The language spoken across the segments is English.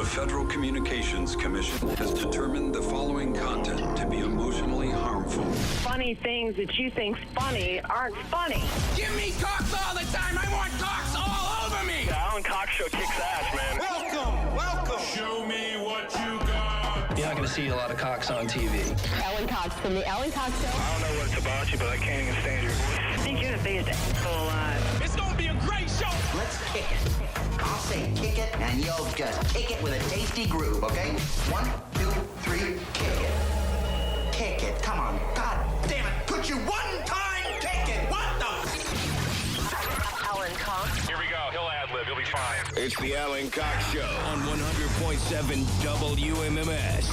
The Federal Communications Commission has determined the following content to be emotionally harmful. Funny things that you think's funny aren't funny. Give me cocks all the time. I want cocks all over me. The Alan Cox Show kicks ass, man. Welcome. Show me what you got. You're not going to see a lot of cocks on TV. Alan Cox from the Alan Cox Show. I don't know what it's about you, but I can't even stand your voice. I think you're the biggest asshole alive. It's going to be a great show. Let's kick it. I'll say kick it, and you'll just kick it with a tasty groove, okay? 1, 2, 3, kick it. Kick it. Come on. God damn it. Could you one time kick it? What the? Alan Cox. Here we go. He'll ad-lib. He'll be fine. It's the Alan Cox Show on 100.7 WMMS.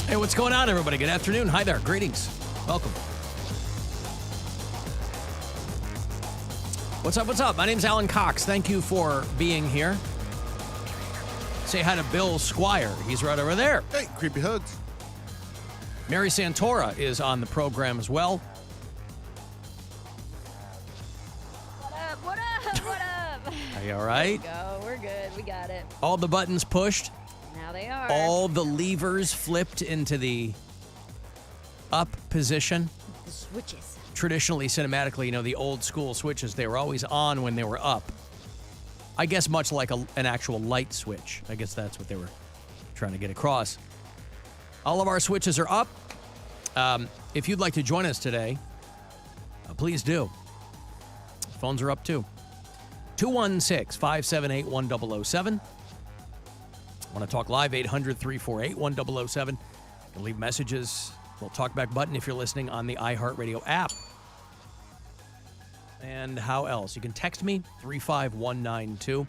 Hey, what's going on, everybody? Good afternoon. Hi there. Greetings. Welcome. What's up? What's up? My name's Alan Cox. Thank you for being here. Say hi to Bill Squire. He's right over there. Hey, creepy hugs. Mary Santora is on the program as well. What up? What up? Are you all right? Go. We're good. We got it. All the buttons pushed. Now they are. All the levers flipped into the up position. The switches. Traditionally, cinematically, the old school switches, they were always on when they were up. I guess much like an actual light switch. I guess that's what they were trying to get across. All of our switches are up. If you'd like to join us today, please do. Phones are up too. 216-578-1007. Want to talk live, 800-348-1007. You can leave messages. We'll talk back button if you're listening on the iHeartRadio app. And how else? You can text me, 35192.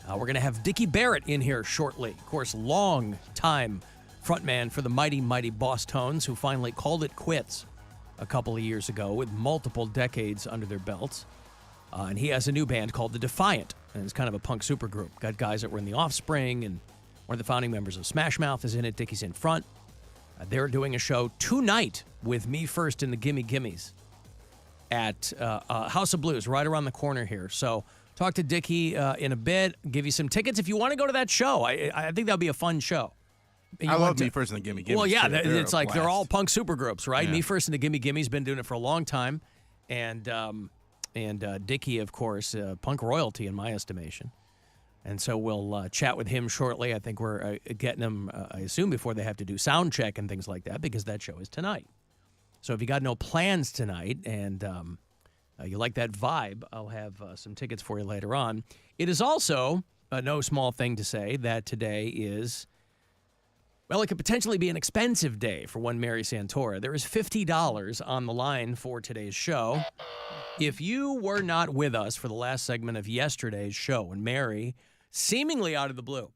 We're going to have Dickie Barrett in here shortly. Of course, long-time frontman for the mighty, mighty Boss Tones, who finally called it quits a couple of years ago with multiple decades under their belts. And he has a new band called The Defiant, and it's kind of a punk supergroup. Got guys that were in The Offspring, and one of the founding members of Smash Mouth is in it. Dickie's in front. They're doing a show tonight with Me First in the Gimme Gimmes at House of Blues, right around the corner here. So talk to Dickie in a bit, give you some tickets if you want to go to that show. I think that'll be a fun show. I love Me First in the Gimme Gimmes. Well, yeah, too. it's like they're all punk supergroups, right? Yeah. Me First in the Gimme Gimmes been doing it for a long time. And Dickie, of course, punk royalty in my estimation. And so we'll chat with him shortly. I think we're getting him, I assume, before they have to do sound check and things like that, because that show is tonight. So if you got no plans tonight and you like that vibe, I'll have some tickets for you later on. It is also no small thing to say that today is, well, it could potentially be an expensive day for one Mary Santora. There is $50 on the line for today's show. If you were not with us for the last segment of yesterday's show, and Mary, seemingly out of the blue,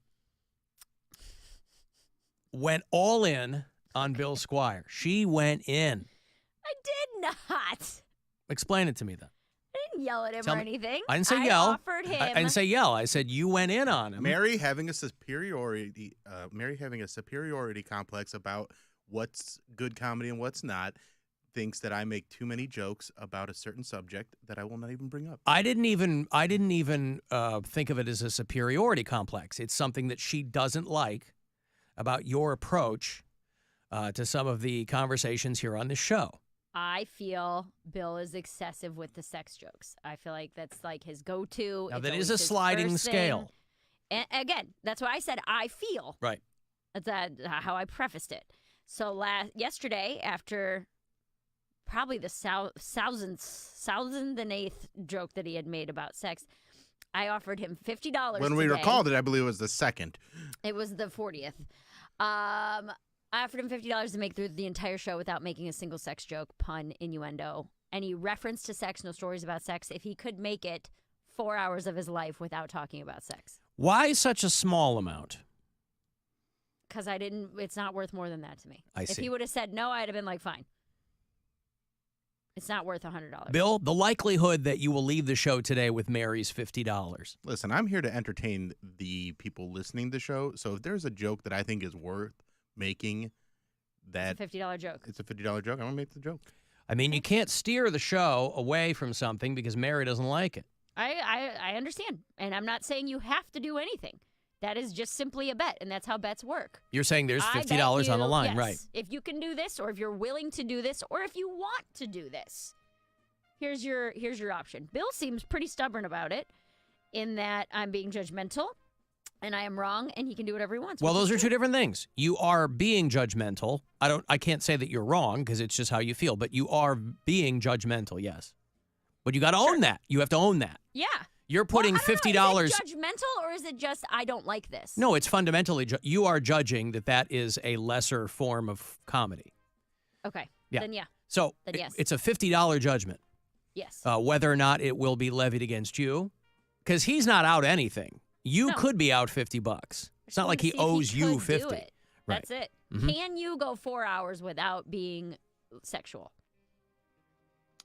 went all in on Bill Squire. She went in. I did not. Explain it to me then. I didn't yell at him Tell or me. anything. I didn't say yell. I offered him. I didn't say yell. I said you went in on him. Mary having a superiority complex about what's good comedy and what's not, thinks that I make too many jokes about a certain subject that I will not even bring up. I didn't even think of it as a superiority complex. It's something that she doesn't like about your approach to some of the conversations here on the show. I feel Bill is excessive with the sex jokes. I feel like that's like his go-to. Now, It's that is always a his sliding first thing. scale. And again, that's why I said I feel. Right. That's how I prefaced it. So yesterday, after probably the thousandth and eighth joke that he had made about sex, I offered him $50 When we today. recalled it, I believe it was the second. It was the 40th. I offered him $50 to make through the entire show without making a single sex joke, pun, innuendo, any reference to sex, no stories about sex, if he could make it 4 hours of his life without talking about sex. Why such a small amount? Because it's not worth more than that to me. I see. If he would have said no, I'd have been like, fine. It's not worth $100. Bill, the likelihood that you will leave the show today with Mary's $50. Listen, I'm here to entertain the people listening to the show. So if there's a joke that I think is worth making, It's a $50 joke. It's a $50 joke. I'm going to make the joke. I mean, you can't steer the show away from something because Mary doesn't like it. I understand. And I'm not saying you have to do anything. That is just simply a bet, and that's how bets work. You're saying there's $50 on the line, yes, right? If you can do this, or if you're willing to do this, or if you want to do this, here's your option. Bill seems pretty stubborn about it, in that I'm being judgmental, and I am wrong, and he can do whatever he wants. Well, those are two different things. You are being judgmental. I can't say that you're wrong because it's just how you feel, but you are being judgmental, yes. But you got to own that. You have to own that. Yeah. You're putting $50. Is it judgmental, or is it just I don't like this? No, it's fundamentally you are judging that is a lesser form of comedy. Okay. Yeah. Then yeah. So then yes. It's a $50 judgment. Yes. Whether or not it will be levied against you, because he's not out anything. You could be out $50. It's not like he owes you 50. Do it. Right. That's it. Mm-hmm. Can you go 4 hours without being sexual?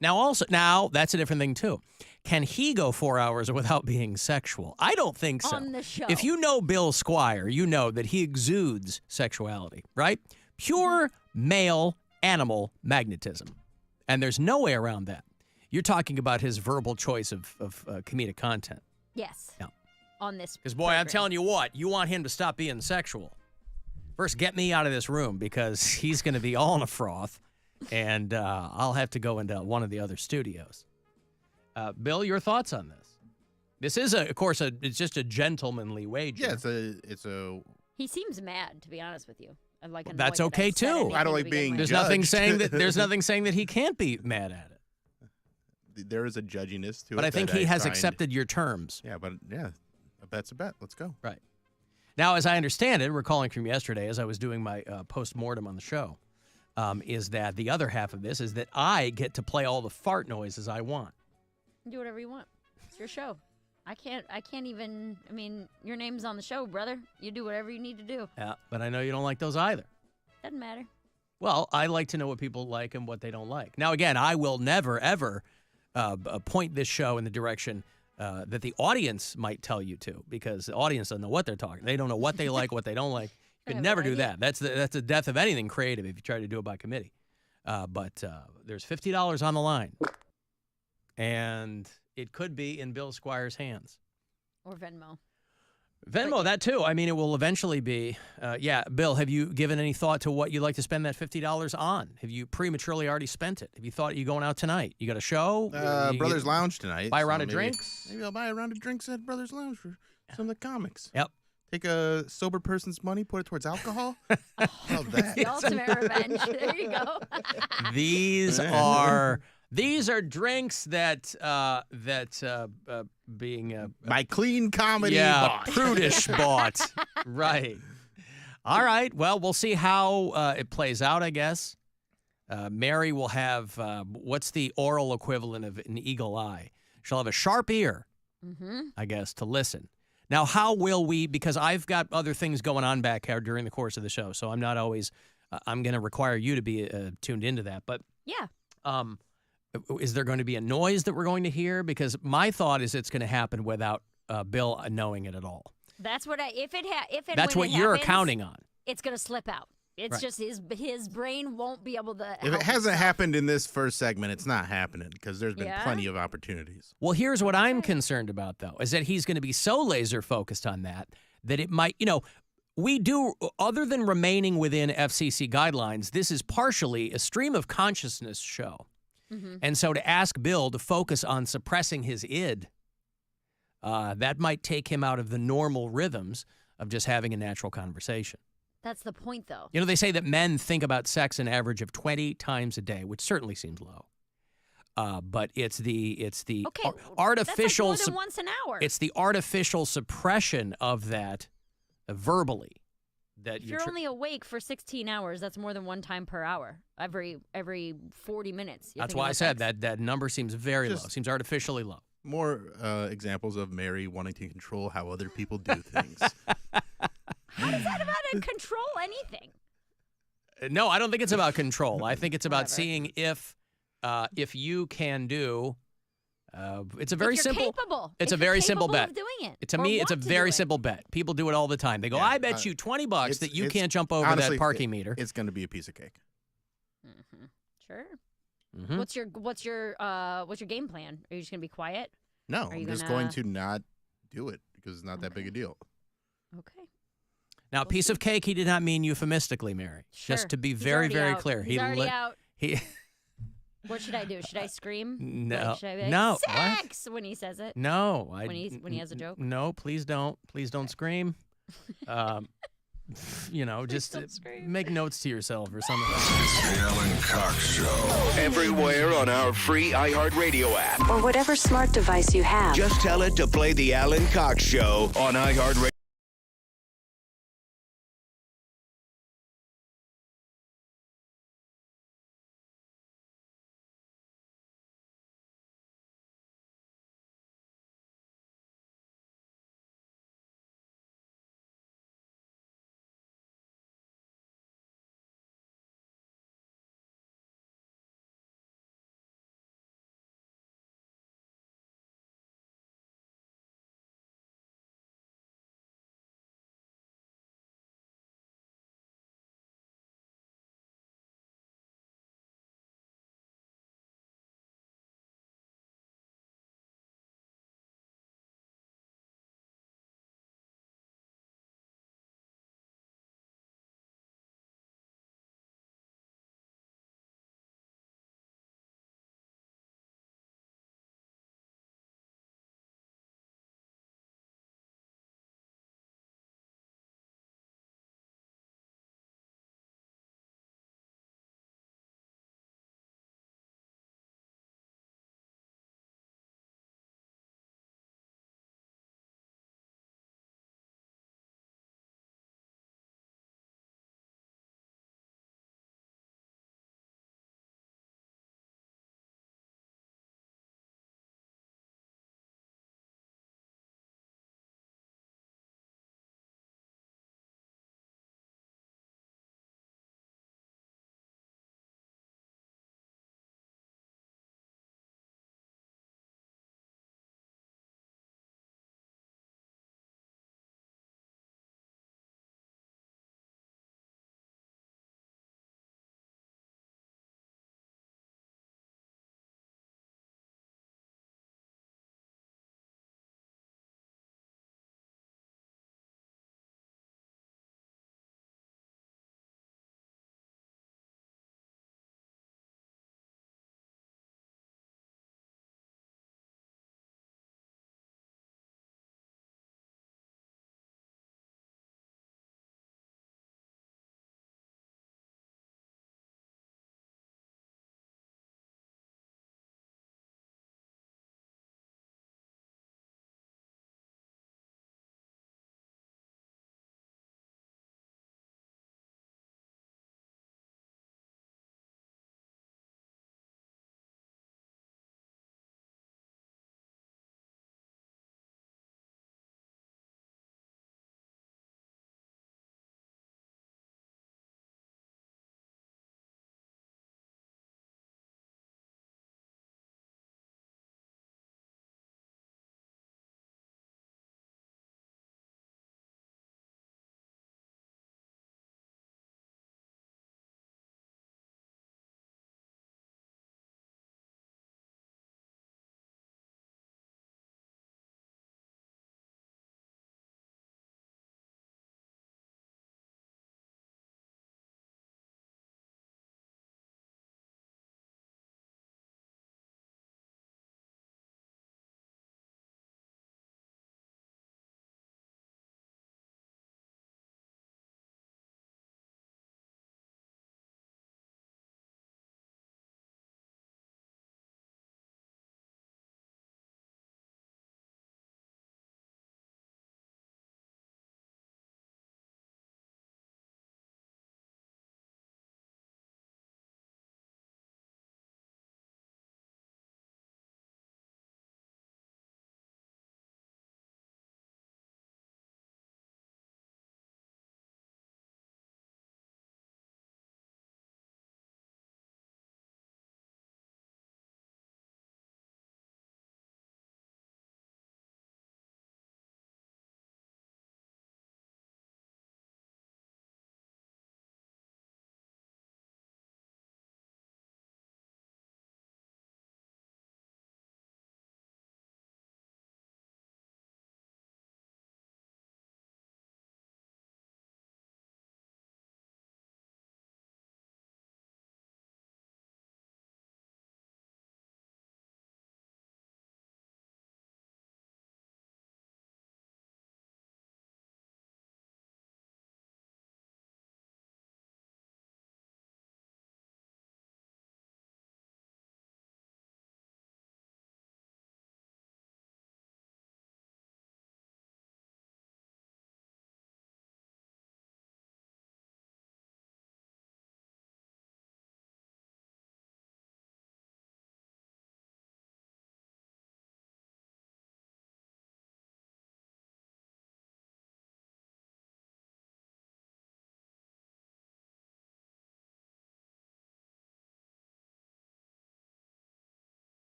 Now, that's a different thing, too. Can he go 4 hours without being sexual? I don't think so. On the show. If you know Bill Squire, you know that he exudes sexuality, right? Pure male animal magnetism. And there's no way around that. You're talking about his verbal choice of comedic content. Yes. Yeah. On this. Because, boy, I'm telling you what, you want him to stop being sexual. First, get me out of this room because he's going to be all in a froth. And I'll have to go into one of the other studios. Bill, your thoughts on this? This is, of course, it's just a gentlemanly wager. Yeah, it's a. He seems mad, to be honest with you. I'm like, that's okay too. I don't like being. There's judged. nothing saying that. There's nothing saying that he can't be mad at it. There is a judginess to it. But I think he has accepted your terms. Yeah, but a bet's a bet. Let's go. Right. Now, as I understand it, recalling from yesterday, as I was doing my post-mortem on the show, is that the other half of this is that I get to play all the fart noises I want. Do whatever you want. It's your show. I can't even, I mean, your name's on the show, brother. You do whatever you need to do. Yeah, but I know you don't like those either. Doesn't matter. Well, I like to know what people like and what they don't like. Now, again, I will never, ever point this show in the direction that the audience might tell you to, because the audience doesn't know what they're talking. They don't know what they like, what they don't like. You can never do that. That's the death of anything creative if you try to do it by committee. But there's $50 on the line. And it could be in Bill Squire's hands. Or Venmo. Venmo, that too. I mean, it will eventually be. Bill, have you given any thought to what you'd like to spend that $50 on? Have you prematurely already spent it? Have you thought you going out tonight? You got a show? Brothers Lounge tonight. Buy a round of drinks? Maybe I'll buy a round of drinks at Brothers Lounge for some of the comics. Yep. Take a sober person's money, put it towards alcohol. Love that. The ultimate revenge. There you go. These are drinks that being my clean comedy bought. Prudish bought. Right. All right. Well, we'll see how it plays out, I guess. Mary will have what's the oral equivalent of an eagle eye? She'll have a sharp ear, I guess, to listen. Now, how will we, because I've got other things going on back here during the course of the show, so I'm not always, I'm going to require you to be tuned into that. But yeah. Is there going to be a noise that we're going to hear? Because my thought is it's going to happen without Bill knowing it at all. That's what That's what you're counting on. It's going to slip out. It's just his brain won't be able to. If it hasn't happened in this first segment, it's not happening because there's been plenty of opportunities. Well, here's what I'm concerned about, though, is that he's going to be so laser focused on that it might, we do, other than remaining within FCC guidelines, this is partially a stream of consciousness show. Mm-hmm. And so to ask Bill to focus on suppressing his id, that might take him out of the normal rhythms of just having a natural conversation. That's the point, though. They say that men think about sex an average of 20 times a day, which certainly seems low. But it's the artificial. That's like more than once an hour. It's the artificial suppression of that verbally. That if you're only awake for 16 hours, that's more than one time per hour. Every 40 minutes. That's why I said that number seems very low. Seems artificially low. More examples of Mary wanting to control how other people do things. How is that about to control anything? No, I don't think it's about control. I think it's about seeing if if you can do, it's a very if you're simple. Capable. It's if a very you're simple capable bet. Of doing it, To or me, it's a want to very do it. simple bet. People do it all the time. They go, I bet you $20 that you can't jump over honestly, that parking meter. It's going to be a piece of cake. Mm-hmm. Sure. Mm-hmm. What's your game plan? Are you just gonna be quiet? No, I'm just going to not do it because it's not that big a deal. Okay. Now, a piece of cake, he did not mean euphemistically, Mary. Sure. Just to be He's very, already very out. clear. He's already out. He What should I do? Should I scream? No. Should I be like, No. sex when he says it? No. When he has a joke? No, please don't. Please don't scream. Just make notes to yourself or something. The Alan Cox Show. Everywhere on our free iHeartRadio app. Or whatever smart device you have. Just tell it to play The Alan Cox Show on iHeartRadio.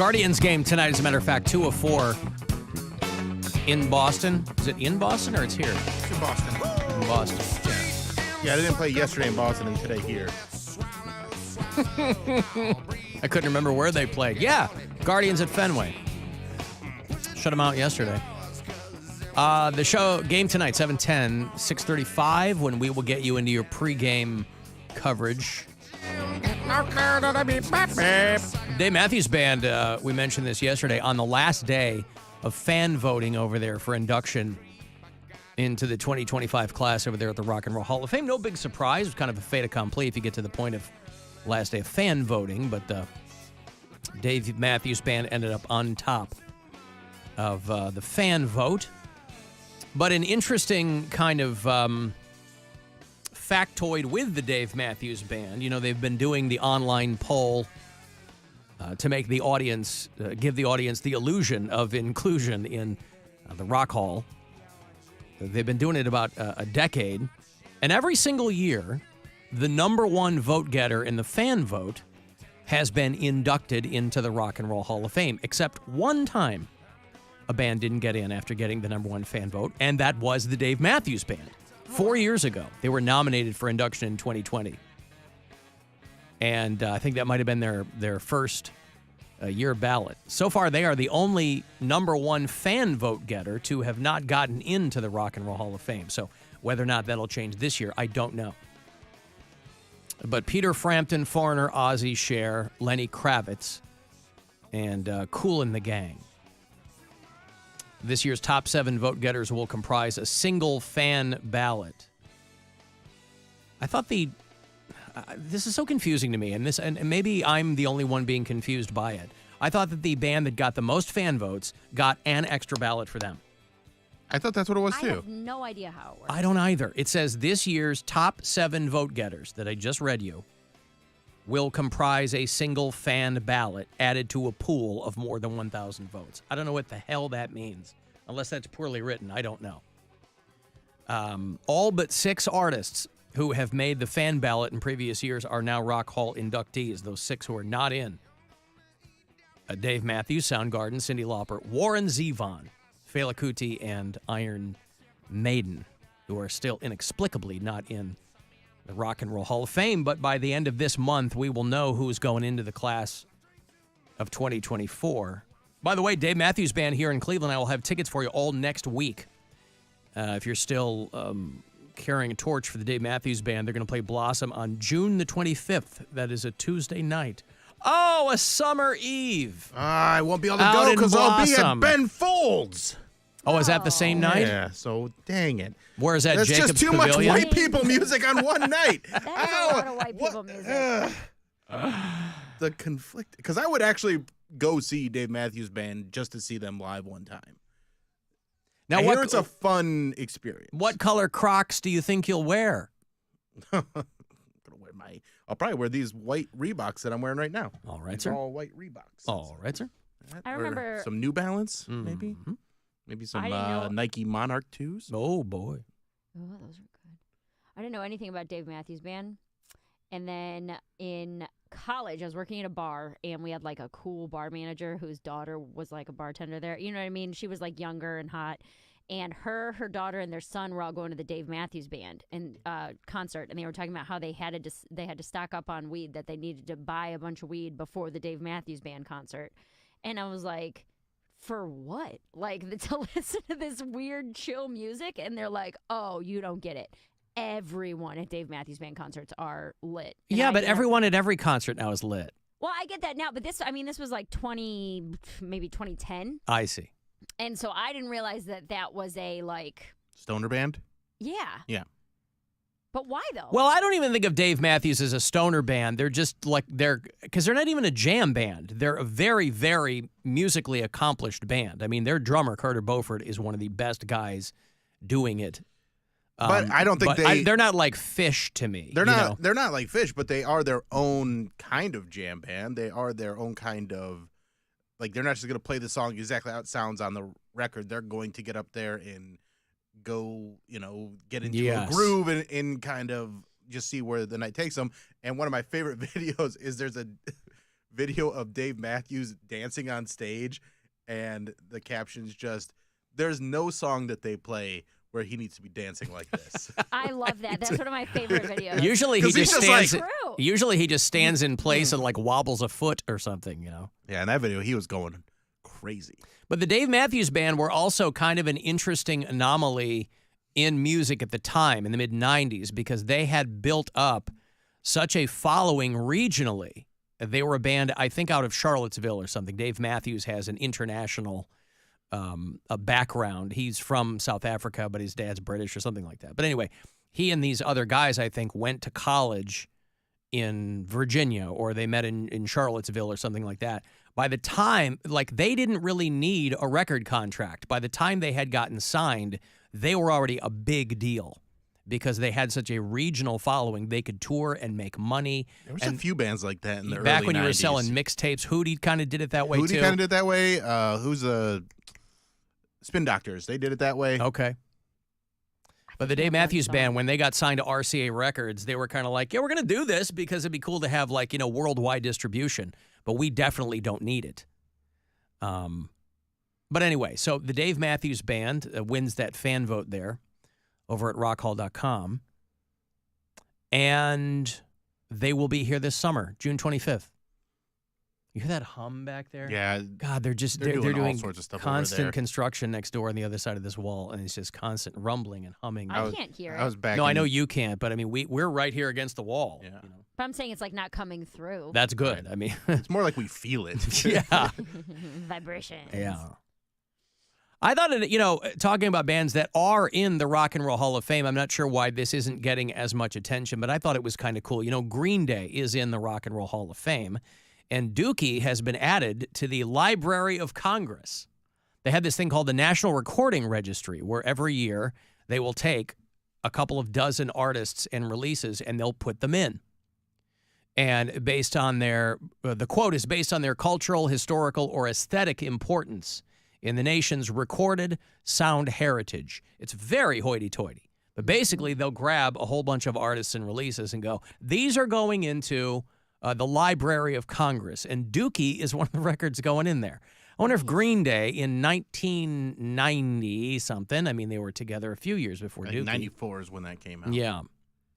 Guardians game tonight, as a matter of fact, 2 of 4 in Boston. Is it in Boston or it's here? It's in Boston. In Boston. Yeah, they didn't play yesterday in Boston and today here. I couldn't remember where they played. Yeah, Guardians at Fenway. Shut them out yesterday. The show game tonight, 7:10, 6:35, when we will get you into your pregame coverage. Dave Matthews Band, we mentioned this yesterday, on the last day of fan voting over there for induction into the 2025 class over there at the Rock and Roll Hall of Fame. No big surprise. It was kind of a fait accompli if you get to the point of last day of fan voting, but Dave Matthews Band ended up on top of the fan vote. But an interesting kind of factoid with the Dave Matthews Band. You know, they've been doing the online poll to make the audience, give the audience the illusion of inclusion in the Rock Hall. They've been doing it about a decade. And every single year, the number one vote getter in the fan vote has been inducted into the Rock and Roll Hall of Fame, except one time a band didn't get in after getting the number one fan vote, and that was the Dave Matthews Band. 4 years ago, they were nominated for induction in 2020. And I think that might have been their first year ballot. So far, they are the only number one fan vote getter to have not gotten into the Rock and Roll Hall of Fame. So whether or not that'll change this year, I don't know. But Peter Frampton, Foreigner, Ozzy, Cher, Lenny Kravitz, and Kool and the Gang. This year's top 7 vote getters will comprise a single fan ballot. I thought this is so confusing to me, and maybe I'm the only one being confused by it. I thought that the band that got the most fan votes got an extra ballot for them. I thought that's what it was, too. I have no idea how it works. I don't either. It says this year's top 7 vote getters that I just read you will comprise a single fan ballot added to a pool of more than 1,000 votes. I don't know what the hell that means. Unless that's poorly written, I don't know. All but 6 artists who have made the fan ballot in previous years are now Rock Hall inductees, those 6 who are not in. Dave Matthews, Soundgarden, Cyndi Lauper, Warren Zevon, Fela Kuti, and Iron Maiden, who are still inexplicably not in the Rock and Roll Hall of Fame. But by the end of this month, we will know who's going into the class of 2024. By the way, Dave Matthews Band here in Cleveland, I will have tickets for you all next week. If you're still carrying a torch for the Dave Matthews Band, they're going to play Blossom on June the 25th. That is a Tuesday night. Oh, a summer eve. I won't be able to go because I'll be at Ben Folds. Oh, is that the same night? Yeah, so dang it. Where is that, That's Jacob's just too Pavilion? much white people music on one night. That is a lot of white people music. The conflict. Because I would actually go see Dave Matthews Band just to see them live one time. Now, I hear it's a fun experience. What color Crocs do you think you'll wear? I'll probably wear these white Reeboks that I'm wearing right now. All right, These sir. are all white Reeboks. All right, sir. I Or remember some New Balance, maybe. Maybe some Nike Monarch 2s. Oh, boy. Oh, those are good. I didn't know anything about Dave Matthews Band. And then in college, I was working at a bar, and we had like a cool bar manager whose daughter was like a bartender there. You know what I mean? She was like younger and hot. And her daughter, and their son were all going to the Dave Matthews Band and concert, and they were talking about how they had to stock up on weed, that they needed to buy a bunch of weed before the Dave Matthews Band concert. And I was like, for what? Like, to listen to this weird, chill music? And they're like, oh, you don't get it. Everyone at Dave Matthews Band concerts are lit. And Yeah, but everyone at every concert now is lit. Well, I get that now, but this was like maybe 2010. I see. And so I didn't realize that was a, like... Stoner band? Yeah. Yeah. But why, though? Well, I don't even think of Dave Matthews as a stoner band. They're just like, because they're not even a jam band. They're a very, very musically accomplished band. I mean, their drummer, Carter Beauford, is one of the best guys doing it. But I don't think they're not like Fish to me. They're not like Fish, but they are their own kind of jam band. They are their own kind of, like, they're not just going to play the song exactly how it sounds on the record. They're going to get up there and go, get into a groove and kind of just see where the night takes them. And one of my favorite videos is there's a video of Dave Matthews dancing on stage, and the caption's just, "There's no song that they play where he needs to be dancing like this." I love that. That's one of my favorite videos. Usually he 'Cause he's just just stands. True. Usually he just stands in place and like wobbles a foot or something, you know. Yeah, in that video, he was going crazy. But the Dave Matthews Band were also kind of an interesting anomaly in music at the time in the mid-'90s because they had built up such a following regionally. They were a band, I think, out of Charlottesville or something. Dave Matthews has an international a background. He's from South Africa, but his dad's British or something like that. But anyway, he and these other guys, I think, went to college in Virginia, or they met in Charlottesville or something like that. By the time, like, they didn't really need a record contract. By the time they had gotten signed, they were already a big deal because they had such a regional following. They could tour and make money. There was a few bands like that in the back early when you were 90s. selling mixtapes. Hootie kind of did it that way, too. Hootie kind of did that way. Who's the Spin Doctors? They did it that way. Okay. But the Dave Matthews Band, when they got signed to RCA Records, they were kind of like, yeah, we're going to do this because it'd be cool to have, like, you know, worldwide distribution. But we definitely don't need it. But anyway, so the Dave Matthews Band wins that fan vote there over at rockhall.com. And they will be here this summer, June 25th. You hear that hum back there? Yeah. God, they're doing all sorts of stuff over constant there. construction next door on the other side of this wall, and it's just constant rumbling and humming. I can't hear it. I was back. No, I in- know you can't, but I mean, we're right here against the wall. Yeah. You know? But I'm saying it's like not coming through. That's good. I mean, It's more like we feel it. yeah. Vibrations. Yeah. I thought, talking about bands that are in the Rock and Roll Hall of Fame, I'm not sure why this isn't getting as much attention, but I thought it was kind of cool. You know, Green Day is in the Rock and Roll Hall of Fame, and Dookie has been added to the Library of Congress. They have this thing called the National Recording Registry, where every year they will take a couple of dozen artists and releases, and they'll put them in. And based on their, the quote is based on their cultural, historical, or aesthetic importance in the nation's recorded sound heritage. It's very hoity-toity. But basically, they'll grab a whole bunch of artists and releases and go, these are going into the Library of Congress. And Dookie is one of the records going in there. I wonder if Green Day in 1990-something, I mean, they were together a few years before Dookie. 94 is when that came out. Yeah.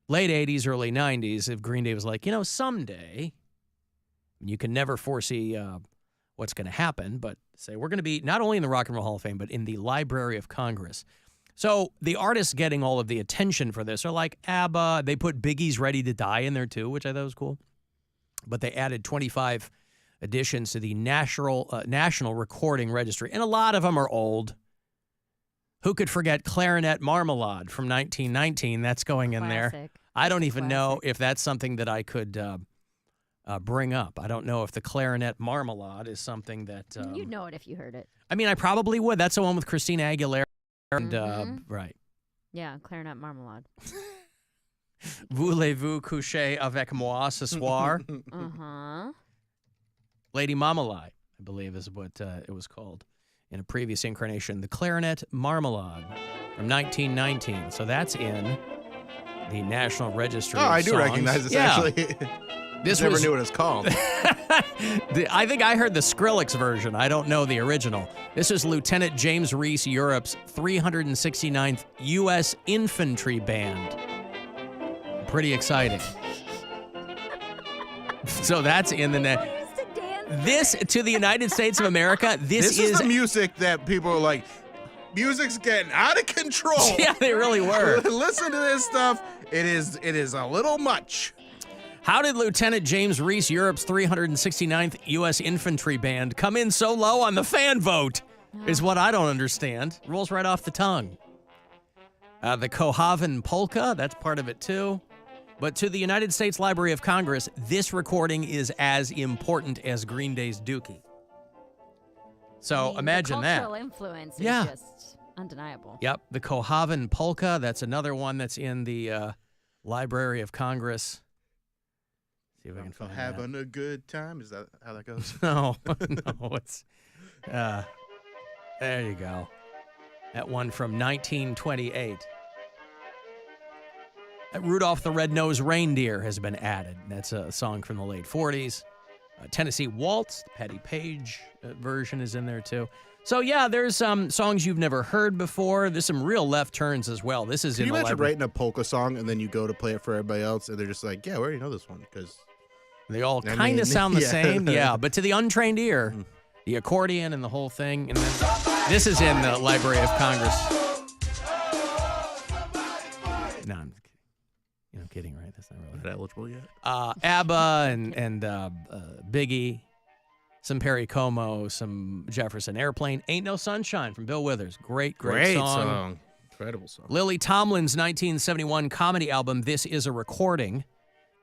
Late 80s, early 90s, if Green Day was like, someday, you can never foresee what's going to happen, but say we're going to be not only in the Rock and Roll Hall of Fame, but in the Library of Congress. So the artists getting all of the attention for this are like ABBA. They put Biggie's Ready to Die in there too, which I thought was cool. But they added 25 additions to the National Recording Registry, and a lot of them are old. Who could forget Clarinet Marmalade from 1919? That's going in there. Classic. I don't even know if that's something that I could bring up. I don't know if the Clarinet Marmalade is something that... You'd know it if you heard it. I mean, I probably would. That's the one with Christina Aguilera. And, right. Yeah, clarinet marmalade. Voulez-vous coucher avec moi ce soir? Uh-huh. Lady Marmalade, I believe is what it was called in a previous incarnation. The Clarinet Marmalade from 1919. So that's in the National Registry Oh, of I do Songs. recognize this, Yeah. actually. This Never was, knew what it's called. I think I heard the Skrillex version. I don't know the original. This is Lieutenant James Reese Europe's 369th U.S. Infantry Band. Pretty exciting. So that's in the net. This, to the United States of America, this is the music that people are like, music's getting out of control. Yeah, they really were. Listen to this stuff. It is a little much. How did Lieutenant James Reese Europe's 369th U.S. Infantry Band come in so low on the fan vote? Is what I don't understand. Rolls right off the tongue. The Kohaven Polka, that's part of it too. But to the United States Library of Congress, this recording is as important as Green Day's Dookie. So imagine the that. cultural influence is just undeniable. Yep, the Kohaven Polka, that's another one that's in the Library of Congress. See if I can find having a good time. Is that how that goes? No, no, it's there you go. That one from 1928. Rudolph the Red-Nosed Reindeer has been added. That's a song from the late 40s. Tennessee Waltz, the Patty Page version is in there too. So yeah, there's some songs you've never heard before. There's some real left turns as well. This is Can in you the imagine library. writing a polka song and then you go to play it for everybody else and they're just like, yeah, we already know this one because They all kind of sound the yeah. same, yeah. But to the untrained ear, the accordion and the whole thing. And then this is in the Library of Congress. No, I'm kidding. I'm kidding, right? That's not really not eligible yet. ABBA and Biggie, some Perry Como, some Jefferson Airplane. Ain't No Sunshine from Bill Withers. Great song. Incredible song. Lily Tomlin's 1971 comedy album, This Is a Recording,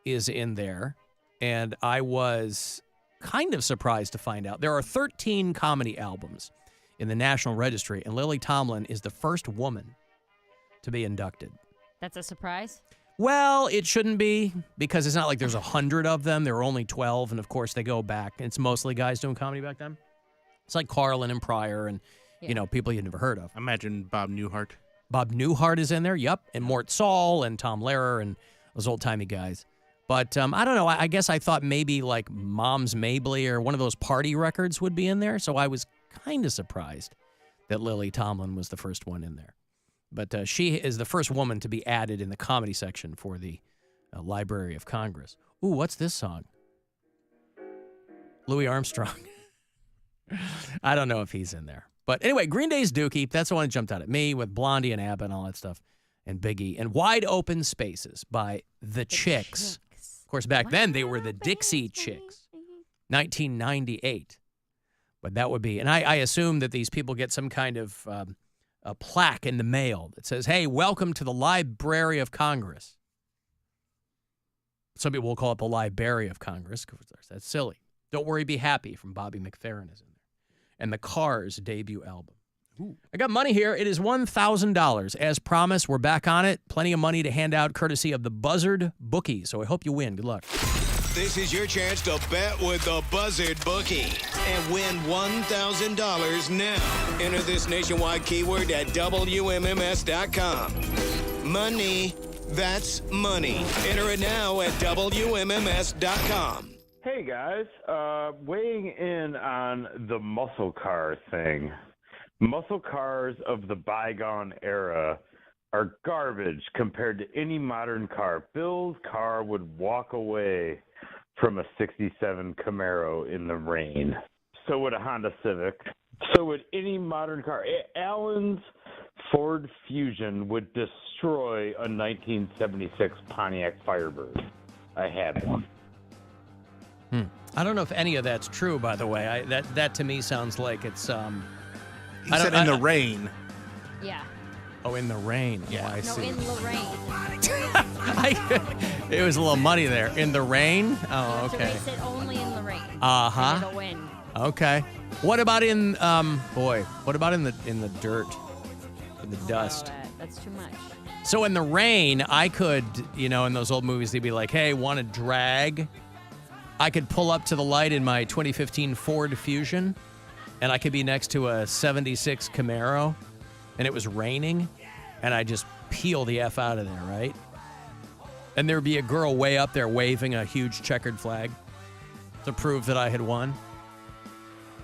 is in there. And I was kind of surprised to find out there are 13 comedy albums in the National Registry, and Lily Tomlin is the first woman to be inducted. That's a surprise? Well, it shouldn't be, because it's not like there's 100 of them. There were only 12, and of course they go back. It's mostly guys doing comedy back then. It's like Carlin and Pryor and, people you'd never heard of. Imagine Bob Newhart. Bob Newhart is in there, yep, and Mort Saul and Tom Lehrer and those old-timey guys. But I don't know, I guess I thought maybe like Mom's Mabley or one of those party records would be in there, so I was kind of surprised that Lily Tomlin was the first one in there. But she is the first woman to be added in the comedy section for the Library of Congress. Ooh, what's this song? Louis Armstrong. I don't know if he's in there. But anyway, Green Day's Dookie. That's the one that jumped out at me with Blondie and ABBA and all that stuff. And Biggie. And Wide Open Spaces by The Chicks. Of course, back then they were the Dixie Chicks. 1998. But that would be, and I assume that these people get some kind of a plaque in the mail that says, hey, welcome to the Library of Congress. Some people will call it the Library of Congress because that's silly. Don't Worry, Be Happy from Bobby McFerrin is in there. And the Cars debut album. Ooh. I got money here. It is $1,000. As promised, we're back on it. Plenty of money to hand out courtesy of the Buzzard Bookie. So I hope you win. Good luck. This is your chance to bet with the Buzzard Bookie and win $1,000 now. Enter this nationwide keyword at WMMS.com. Money, that's money. Enter it now at WMMS.com. Hey guys, weighing in on the muscle car thing. Muscle cars of the bygone era are garbage compared to any modern car. Bill's car would walk away from a 67 Camaro in the rain. So would a Honda Civic. So would any modern car. Alan's Ford Fusion would destroy a 1976 Pontiac Firebird. I had one. I don't know if any of that's true, by the way. That to me sounds like it's He said in the rain. Yeah. Oh, in the rain. Yeah. Oh, I No, see. in Lorraine. It was a little muddy there. In the rain? Oh, To okay. race it only in Lorraine. Uh-huh. And it'll win. Okay. What about in what about in the dirt? In the dust? That's too much. So in the rain, I could, in those old movies, they'd be like, hey, want to drag? I could pull up to the light in my 2015 Ford Fusion, and I could be next to a 76 Camaro, and it was raining, and I just peel the F out of there, right? And there'd be a girl way up there waving a huge checkered flag to prove that I had won.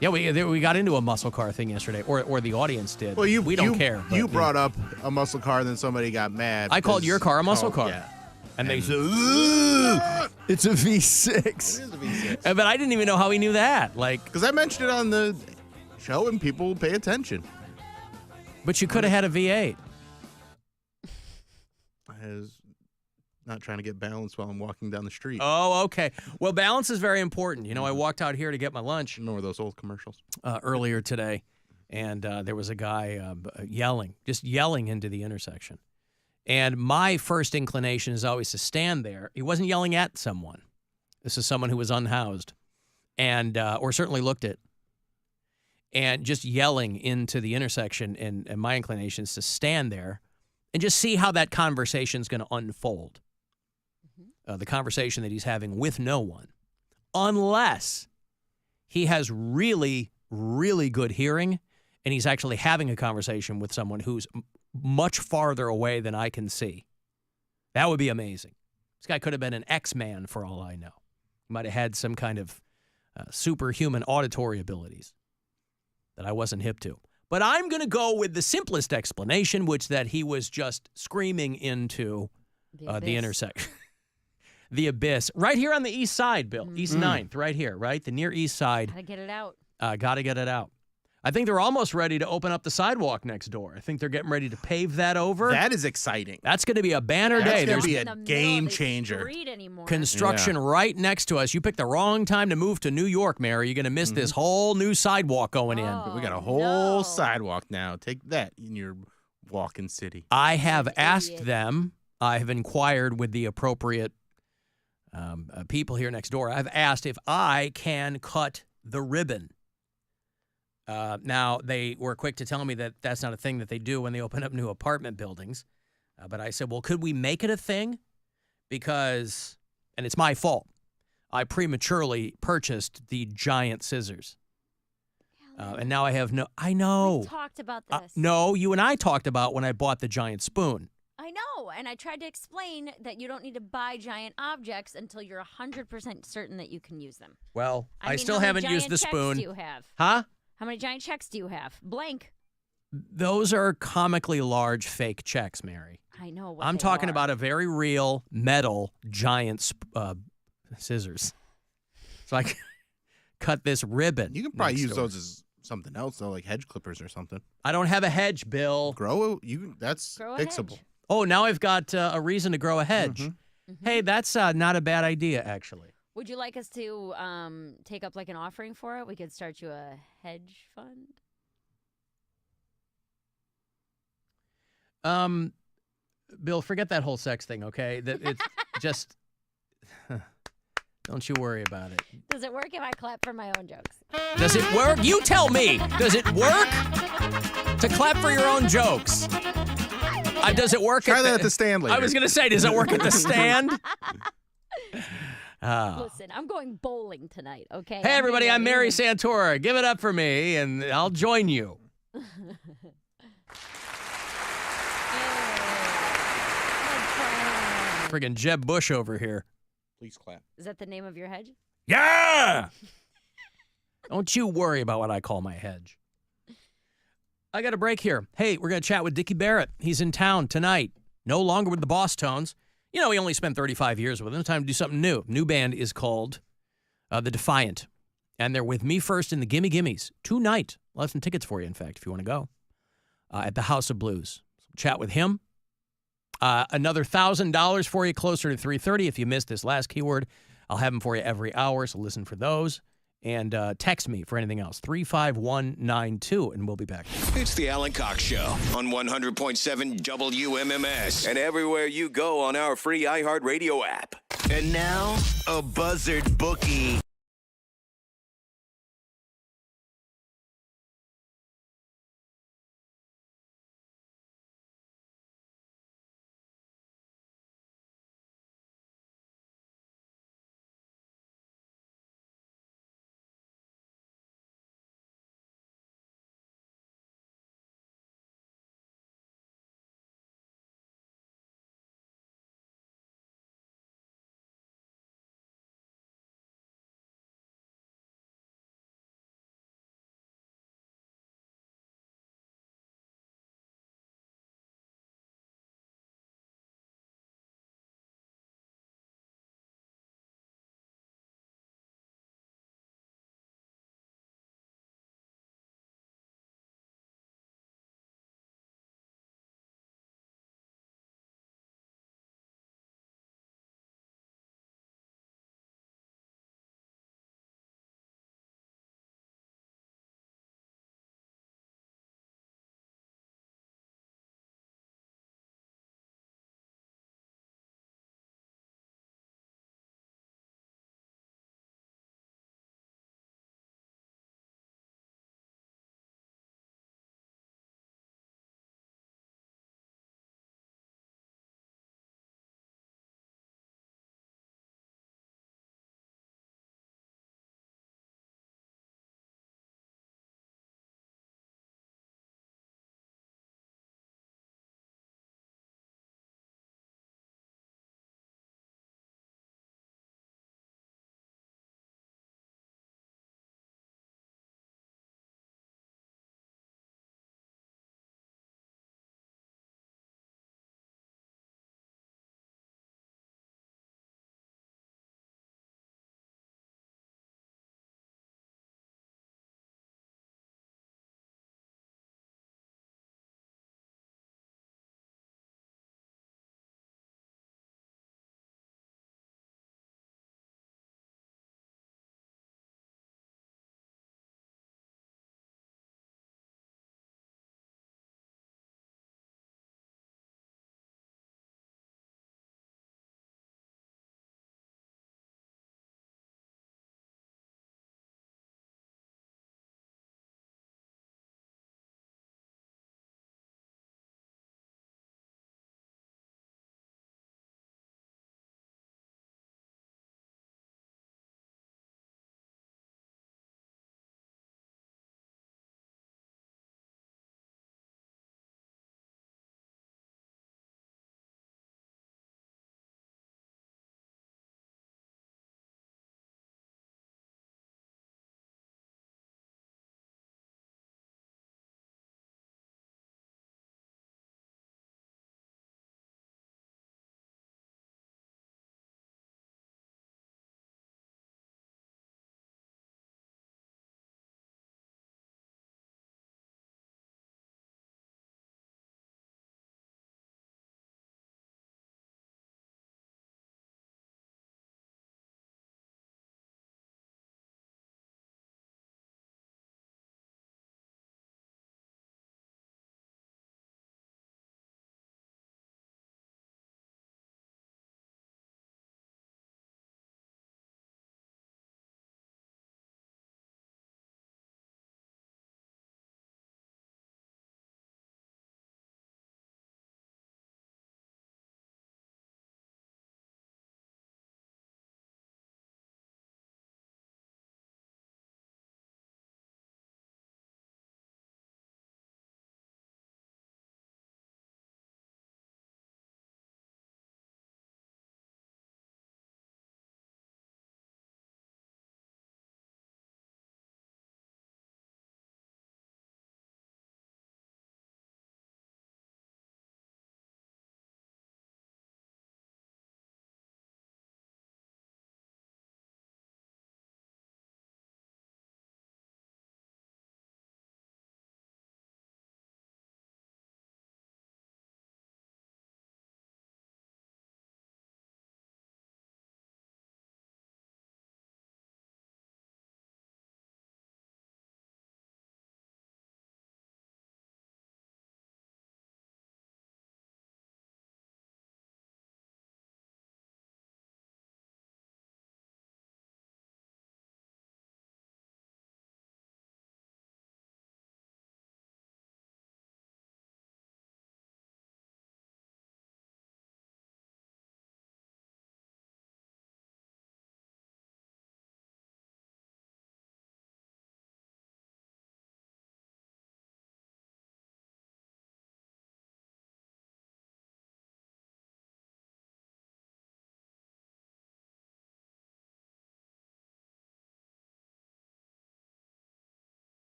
Yeah, we got into a muscle car thing yesterday, or the audience did. Well, we don't care. You but, brought up a muscle car, and then somebody got mad. I called your car a muscle car. Yeah. And they said, "Ooh, it's a V6. It is a V6. But I didn't even know how he knew that. Because I mentioned it on the show, and people pay attention. But you could have had a V8. I was not trying to get balance while I'm walking down the street. Oh, okay. Well, balance is very important. I walked out here to get my lunch. Remember those old commercials? Earlier today, and there was a guy just yelling into the intersection. And my first inclination is always to stand there. He wasn't yelling at someone. This is someone who was unhoused, and or certainly looked at, and just yelling into the intersection. And my inclination is to stand there and just see how that conversation is going to unfold. The conversation that he's having with no one, unless he has really, really good hearing, and he's actually having a conversation with someone who's much farther away than I can see. That would be amazing. This guy could have been an X-Man for all I know. He might have had some kind of superhuman auditory abilities that I wasn't hip to. But I'm going to go with the simplest explanation, which that he was just screaming into the intersection. The abyss. Right here on the east side, Bill. East 9th, right here, right? The near east side. Gotta get it out. Gotta get it out. I think they're almost ready to open up the sidewalk next door. I think they're getting ready to pave that over. That is exciting. That's going to be a banner day. That's going There's to be a game changer. Construction right next to us. You picked the wrong time to move to New York, Mary. You're going to miss this whole new sidewalk going in. We got a whole sidewalk now. Take that in your walking city. I have asked them. I have inquired with the appropriate people here next door. I've asked if I can cut the ribbon. Now, they were quick to tell me that that's not a thing that they do when they open up new apartment buildings. But I said, well, could we make it a thing? Because, and it's my fault, I prematurely purchased the giant scissors. And now I have I know. We talked about this. No, you and I talked about when I bought the giant spoon. I know, and I tried to explain that you don't need to buy giant objects until you're 100% certain that you can use them. Well, I mean, still haven't used the How spoon. many giant checks do you have? Huh? How many giant checks do you have? Blank. Those are comically large fake checks, Mary. I know what I'm they talking are. about a very real metal giant scissors. So I can cut this ribbon. You can probably next use door. those as something else, though, like hedge clippers or something. I don't have a hedge, Bill. That's Grow a fixable. hedge. Oh, now I've got a reason to grow a hedge. Hey, that's not a bad idea, actually. Would you like us to take up like an offering for it? We could start you a hedge fund. Bill, forget that whole sex thing, okay? That it's just don't you worry about it. Does it work if I clap for my own jokes? Does it work? You tell me. Does it work to clap for your own jokes? Does it work? Try that at the stand later. I was gonna say, does it work at the stand? Listen, I'm going bowling tonight, okay? Hey, everybody, I'm Mary Sam. Santora. Give it up for me, and I'll join you. Friggin' Jeb Bush over here. Please clap. Is that the name of your hedge? Yeah! Don't you worry about what I call my hedge. I got a break here. Hey, we're going to chat with Dickie Barrett. He's in town tonight. No longer with the Boss Tones. You know, he only spent 35 years with them. Time to do something new. New band is called The Defiant. And they're with Me First in the Gimme Gimmes tonight. I'll have some tickets for you, in fact, if you want to go. At the House of Blues. Chat with him. Another $1,000 for you closer to 3:30. If you missed this last keyword, I'll have them for you every hour, so listen for those. And text me for anything else, 35192, and we'll be back. It's the Alan Cox Show on 100.7 WMMS and everywhere you go on our free iHeartRadio app. And now, a Buzzard Bookie.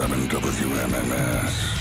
97 WMMS.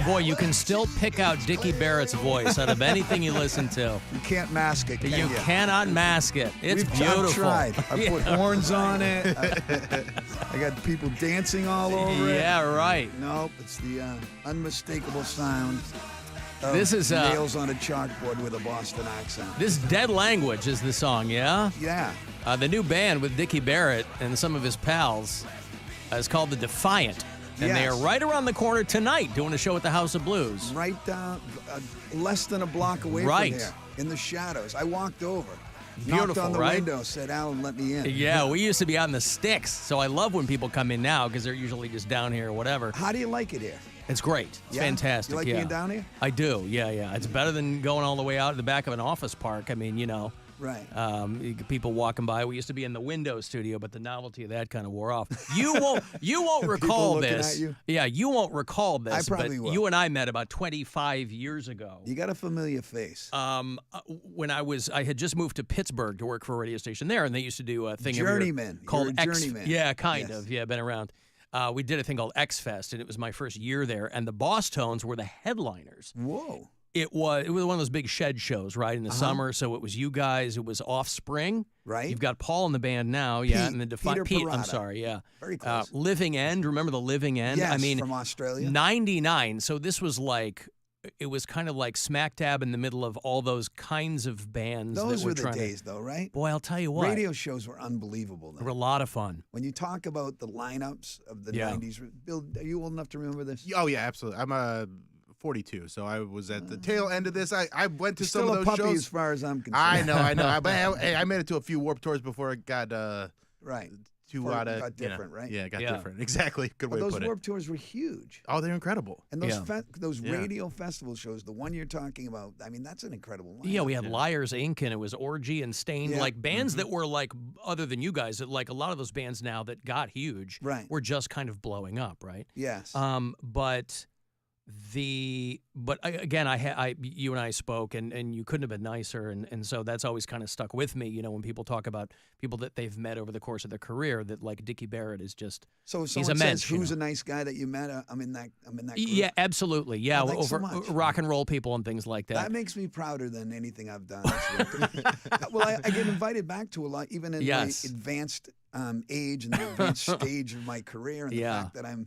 Boy, you can still pick out Dickie Barrett's voice out of anything you listen to. You can't mask it, can you? Cannot mask it. It's beautiful. I've tried. I put horns on it. I got people dancing all over it. Yeah, right. Nope, it's the unmistakable sound of This is nails on a chalkboard with a Boston accent. This Dead Language is the song, yeah? Yeah. The new band with Dickie Barrett and some of his pals is called The Defiant. And they are right around the corner tonight doing a show at the House of Blues. Right down, less than a block away from here, in the shadows. I walked over, knocked on the window, said, Alan, let me in. Yeah, we used to be out in the sticks, so I love when people come in now because they're usually just down here or whatever. How do you like it here? It's great. It's fantastic. You like being down here? I do, yeah. It's better than going all the way out in the back of an office park. I mean, you know. Right. People walking by. We used to be in the window studio, but the novelty of that kind of wore off. You won't recall this. At you? Yeah, you won't recall this. I probably will. You and I met about 25 years ago. You got a familiar face. When I had just moved to Pittsburgh to work for a radio station there, and they used to do a thing Journeyman. called Journeyman. Yeah, kind of. Yeah, been around. We did a thing called X Fest, and it was my first year there, and the Boss Tones were the headliners. Whoa. It was one of those big shed shows, right, in the summer. So it was you guys. It was Offspring. Right. You've got Paul in the band now, yeah, and the Pete. I'm sorry, yeah. Very close. Living End. Remember the Living End? Yes, I mean, from Australia. 99. So this was like, it was kind of like smack dab in the middle of all those kinds of bands. Those that were the trying days, though, right? Boy, I'll tell you what. Radio shows were unbelievable. They were a lot of fun. When you talk about the lineups of the 90s, Bill, are you old enough to remember this? Oh yeah, absolutely. I'm 42, so I was at the tail end of this. I went to some still of a those puppy shows. as far as I'm concerned. I know. But I made it to a few Warped Tours before it got right. Too out of got different, right? Yeah, it got different. Exactly. Good way to those put it. Warped Tours were huge. Oh, they're incredible. And those radio festival shows, the one you're talking about, I mean, that's an incredible lineup. Yeah, we had Liars Inc. and it was Orgy and Stained, like bands that were like, other than you guys, that like a lot of those bands now that got huge were just kind of blowing up, right? Yes. But again, you and I spoke, and you couldn't have been nicer, and so that's always kind of stuck with me. You know, when people talk about people that they've met over the course of their career, that like Dickie Barrett is just so. If he's someone immense, says, "Who's a nice guy that you met?" I'm in that. Group. Yeah, absolutely. Yeah, thanks over so much. rock and roll people and things like that. That makes me prouder than anything I've done. Well, I get invited back to a lot, even in my advanced age and the advanced stage of my career, and the fact that I'm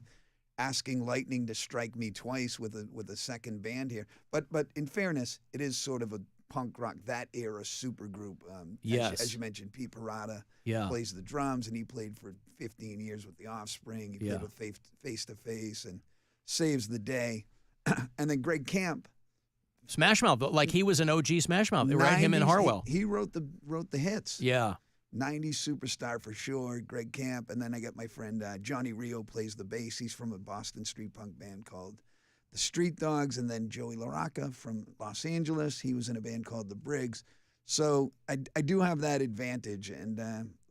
asking lightning to strike me twice with a second band here. But in fairness, it is sort of a punk rock, that era super group. As you mentioned, Pete Parada plays the drums, and he played for 15 years with The Offspring. He played with Face to Face and Saves the Day. And then Greg Camp. Smash Mouth, like he was an OG Smash Mouth, right? Him and Harwell. He wrote the hits. Yeah. 90s superstar for sure, Greg Camp. And then I got my friend Johnny Rio plays the bass. He's from a Boston street punk band called the Street Dogs. And then Joey LaRocca from Los Angeles. He was in a band called the Briggs. So I do have that advantage. And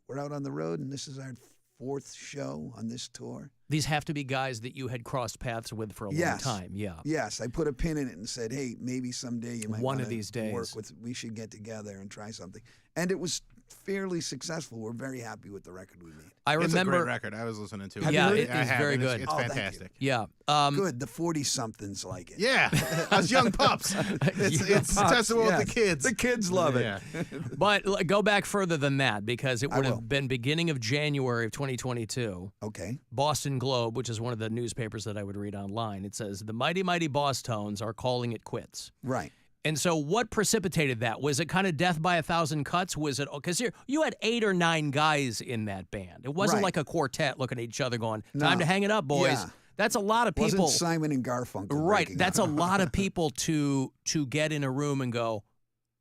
we're out on the road, and this is our fourth show on this tour. These have to be guys that you had crossed paths with for a long time. Yeah. Yes, I put a pin in it and said, hey, maybe someday you might one of these days work with. We should get together and try something. And it was fairly successful. We're very happy with the record we made. I remember it's a great record. I was listening to it. Yeah, it is very good. It's fantastic. Yeah. Good. The 40-somethings like it. Yeah. Us young pups. It's testament with the kids. The kids love it. Yeah. But go back further than that, because it would have been beginning of January of 2022. Okay. Boston Globe, which is one of the newspapers that I would read online, it says, the mighty, mighty Boss Tones are calling it quits. Right. And so what precipitated that? Was it kind of death by a thousand cuts? Was it, because you had 8 or 9 guys in that band. It wasn't like a quartet looking at each other going, time to hang it up, boys. Yeah. That's a lot of people. Wasn't Simon and Garfunkel. Right. That's a lot of people to get in a room and go,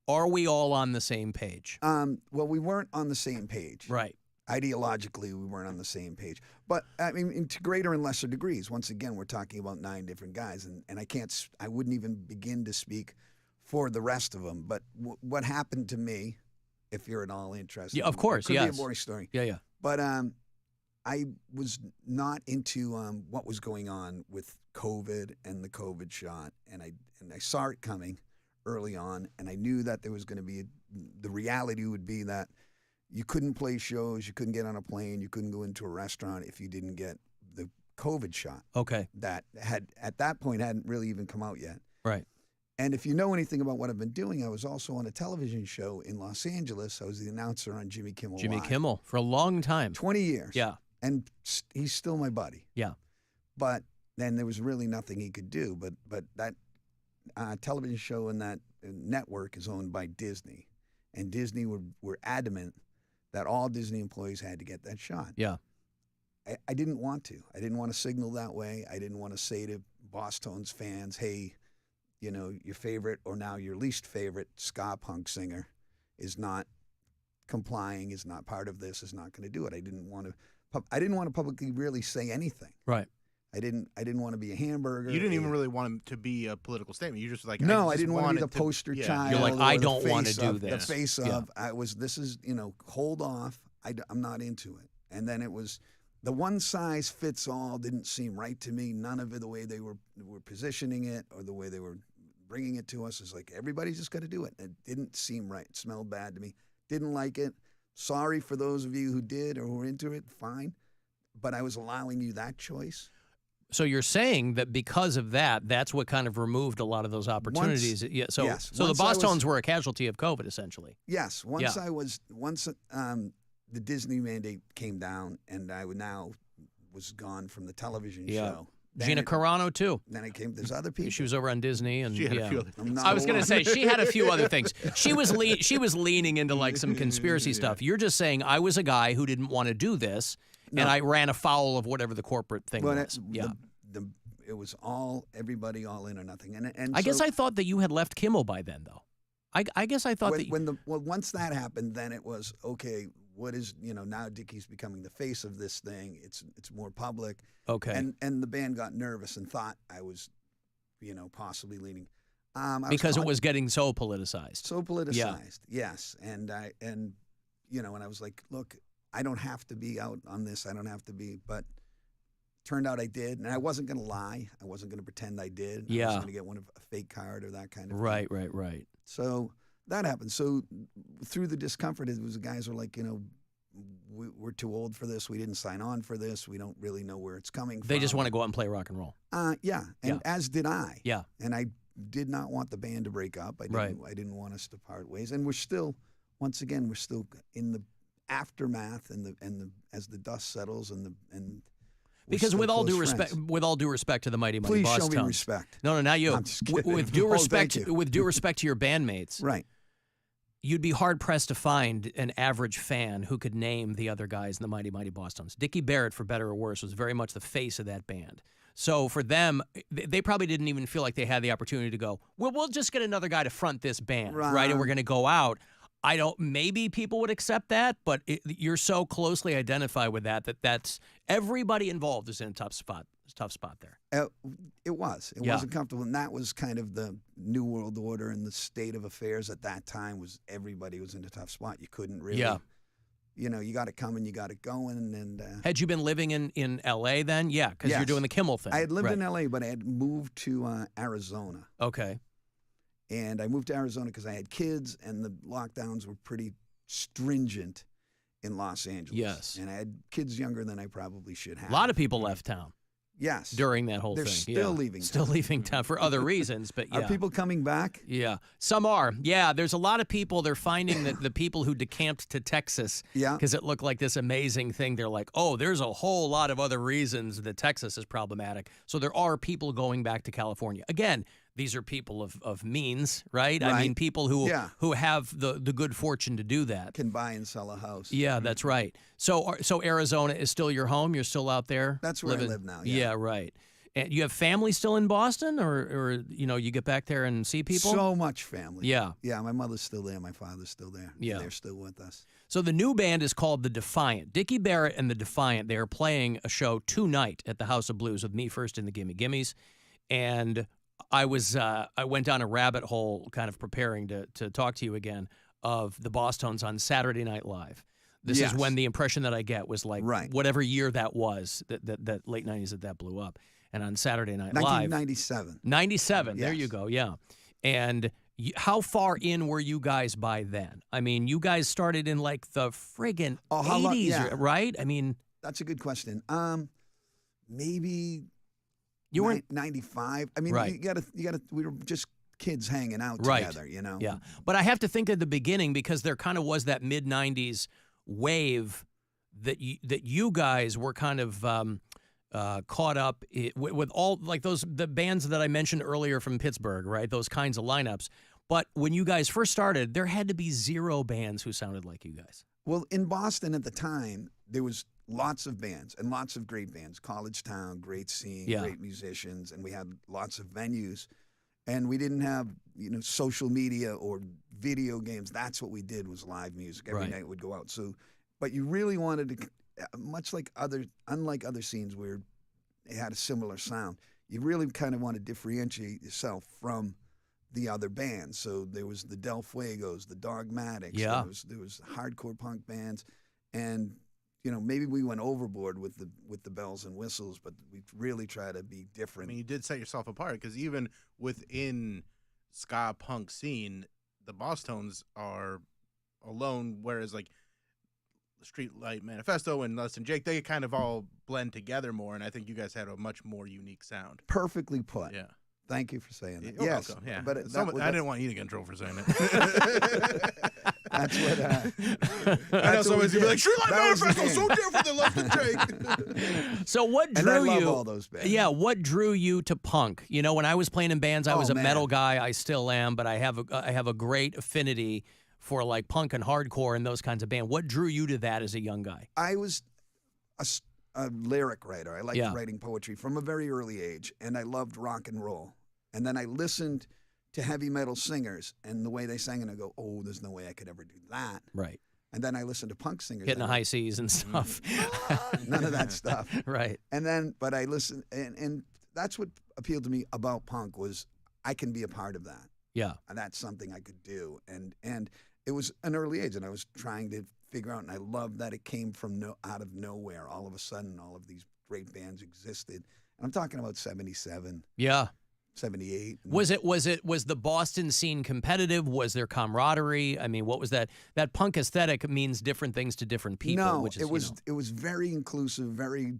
Are we all on the same page? Well, we weren't on the same page. Right. Ideologically, we weren't on the same page. But, I mean, to greater and lesser degrees. Once again, we're talking about 9 different guys, and I wouldn't even begin to speak for the rest of them. But what happened to me, if you're at all interested. Yeah, of course, it could yes. be a boring story. Yeah. But I was not into what was going on with COVID and the COVID shot, and I saw it coming early on, and I knew that there was going to be the reality would be that you couldn't play shows, you couldn't get on a plane, you couldn't go into a restaurant if you didn't get the COVID shot. Okay. That had at that point hadn't really even come out yet. Right. And if you know anything about what I've been doing, I was also on a television show in Los Angeles. I was the announcer on Jimmy Kimmel Live. Kimmel for a long time. 20 years. Yeah. And he's still my buddy. Yeah. But then there was really nothing he could do. But that television show and that network is owned by Disney. And Disney were adamant that all Disney employees had to get that shot. Yeah. I didn't want to. I didn't want to signal that way. I didn't want to say to Boss Tones fans, hey, you know, your favorite or now your least favorite ska punk singer is not complying, is not part of this, is not going to do it. I didn't want to publicly really say anything. Right. I didn't want to be a hamburger. You didn't even really want him to be a political statement. You just like no, I just didn't want to be the wanted poster child. You're like, I don't want to do of, this. The face of this is hold off. I'm not into it. And then it was the one size fits all didn't seem right to me. None of it, the way they were positioning it or the way they were bringing it to us is like everybody's just got to do it. It didn't seem right. It smelled bad to me. Didn't like it. Sorry for those of you who did or who were into it. Fine, but I was allowing you that choice. So you're saying that because of that, that's what kind of removed a lot of those opportunities. So the Boss Tones were a casualty of COVID, essentially. Yes. Once the Disney mandate came down, and I was gone from the television show. Gina Carano too. Then it came. There's other people. She was over on Disney, and she had a few other things. I was going to say she had a few other things. She was leaning into like some conspiracy stuff. You're just saying I was a guy who didn't want to do this. No. And I ran afoul of whatever the corporate thing was. It was all everybody all in or nothing. And I guess I thought that you had left Kimmel by then, though. I guess I thought once that happened, then it was okay. What is now Dickie's becoming the face of this thing. It's more public. Okay. And the band got nervous and thought I was, possibly leaning. Because it was getting so politicized. So politicized. Yeah. Yes. And I was like, look. I don't have to be out on this. I don't have to be. But turned out I did. And I wasn't going to lie. I wasn't going to pretend I did. Yeah. I wasn't going to get a fake card or that kind of thing. Right. So that happened. So through the discomfort, it was the guys were like, we're too old for this. We didn't sign on for this. We don't really know where it's coming from. They just want to go out and play rock and roll. Yeah. And as did I. Yeah. And I did not want the band to break up. I didn't want us to part ways. And we're still in the aftermath and as the dust settles and because with all due respect to the Mighty Please Boss show Tones. me respect. No, not you. I'm just kidding. With due respect to your bandmates, right? You'd be hard pressed to find an average fan who could name the other guys in the Mighty Boss Tones. Dickie Barrett, for better or worse, was very much the face of that band. So for them, they probably didn't even feel like they had the opportunity to go, well, we'll just get another guy to front this band, right? And we're going to go out. Maybe people would accept that, but you're so closely identified with that's everybody involved is in a tough spot there. It wasn't comfortable. And that was kind of the New World Order and the state of affairs at that time was everybody was in a tough spot. You couldn't really, you got it coming, you got it going. And had you been living in L.A. then? Yeah, because you're doing the Kimmel thing. I had lived in L.A., but I had moved to Arizona. Okay. And I moved to Arizona because I had kids, and the lockdowns were pretty stringent in Los Angeles. Yes. And I had kids younger than I probably should have. A lot of people left town. Yes. During that whole They're thing. They're still leaving. Still leaving town for other reasons, but yeah. Are people coming back? Yeah. Some are. Yeah, there's a lot of people. They're finding that the people who decamped to Texas because it looked like this amazing thing, they're like, oh, there's a whole lot of other reasons that Texas is problematic. So there are people going back to California. Again, these are people of means, right? I mean, people who have the good fortune to do that. Can buy and sell a house. Yeah, that's right. So Arizona is still your home? You're still out there? That's where living? I live now, Yeah, right. And you have family still in Boston, or you get back there and see people? So much family. Yeah. Yeah, my mother's still there. My father's still there. Yeah. They're still with us. So the new band is called The Defiant. Dickie Barrett and The Defiant, they are playing a show tonight at the House of Blues with me first in the Gimme Gimmes. And I went down a rabbit hole kind of preparing to talk to you again of the Bosstones on Saturday Night Live. This is when the impression that I get was like whatever year that was, that late 90s that blew up. And on Saturday Night Live. 1997. 97, yes. There you go, yeah. And how far in were you guys by then? I mean, you guys started in like the friggin' 80s, right? I mean. That's a good question. Maybe you weren't 95. I mean, right. you gotta. We were just kids hanging out together, you know. Yeah, but I have to think at the beginning, because there kind of was that mid '90s wave that you guys were kind of caught up with all like the bands that I mentioned earlier from Pittsburgh, right? Those kinds of lineups. But when you guys first started, there had to be 0 bands who sounded like you guys. Well, in Boston at the time, there was lots of bands and lots of great bands. College Town, great scene, great musicians, and we had lots of venues. And we didn't have, social media or video games. That's what we did, was live music. Every night we'd go out. So, but you really wanted to, unlike other scenes where it had a similar sound, you really kind of want to differentiate yourself from the other bands. So there was the Del Fuegos, the Dogmatics. Yeah. There was hardcore punk bands, and maybe we went overboard with the bells and whistles, but we really try to be different. I mean, you did set yourself apart, because even within ska punk scene, the Bosstones are alone, whereas like Streetlight Manifesto and Less Than Jake, they kind of all blend together more, and I think you guys had a much more unique sound. Perfectly put. Yeah. Thank you for saying that. You're yes, welcome. Yeah. But I didn't want you to get in trouble for saying it. That's what. I know somebody's gonna be like, Streetlight Manifesto so different than Less Than Jake. So what drew and I you? love all those bands. Yeah, what drew you to punk? When I was playing in bands, I was a metal guy. I still am, but I have a great affinity for like punk and hardcore and those kinds of bands. What drew you to that as a young guy? I was a lyric writer. I liked writing poetry from a very early age, and I loved rock and roll. And then I listened to heavy metal singers and the way they sang, and I go, oh, there's no way I could ever do that. Right. And then I listened to punk singers. Hitting the high C's and stuff. None of that stuff. Right. And then, but I listened, and that's what appealed to me about punk, was I can be a part of that. Yeah. And that's something I could do. And it was an early age, and I was trying to figure out, and I loved that it came from out of nowhere. All of a sudden, all of these great bands existed. And I'm talking about 77. Yeah. 78. Was the Boston scene competitive? Was there camaraderie? I mean, what was that? That punk aesthetic means different things to different people. No, which is, it was very inclusive, very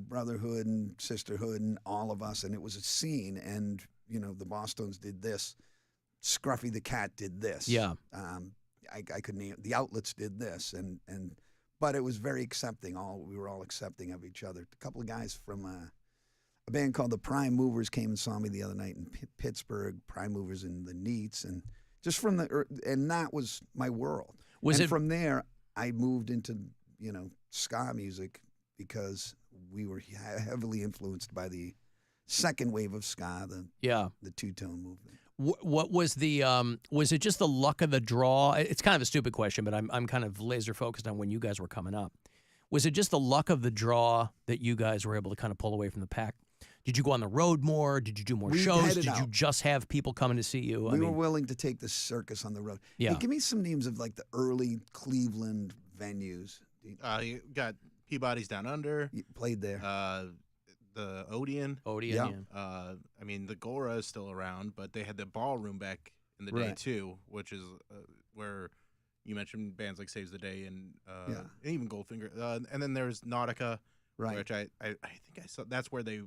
brotherhood and sisterhood and all of us, and it was a scene. And the Bosstones did this, Scruffy the Cat did this. Yeah. I could name the Outlets did this, but it was very accepting. We were all accepting of each other. A couple of guys from a band called the Prime Movers came and saw me the other night in Pittsburgh. Prime Movers and the Neats, and just and that was my world. From there, I moved into ska music, because we were heavily influenced by the second wave of ska, the two-tone movement. What was was it just the luck of the draw? It's kind of a stupid question, but I'm kind of laser focused on when you guys were coming up. Was it just the luck of the draw that you guys were able to kind of pull away from the pack? Did you go on the road more? Did you do more shows? Did you just have people coming to see you? We were willing to take the circus on the road. Yeah. Hey, give me some names of like the early Cleveland venues. You got Peabody's Down Under. You played there. The Odeon. Yeah. I mean, the Gora is still around, but they had the ballroom back in the day too, which is where you mentioned bands like Saves the Day and even Goldfinger. And then there's Nautica, which I think I saw. That's where they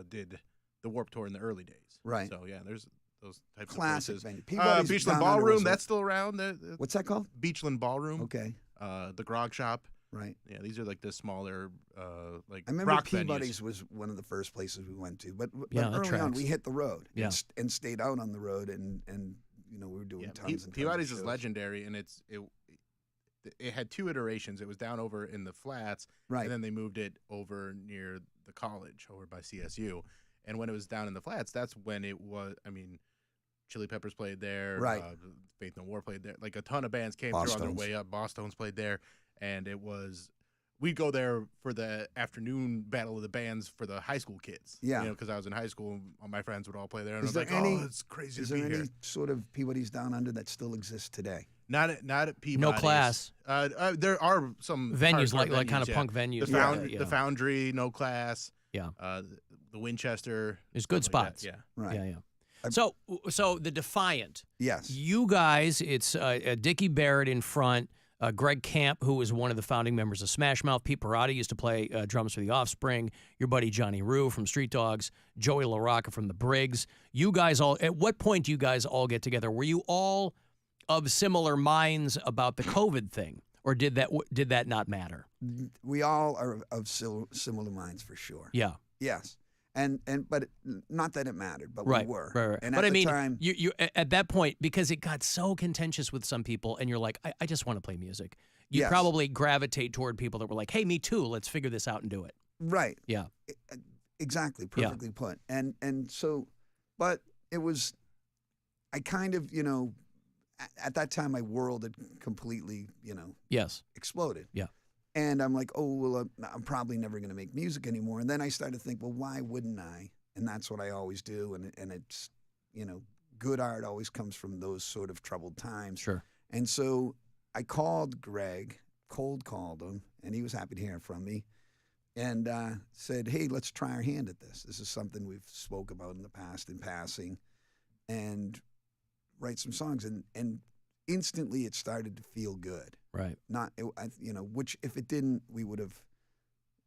did the Warped Tour in the early days. Right. So yeah, there's those types classic of places. Venue. Beachland Ballroom, that's still around. What's that called? Beachland Ballroom. Okay. The Grog Shop. Right. Yeah, these are like the smaller, like I remember rock Peabody's venues. was one of the first places we went to, but early on we hit the road and stayed out on the road, and we were doing tons and tons Peabody's of is shows. legendary, and it had 2 iterations. It was down over in the flats, Right. and then they moved it over near the college, over by CSU. And when it was down in the flats, that's when it was. I mean, Chili Peppers played there. Right. Faith No More played there. Like a ton of bands came through on their way up. Bosstones played there, and it was. We'd go there for the afternoon battle of the bands for the high school kids. Yeah. Because I was in high school, all my friends would all play there, and I Is was there like, any- "Oh, it's crazy Is to there be any here." sort of Peabody's Down Under that still exists today? Not at Peabody's. No Class. There are some Venues, hardcore like kind of yeah. punk venues. The Foundry, No Class. Yeah. The Winchester. There's good stuff like spots. that. Yeah. Right. Yeah. So the Defiant. Yes. You guys, it's Dickie Barrett in front. Greg Camp, who was one of the founding members of Smash Mouth. Pete Parati used to play drums for The Offspring. Your buddy Johnny Rue from Street Dogs. Joey LaRocca from The Briggs. You guys all, at what point do you guys all get together? Were you all of similar minds about the COVID thing? Or did that not matter? We all are of similar minds for sure. Yeah. Yes. But not that it mattered, but Right, we were. right. And But at I mean, the time, you at that point, because it got so contentious with some people, and you're like, I just want to play music. You Yes. probably gravitate toward people that were like, hey, me too. Let's figure this out and do it. right. Yeah. Exactly. Yeah. Perfectly put. And so, but it was, I kind of, at that time, my world had completely, Yes. exploded. Yeah. And I'm like, oh, well, I'm probably never going to make music anymore. And then I started to think, well, why wouldn't I? And that's what I always do. And it's, good art always comes from those sort of troubled times. Sure. And so I called Greg, cold called him, and he was happy to hear from me, and said, hey, let's try our hand at this. This is something we've spoke about in the past in passing, and write some songs. And instantly it started to feel good. Right. Which if it didn't, we would have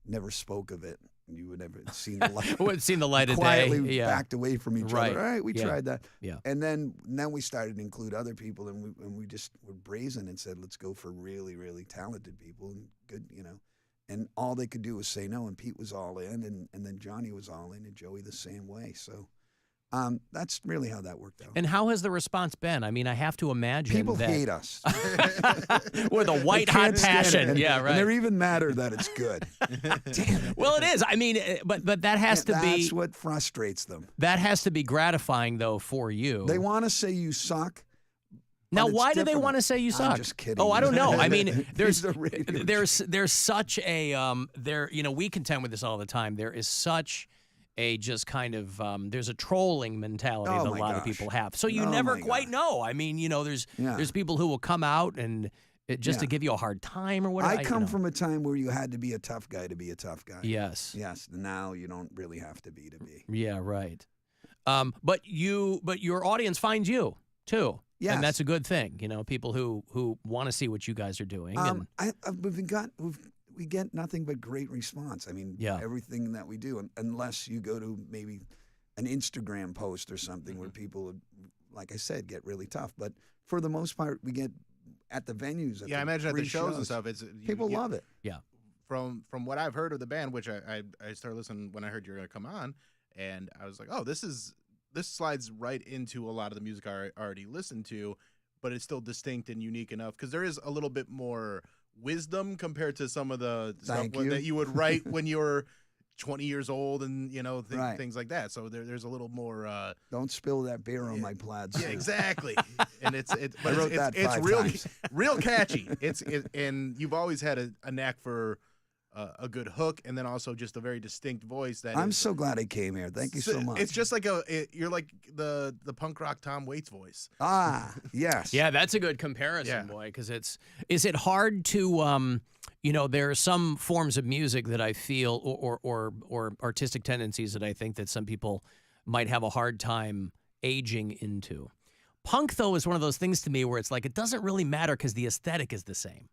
never spoke of it. You would never seen the light. Would have seen the light of day. Quietly Yeah. backed away from each Right. other. All right, we Yeah. tried that. Yeah. And then we started to include other people, and we just were brazen and said, let's go for really, really talented people and good, And all they could do was say no. And Pete was all in, and then Johnny was all in, and Joey the same way. So that's really how that worked out. And how has the response been? I mean, I have to imagine People that hate us with a white They hot can't stand it. passion. And- Yeah, right. And they're even madder that it's good. Damn it. Well, it is. I mean, but that has to be. That's what frustrates them. That has to be gratifying, though, for you. They want to say you suck. Now, but it's why do they different. want to say you suck? I'm just kidding. Oh, I don't know. I mean, He's the radio there's such a we contend with this all the time. There is such a just kind of there's a trolling mentality Oh, that a my lot of gosh. people have. So you Oh, never my quite know. I mean, there's people who will come out and just to Yeah. give you a hard time or whatever. I come from a time where you had to be a tough guy to be a tough guy. Yes. Yes. Now you don't really have to be. Yeah, right. But your audience finds you too. Yes. And that's a good thing. People who want to see what you guys are doing. And We get nothing but great response. I mean, Yeah. everything that we do, unless you go to maybe an Instagram post or something where people, like I said, get really tough. But for the most part, we get at the venues. I imagine at the shows and stuff, people love it. Yeah. From what I've heard of the band, which I started listening when I heard you were going to come on, and I was like, oh, this slides right into a lot of the music I already listened to, but it's still distinct and unique enough because there is a little bit more wisdom compared to some of the stuff that you would write when you were 20 years old and Right. things like that. So there's a little more. Don't spill that beer on my plaid suit. Yeah, exactly. And it's I wrote that it's 5 real times. real catchy. And you've always had a knack for a good hook, and then also just a very distinct voice. I'm so glad I came here. Thank you so much. It's just like you're like the punk rock Tom Waits voice. Ah, yes. Yeah, that's a good comparison, boy, because is it hard to there are some forms of music that I feel or artistic tendencies that I think that some people might have a hard time aging into. Punk, though, is one of those things to me where it's like it doesn't really matter because the aesthetic is the same.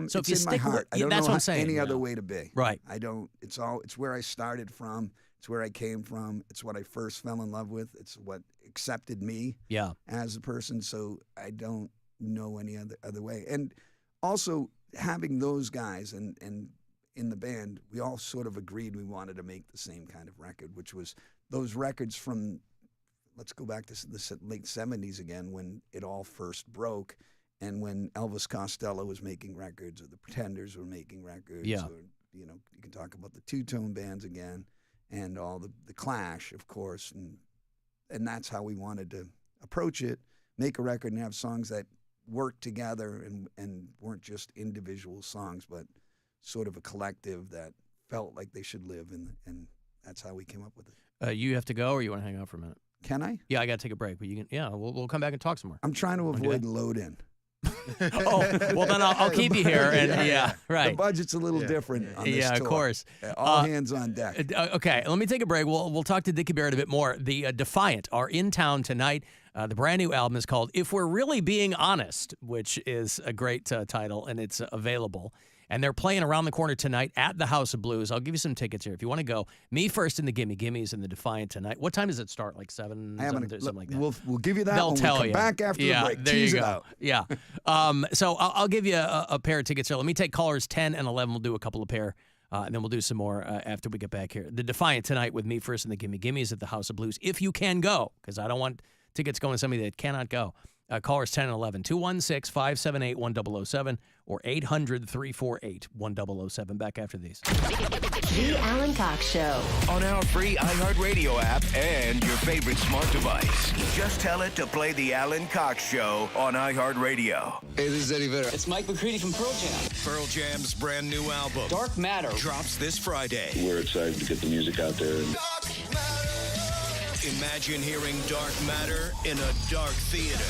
So it's in my heart. I don't that's know what I'm saying. any other way to be. Right. I don't. It's where I started from. It's where I came from. It's what I first fell in love with. It's what accepted me. Yeah. As a person. So I don't know any other way. And also having those guys and in the band, we all sort of agreed we wanted to make the same kind of record, which was those records from. Let's go back to the late 70s again when it all first broke, And when Elvis Costello was making records, or the Pretenders were making records, Yeah. or you can talk about the two-tone bands again, and all the Clash, of course, and that's how we wanted to approach it: make a record and have songs that worked together and weren't just individual songs, but sort of a collective that felt like they should live, and that's how we came up with it. You have to go, or you want to hang out for a minute? Can I? Yeah, I got to take a break, but you can. Yeah, we'll come back and talk some more. I'm trying to avoid load-in. Oh, well then I'll keep you here, and right. The budget's a little different on this Yeah, tour. of course. All hands on deck. Okay, let me take a break. We'll talk to Dickie Barrett a bit more. The Defiant are in town tonight. The brand new album is called If We're Really Being Honest, which is a great title, and it's available. And they're playing around the corner tonight at the House of Blues. I'll give you some tickets here if you want to go. Me First and the Gimme Gimmes and the Defiant tonight. What time does it start? Like 7, something like that? We'll give you that They'll when tell we come you. back after the break. There Tease you it go. out. Yeah. So I'll give you a pair of tickets here. Let me take callers 10 and 11. We'll do a couple of pair, and then we'll do some more after we get back here. The Defiant tonight with Me First and the Gimme Gimmes at the House of Blues. If you can go, because I don't want tickets going to somebody that cannot go. Callers 10 and 11, 216-578-1007 or 800-348-1007. Back after these. The Alan Cox Show. On our free iHeartRadio app and your favorite smart device. Just tell it to play the Alan Cox Show on iHeartRadio. Hey, this is Eddie Vedder. It's Mike McCready from Pearl Jam. Pearl Jam's brand new album, Dark Matter, drops this Friday. We're excited to get the music out there. Imagine hearing Dark Matter in a dark theater.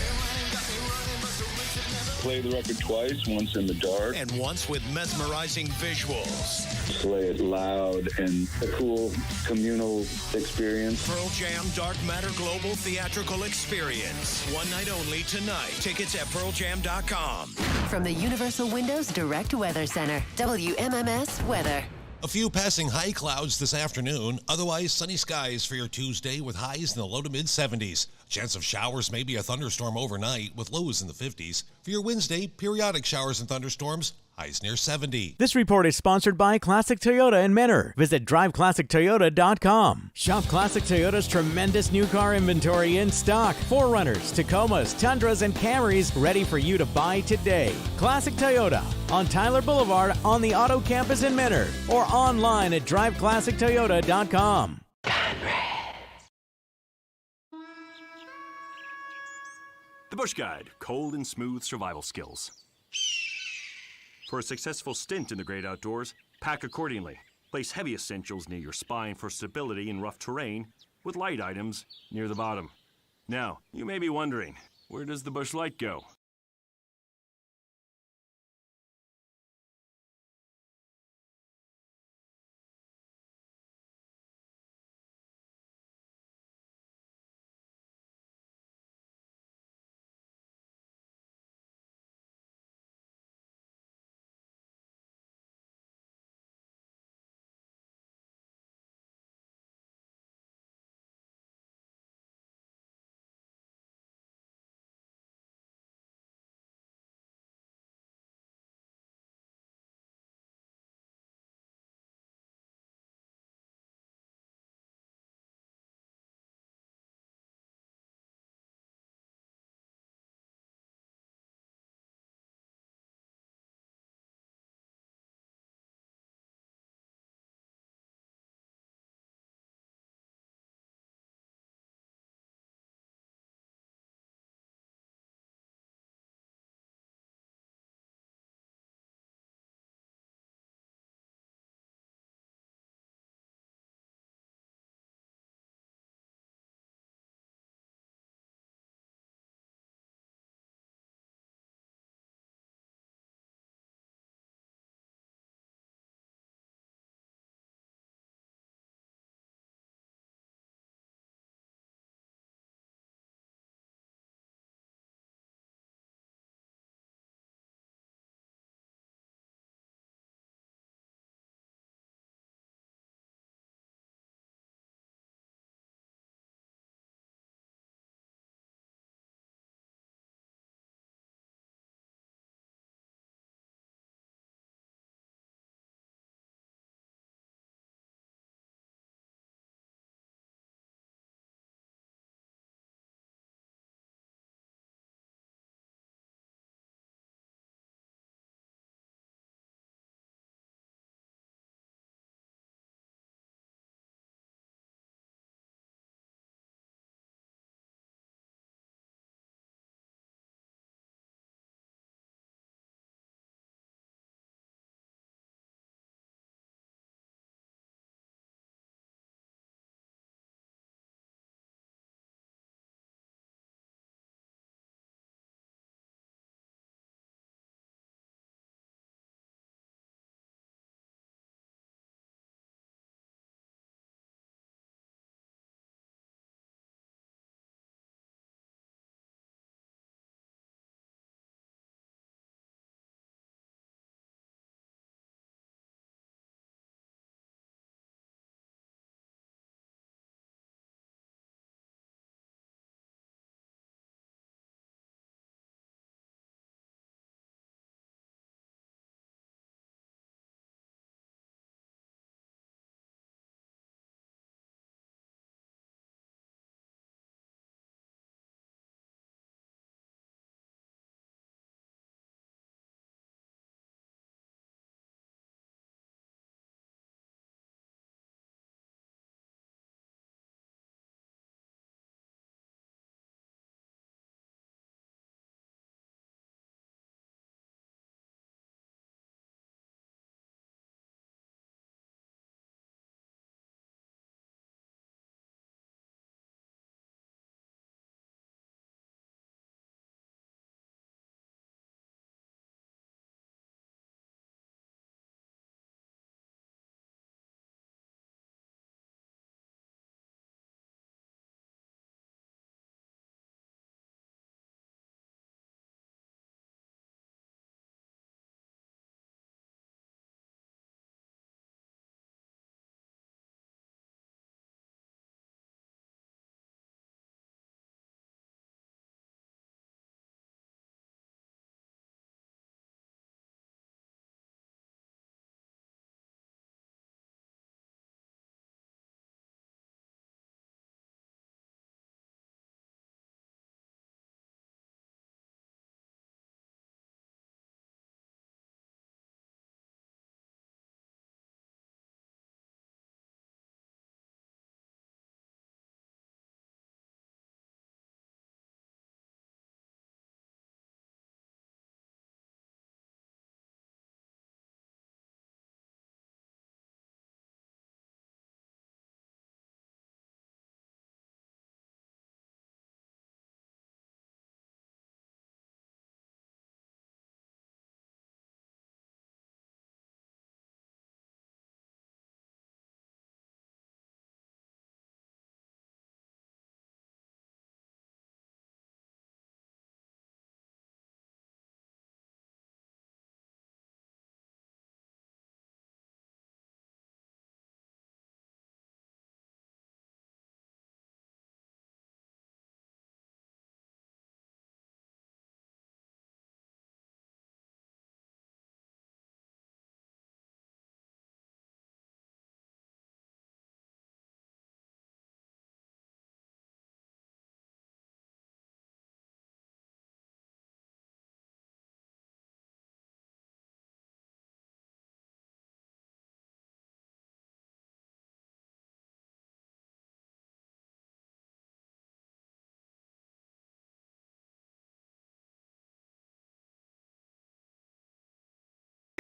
Play the record twice, once in the dark. And once with mesmerizing visuals. Play it loud and a cool communal experience. Pearl Jam Dark Matter Global Theatrical Experience. One night only tonight. Tickets at pearljam.com. From the Universal Windows Direct Weather Center, WMMS Weather. A few passing high clouds this afternoon. Otherwise, sunny skies for your Tuesday with highs in the low to mid-70s. Chance of showers, maybe a thunderstorm overnight with lows in the 50s. For your Wednesday, periodic showers and thunderstorms. Highs near 70. This report is sponsored by Classic Toyota in Mentor. Visit driveclassictoyota.com. Shop Classic Toyota's tremendous new car inventory in stock. 4Runners, Tacomas, Tundras, and Camrys ready for you to buy today. Classic Toyota on Tyler Boulevard on the Auto Campus in Mentor or online at driveclassictoyota.com. The Bush Guide, cold and smooth survival skills. For a successful stint in the great outdoors, pack accordingly. Place heavy essentials near your spine for stability in rough terrain, with light items near the bottom. Now, you may be wondering, where does the Bush Light go?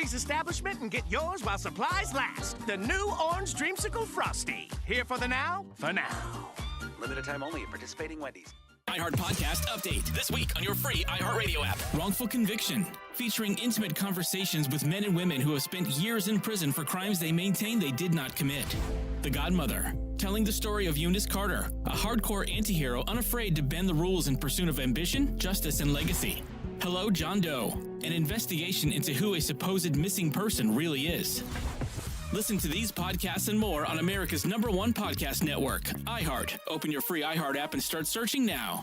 Wendy's establishment and get yours while supplies last. The new Orange Dreamsicle Frosty. Here for the now, for now. Limited time only at participating Wendy's. iHeart Podcast Update. This week on your free iHeartRadio app. Wrongful conviction. Featuring intimate conversations with men and women who have spent years in prison for crimes they maintain they did not commit. The Godmother. Telling the story of Eunice Carter, a hardcore antihero unafraid to bend the rules in pursuit of ambition, justice, and legacy. Hello, John Doe. An investigation into who a supposed missing person really is. Listen to these podcasts and more on America's #1 podcast network, iHeart. Open your free iHeart app and start searching now.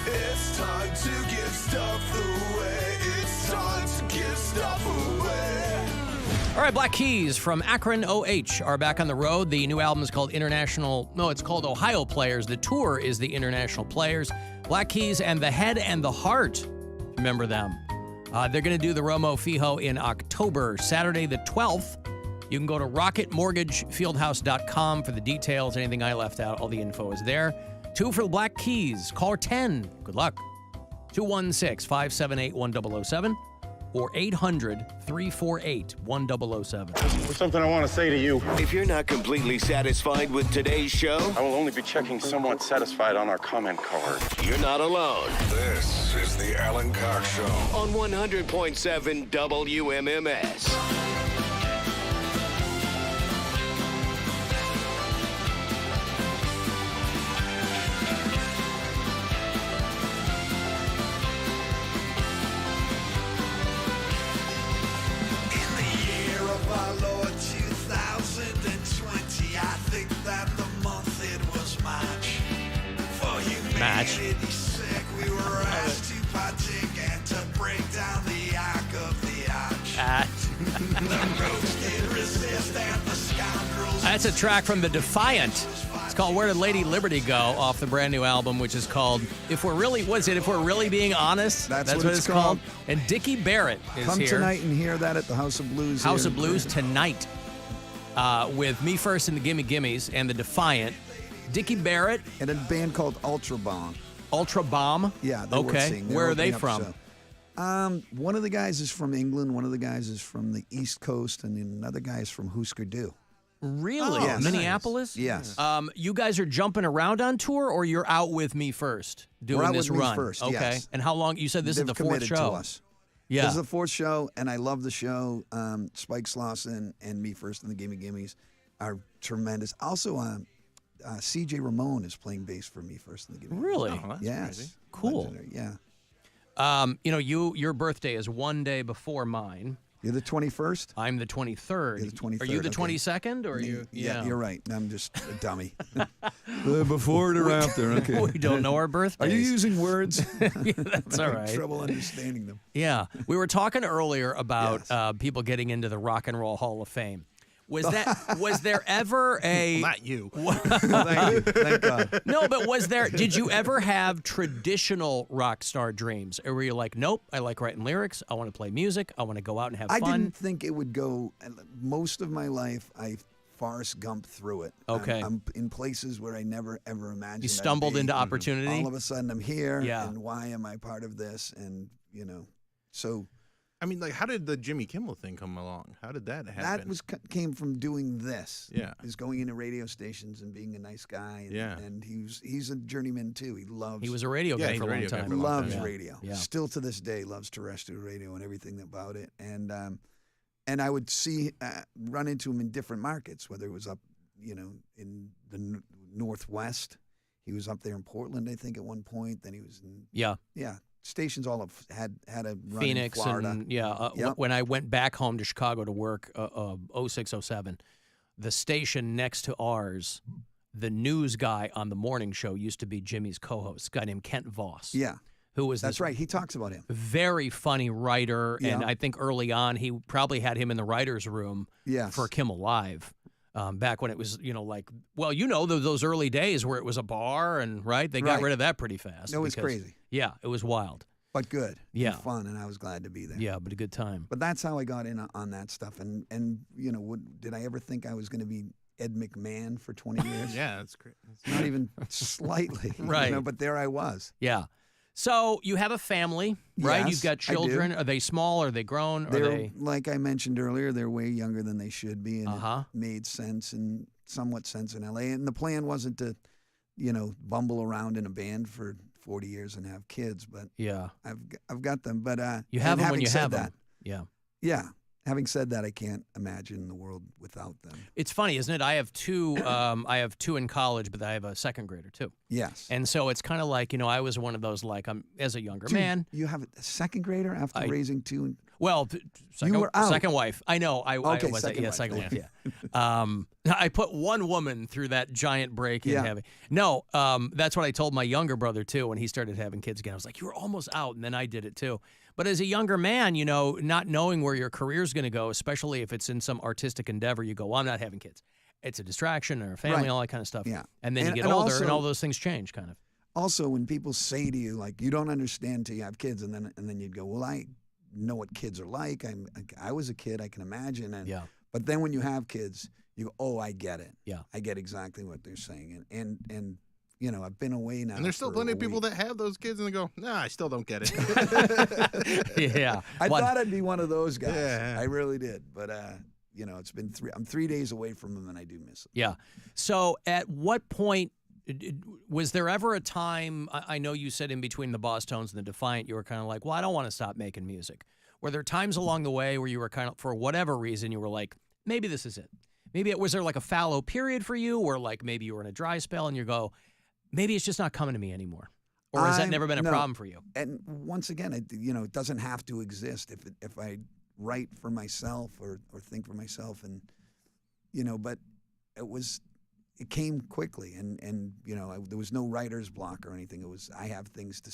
It's time to give stuff away. It's time to give stuff away. All right, Black Keys from Akron, OH are back on the road. The new album is called it's called Ohio Players. The tour is the International Players. Black Keys and The Head and the Heart. Remember them. They're going to do the Romo Fijo in October, Saturday the 12th. You can go to rocketmortgagefieldhouse.com for the details. Anything I left out, all the info is there. 2 for the Black Keys. Caller 10. Good luck. 216-578-1007 or 800-348-1007. There's something I want to say to you. If you're not completely satisfied with today's show, I will only be checking somewhat satisfied on our comment card. You're not alone. This is the Alan Cox Show on 100.7 WMMS. Match. We were asked to partake and to break down the arc of the arch. The roads did resist and the scoundrels. That's a track from The Defiant. It's called Where Did Lady Liberty Go off the brand new album, which is called If We're Really Being Honest? That's what it's called. And Dickie Barrett is Come here. tonight and hear that at the House of Blues. House here of Blues tonight with Me First and the Gimme Gimmes and The Defiant. Dickie Barrett. And a band called Ultra Bomb. Ultra Bomb? Yeah. Okay. Where are they from? One of the guys is from England. One of the guys is from the East Coast. And another guy is from Husker Du. Really? Yes. Minneapolis? Yes. You guys are jumping around on tour, or you're out with Me First doing We're out this with run? Me First, okay. yes. And how long? You said this is the fourth show. They've committed to us. Yeah. This is the fourth show, and I love the show. Spike Slauson and Me First and the Gimme Gimmes are tremendous. Also, C.J. Ramone is playing bass for Me First and the Gimme Gimmes. Really? Oh, that's Yes. crazy. Cool. Legendary, yeah. Your birthday is one day before mine. You're the 21st? I'm the 23rd. You're the 23rd. Are you the okay. 22nd? Or are you? Yeah, you're right. I'm just a dummy. Before or after, okay. We don't know our birthdays. Are you using words? Yeah, that's all I'm right. having trouble understanding them. Yeah. We were talking earlier about people getting into the Rock and Roll Hall of Fame. Was there ever a... Well, not you. Thank you. Thank God. No, but did you ever have traditional rock star dreams? Or were you like, nope, I like writing lyrics, I want to play music, I want to go out and have fun? I didn't think it would go. Most of my life, I Forrest Gump through it. Okay. I'm in places where I never, ever imagined You stumbled I'd be. into opportunity? All of a sudden, I'm here, Yeah. and why am I part of this? And, so... I mean, like, how did the Jimmy Kimmel thing come along? How did that happen? That came from doing this. Yeah. Is going into radio stations and being a nice guy. And, Yeah. And he's a journeyman too. He was a radio guy for a long time. Loves radio. Yeah. Still to this day loves terrestrial radio and everything about it. And I would run into him in different markets, whether it was up, in the Northwest. He was up there in Portland, I think, at one point. Then he was in yeah. Stations all had a run Phoenix in Florida. and Yep. when I went back home to Chicago to work 0607, the station next to ours, the news guy on the morning show used to be Jimmy's co-host, a guy named Kent Voss. Yeah. Who was That's this right. He talks about him. very funny writer, and Yeah. I think early on he probably had him in the writer's room Yes. for Kimmel Live. Back when it was, those early days where it was a bar and, right? They got Right. rid of that pretty fast. It was because- crazy. Yeah, it was wild. But good. Yeah. And fun, and I was glad to be there. Yeah, but a good time. But that's how I got in on that stuff. And did I ever think I was going to be Ed McMahon for 20 years? Yeah, that's great. Not even slightly. Right. But there I was. Yeah. So you have a family, right? Yes, You've got I do. children. Are they small? Are they grown? They're, Are they? like I mentioned earlier, they're way younger than they should be, and it made sense and somewhat sense in L.A. And the plan wasn't to, bumble around in a band for 40 years and have kids, but yeah, I've got them. But you have them when you have that, them. Yeah. Yeah. Having said that, I can't imagine the world without them. It's funny, isn't it? I have two. I have two in college, but I have a second grader too. Yes. And so it's kind of like I was one of those I'm as a younger Dude, man. You have a second grader after raising two. Well, you were out. Second wife. I know. I was second wife. second wife. Yeah. I put one woman through that giant break in having. No, that's what I told my younger brother too when he started having kids again. I was like, you were almost out, and then I did it too. But as a younger man, not knowing where your career's going to go, especially if it's in some artistic endeavor, you go, well, I'm not having kids. It's a distraction or a family, all that kind of stuff. Yeah. And then you get older, also, and all those things change, kind of. Also, when people say to you, like, you don't understand till you have kids, and then you'd go, well, I know what kids are like. I was a kid, I can imagine. And, but then when you have kids, you go, oh, I get it. Yeah. I get exactly what they're saying. And I've been away now. And there's still plenty of people that have those kids and they go, nah, I still don't get it. Yeah. I thought I'd be one of those guys. Yeah. I really did. But, it's been I'm 3 days away from them and I do miss them. Yeah. So at what point, was there ever a time, I know you said in between the Boss Tones and the Defiant, you were kind of like, well, I don't want to stop making music. Were there times along the way where you were kind of, for whatever reason, you were like, maybe this is it? Was there like a fallow period for you, or like maybe you were in a dry spell and you go, maybe it's just not coming to me anymore? Or has that never been a problem for you? And once again, it doesn't have to exist if I write for myself or think for myself, and but it came quickly, and there was no writer's block or anything. It was I have things to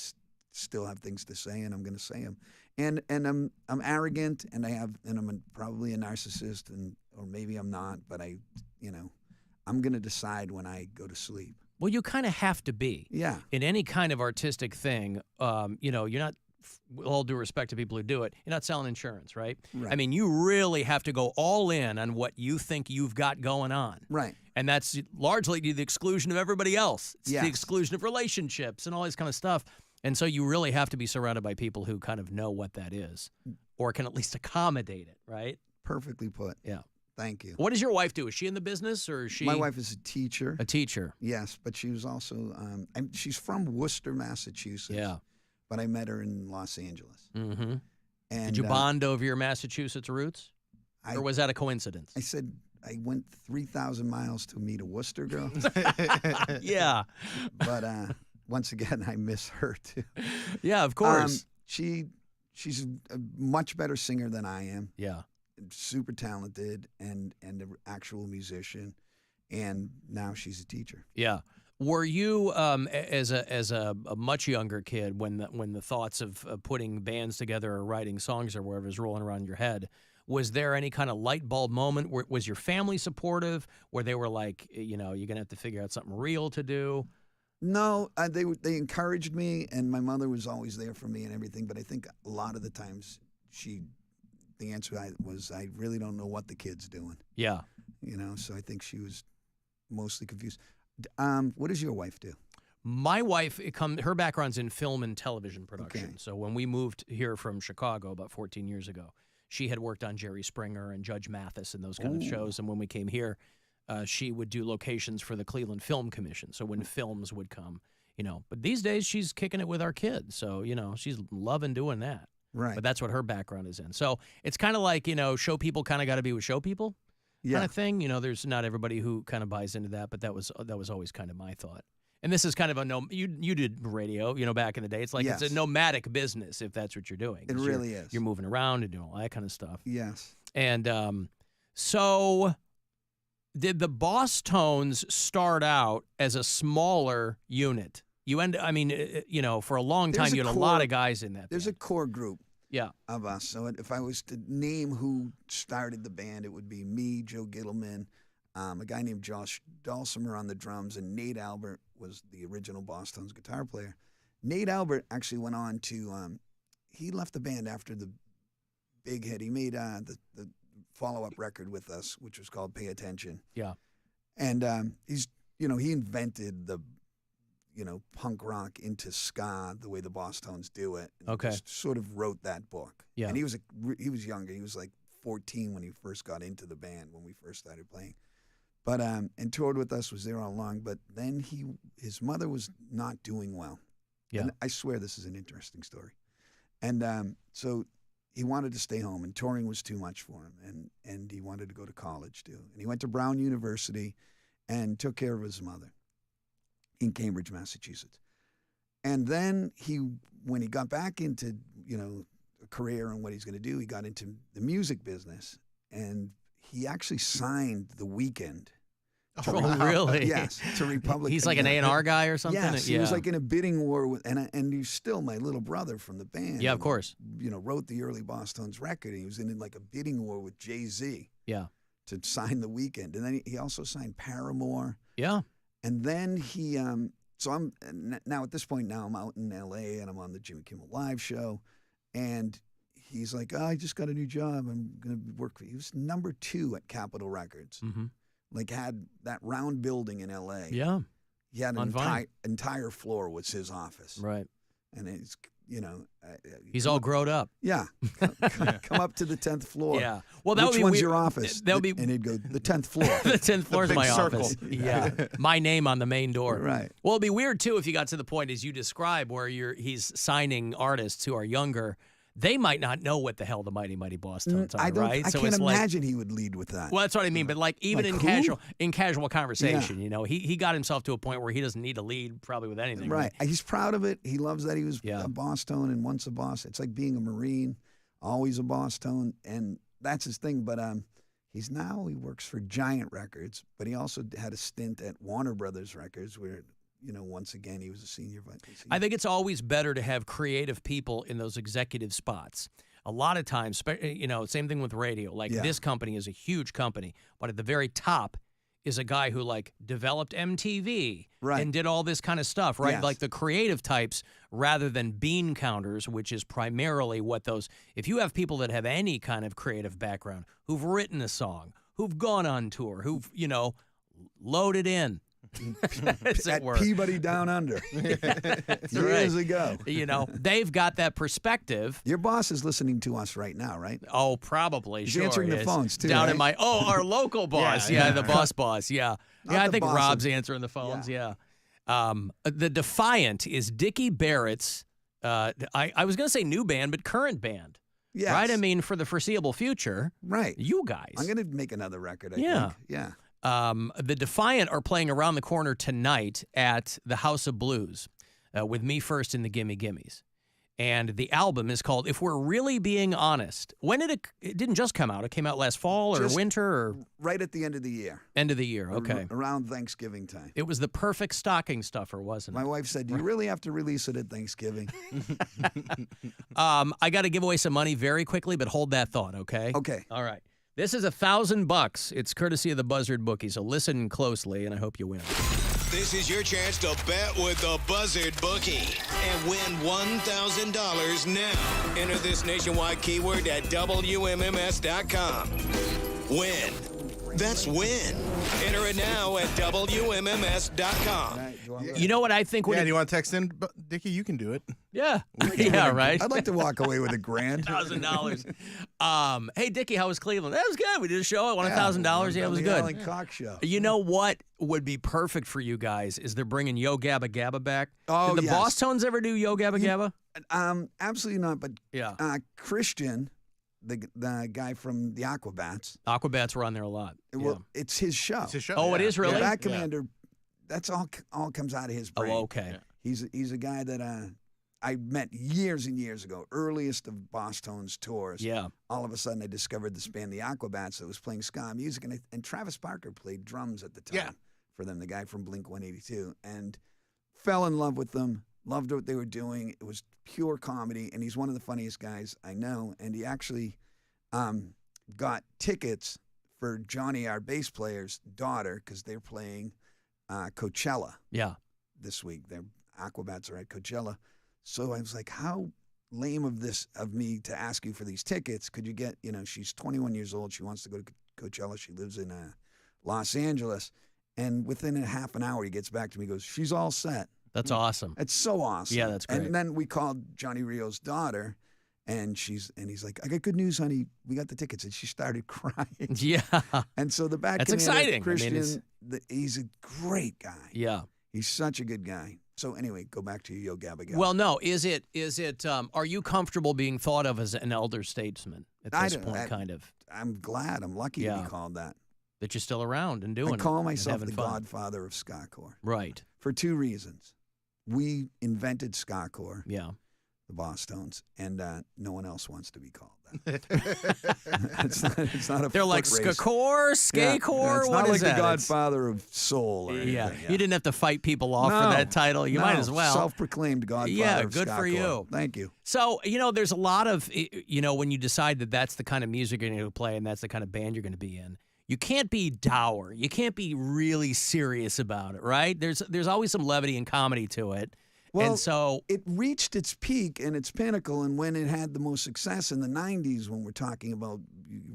still have things to say, and I'm going to say them. And I'm arrogant, and I'm probably a narcissist, or maybe I'm not, but I'm going to decide when I go to sleep. Well, you kind of have to be. Yeah. In any kind of artistic thing, you're not, with all due respect to people who do it, you're not selling insurance, right? Right. I mean, you really have to go all in on what you think you've got going on. Right. And that's largely to the exclusion of everybody else. It's Yes. the exclusion of relationships and all this kind of stuff. And so you really have to be surrounded by people who kind of know what that is, or can at least accommodate it, right? Perfectly put. Yeah. Thank you. What does your wife do? Is she in the business, or is she? My wife is a teacher. A teacher. Yes, but she was also she's from Worcester, Massachusetts. Yeah. But I met her in Los Angeles. Mm-hmm. And did you bond over your Massachusetts roots, or was that a coincidence? I said I went 3,000 miles to meet a Worcester girl. Yeah. But once again, I miss her too. Yeah, of course. She's a much better singer than I am. Yeah. Super talented and an actual musician, and now she's a teacher. Yeah. Were you as a much younger kid when the thoughts of putting bands together or writing songs or whatever is rolling around your head? Was there any kind of light bulb moment? Was your family supportive? Where they were like, you're gonna have to figure out something real to do? No, they encouraged me, and my mother was always there for me and everything. But I think a lot of the times the answer was, I really don't know what the kid's doing. Yeah. So I think she was mostly confused. What does your wife do? My wife, her background's in film and television production. Okay. So when we moved here from Chicago about 14 years ago, she had worked on Jerry Springer and Judge Mathis and those kind of shows. And when we came here, she would do locations for the Cleveland Film Commission. So when films would come, But these days, she's kicking it with our kids. So, she's loving doing that. Right. But that's what her background is in. So it's kind of like, show people kind of got to be with show people kind of thing. There's not everybody who kind of buys into that, but that was always kind of my thought. And this is kind of you did radio, back in the day. It's like It's a nomadic business if that's what you're doing. It really is. You're moving around and doing all that kind of stuff. Yes. And so did the Boss Tones start out as a smaller unit? For a long time, you had a lot of guys in that. There's a core group Yeah. of us. So if I was to name who started the band, it would be me, Joe Gittleman, a guy named Josh Dulcimer on the drums, and Nate Albert was the original Boss Tones guitar player. Nate Albert actually went on to, he left the band after the big hit. He made the follow-up record with us, which was called Pay Attention. Yeah. And he invented punk rock into ska the way the Boss Tones do it. And Okay. just sort of wrote that book. Yeah. And he was younger. He was like 14 when he first got into the band, when we first started playing. But and toured with us, was there all along. But then his mother was not doing well. Yeah. And I swear this is an interesting story. And so he wanted to stay home, and touring was too much for him. And he wanted to go to college too. And he went to Brown University and took care of his mother in Cambridge, Massachusetts. And then when he got back into, a career and what he's going to do, he got into the music business, and he actually signed The Weeknd. Oh, really? Yes, to Republic. He's like an A&R guy or something? Yes, he was like in a bidding war with, and he's still my little brother from the band. Yeah, of course. Wrote the early Boss Tones record, and he was in like a bidding war with Jay-Z. Yeah. To sign The Weeknd, and then he also signed Paramore. Yeah. And then he, so I'm now at this point now I'm out in L.A. and I'm on the Jimmy Kimmel Live show, and he's like, I just got a new job. I'm gonna work for you. He was number 2 at Capitol Records. Mm-hmm. Like had that round building in L.A. Yeah. He had an entire floor was his office. Right. And it's, he's all grown up. Yeah. Come up to the 10th floor. Yeah. Well, that would Which be one's weird. your office? That would be, and he'd go, the 10th floor. The 10th floor is big my circle. office. Yeah. My name on the main door. Right. Well, it'd be weird too if you got to the point as you describe where he's signing artists who are younger. They might not know what the hell the Mighty Mighty Boss Tones are, right? I can't imagine he would lead with that. Well, that's what I mean. But like even in casual conversation, he got himself to a point where he doesn't need to lead probably with anything. Right. He's proud of it. He loves that he was a Boss Tone and once a boss. It's like being a Marine, always a Boss Tone, and that's his thing. But he works for Giant Records, but he also had a stint at Warner Brothers Records where, once again, he was a senior vice president. I think it's always better to have creative people in those executive spots. A lot of times, same thing with radio. Like this company is a huge company, but at the very top is a guy who like developed MTV and did all this kind of stuff, right? Yes. Like the creative types rather than bean counters, which is primarily what those, if you have people that have any kind of creative background, who've written a song, who've gone on tour, who've, loaded in. At Peabody Down Under years ago. They've got that perspective. Your boss is listening to us right now, right? Oh, probably. He's sure answering the is. phones too. Down right? in our local boss. Yeah, the boss. Yeah. Not Yeah, I the think boss Rob's of- answering the phones. Yeah. The Defiant is Dickie Barrett's, I was going to say new band, but current band. Yes. Right? I mean, for the foreseeable future. Right. You guys. I'm going to make another record, I Yeah. think. Yeah. The Defiant are playing around the corner tonight at the House of Blues with Me First in the Gimme Gimmes. And the album is called If We're Really Being Honest. When did it didn't just come out. It came out last fall or Just winter or right at the end of the year. End of the year. Okay. Around Thanksgiving time. It was the perfect stocking stuffer, wasn't it? My wife said, "Do you really have to release it at Thanksgiving?" I got to give away some money very quickly, but hold that thought, okay? Okay. All right. This is $1,000. It's courtesy of the Buzzard Bookie, so listen closely, and I hope you win. This is your chance to bet with the Buzzard Bookie and win $1,000 now. Enter this nationwide keyword at WMMS.com. Win. That's win. Enter it now at WMMS.com. You know what I think would do you want to text in? Dickie, you can do it. Yeah. Yeah, right. I'd like to walk away with $1,000. $1,000. Hey, Dickie, how was Cleveland? That was good. We did a show. I won $1,000. Yeah, it was the good. Alan Cox Show. You know what would be perfect for you guys is they're bringing Yo Gabba Gabba back. Oh, Did the yes. Boss Tones ever do Yo Gabba Gabba? Absolutely not. But Yeah. Christian, the guy from the Aquabats. Aquabats were on there a lot. Well, it's his show. It's his show. Oh, it is really? The Bat Commander. That's all comes out of his brain. Oh, okay. He's a guy that I met years and years ago, earliest of Boss Tones tours. Yeah. All of a sudden, I discovered this band, the Aquabats, that was playing ska music, and Travis Barker played drums at the time for them, the guy from Blink-182, and fell in love with them, loved what they were doing. It was pure comedy, and he's one of the funniest guys I know, and he actually got tickets for Johnny, our bass player's daughter, because they're playing Coachella this week. Their Aquabats are at Coachella. So I was like, how lame of me to ask you for these tickets. Could you get, she's 21 years old. She wants to go to Coachella. She lives in Los Angeles. And within a half an hour, he gets back to me, he goes, she's all set. That's awesome. It's so awesome. Yeah, that's great. And then we called Johnny Rio's daughter, and he's like, I got good news, honey. We got the tickets. And she started crying. Yeah. And so the back That's exciting. Christian, he's a great guy. Yeah. He's such a good guy. So anyway, go back to Yo Gabba Gabba. Well, no. Is it? Are you comfortable being thought of as an elder statesman at this point? Kind of. I'm glad. I'm lucky to be called that. That you're still around and doing it. I call myself the fun. godfather of ska-core. Right. For two reasons. We invented ska-core. Yeah. The Bosstones, and no one else wants to be called that. it's not a. They're like ska-core, skate-core. It's what not is like that? the Godfather of Soul. Or anything. You didn't have to fight people off for that title. You might as well. Self-proclaimed Godfather. Yeah, of good for ska-core. you. Thank you. So there's a lot of when you decide that that's the kind of music you're going to play and that's the kind of band you're going to be in. You can't be dour. You can't be really serious about it, right? There's always some levity and comedy to it. Well, and so it reached its peak and its pinnacle, and when it had the most success in the 90s, when we're talking about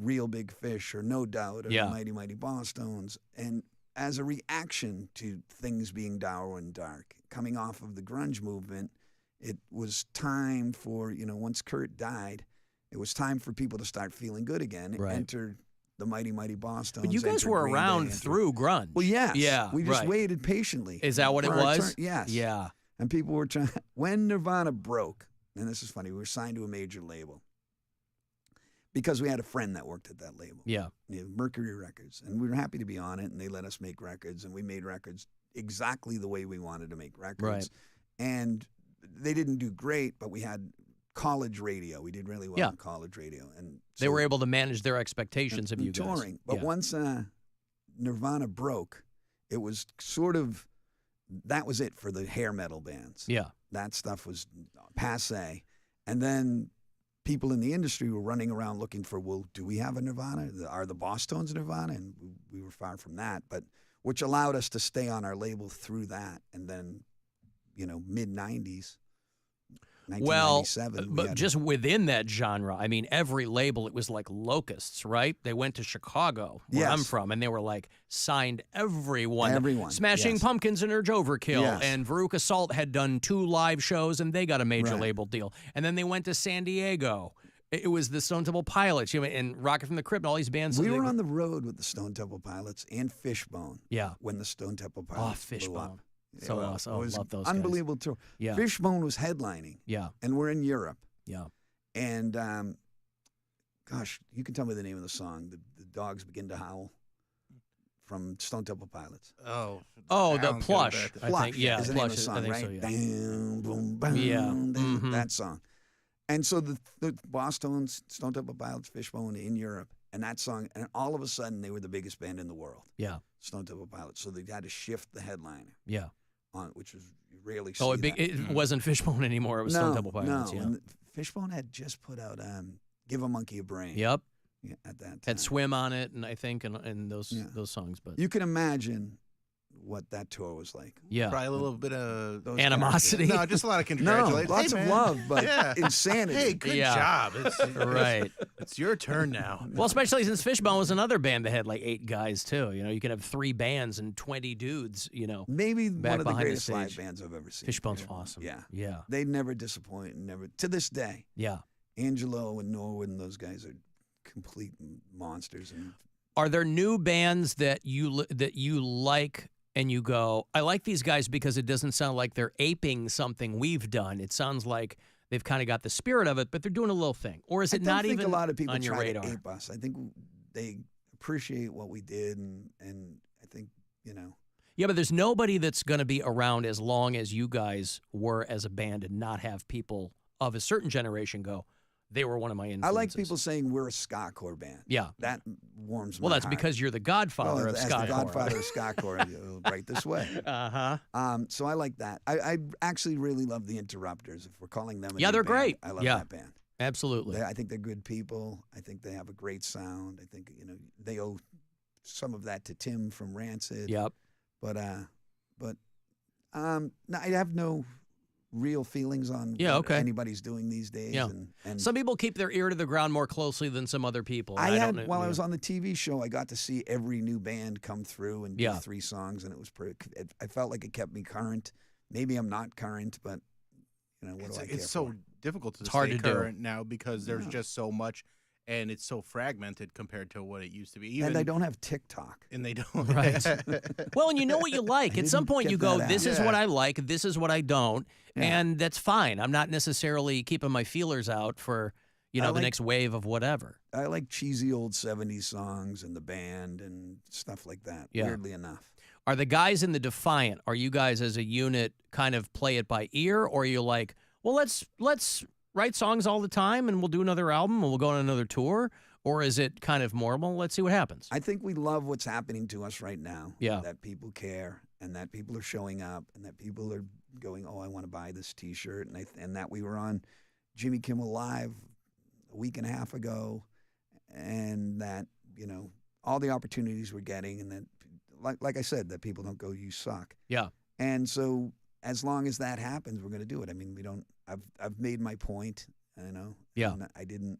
Real Big Fish or No Doubt or the Mighty Mighty Bosstones, and as a reaction to things being dour and dark, coming off of the grunge movement, it was time for, once Kurt died, it was time for people to start feeling good again. Right. Enter the Mighty Mighty Bosstones. But you guys entered were Green Day, around through grunge. Well, yes. Yeah. We just right. waited patiently. Is that what it for our was? turn. Yes. Yeah. And people were trying. When Nirvana broke, and this is funny, we were signed to a major label because we had a friend that worked at that label. Yeah. Mercury Records. And we were happy to be on it, and they let us make records, and we made records exactly the way we wanted to make records. Right. And they didn't do great, but we had college radio. We did really well on college radio. And they were able to manage their expectations of you guys. Touring. But once Nirvana broke, it was sort of, that was it for the hair metal bands. Yeah. That stuff was passé. And then people in the industry were running around looking for, well, do we have a Nirvana? Are the Bosstones Nirvana? And we were far from that, but which allowed us to stay on our label through that. And then, mid-90s, 1997. Well, but just within that genre, I mean, every label, it was like locusts, right? They went to Chicago, where I'm from, and they were like, signed everyone. Everyone. Smashing Pumpkins and Urge Overkill. Yes. And Veruca Salt had done 2 live shows, and they got a major Right. label deal. And then they went to San Diego. It was the Stone Temple Pilots, and Rocket from the Crypt, and all these bands. We were on the road with the Stone Temple Pilots and Fishbone. Yeah. When the Stone Temple Pilots blew Fishbone. up. So awesome. It was love those unbelievable guys. tour. Yeah. Fishbone was headlining. Yeah. And we're in Europe. Yeah. And, gosh, you can tell me the name of the song. The dogs begin to howl from Stone Temple Pilots. Oh, the Plush. I think. Yeah, is the Plush. name of the song, I think right? so, yeah. Bam, boom, bam, Yeah. bam, Mhm. that song. And so the Bosstones, Stone Temple Pilots, Fishbone in Europe, and that song, and all of a sudden they were the biggest band in the world. Yeah. Stone Temple Pilots. So they had to shift the headliner. Yeah. On it, which was you rarely see. It wasn't Fishbone anymore. It was Stone Temple Pilots. No, Yeah. and Fishbone had just put out "Give a Monkey a Brain." Yep. Yeah, at that time. Had Swim on it, and I think, and those songs. But You can imagine what that tour was like. Yeah. Probably a little bit of Those animosity. characters. No, just a lot of No, congratulations. lots Hey, of man. love, but Yeah. insanity. Hey, good job. It's, Right. It's your turn now. Well, especially since Fishbone was another band that had like 8 guys too. You can have 3 bands and 20 dudes. Maybe back one of the behind greatest stage. live bands I've ever seen. Fishbone's awesome. Yeah. Yeah. They never disappoint, never to this day. Yeah. Angelo and Norwood and those guys are complete monsters. And Are there new bands that you like? And you go, I like these guys because it doesn't sound like they're aping something we've done. It sounds like they've kind of got the spirit of it, but they're doing a little thing. Or is it not even I think a lot of people on your try radar? to ape us. I think they appreciate what we did, and I think, Yeah, but there's nobody that's going to be around as long as you guys were as a band and not have people of a certain generation go, they were one of my influences. I like people saying we're a ska-core band. Yeah. That warms my Well, that's heart. because you're the godfather of as ska-core. the godfather of ska-core, right this way. Uh-huh. So I like that. I actually really love the Interrupters. If we're calling them a Yeah, new they're band, great. I love Yeah. that band. Absolutely. I think they're good people. I think they have a great sound. I think they owe some of that to Tim from Rancid. Yep. But no, I have no real feelings on what anybody's doing these days. Yeah. And some people keep their ear to the ground more closely than some other people. I don't know, while I was on the TV show, I got to see every new band come through and do 3 songs, and it was pretty. I felt like it kept me current. maybe I'm not current, but what do I care It's so for? difficult to hard stay to do. current now because there's just so much, and it's so fragmented compared to what it used to be. And they don't have TikTok. And they don't. Right. Well, and you know what you like. At some point, you go, this is what I like, this is what I don't, and that's fine. I'm not necessarily keeping my feelers out for, the next wave of whatever. I like cheesy old 70s songs and the band and stuff like that, weirdly enough. Are the guys in the Defiant, are you guys as a unit kind of play it by ear, or are you like, well, let's write songs all the time and we'll do another album and we'll go on another tour? Or is it kind of more, well, let's see what happens? I think we love what's happening to us right now. Yeah. That people care and that people are showing up and that people are going, oh, I want to buy this T-shirt. And that we were on Jimmy Kimmel Live a week and a half ago, and that, all the opportunities we're getting, and that, like I said, that people don't go, you suck. Yeah. And so as long as that happens, we're going to do it. I mean, I've made my point, Yeah. And I didn't,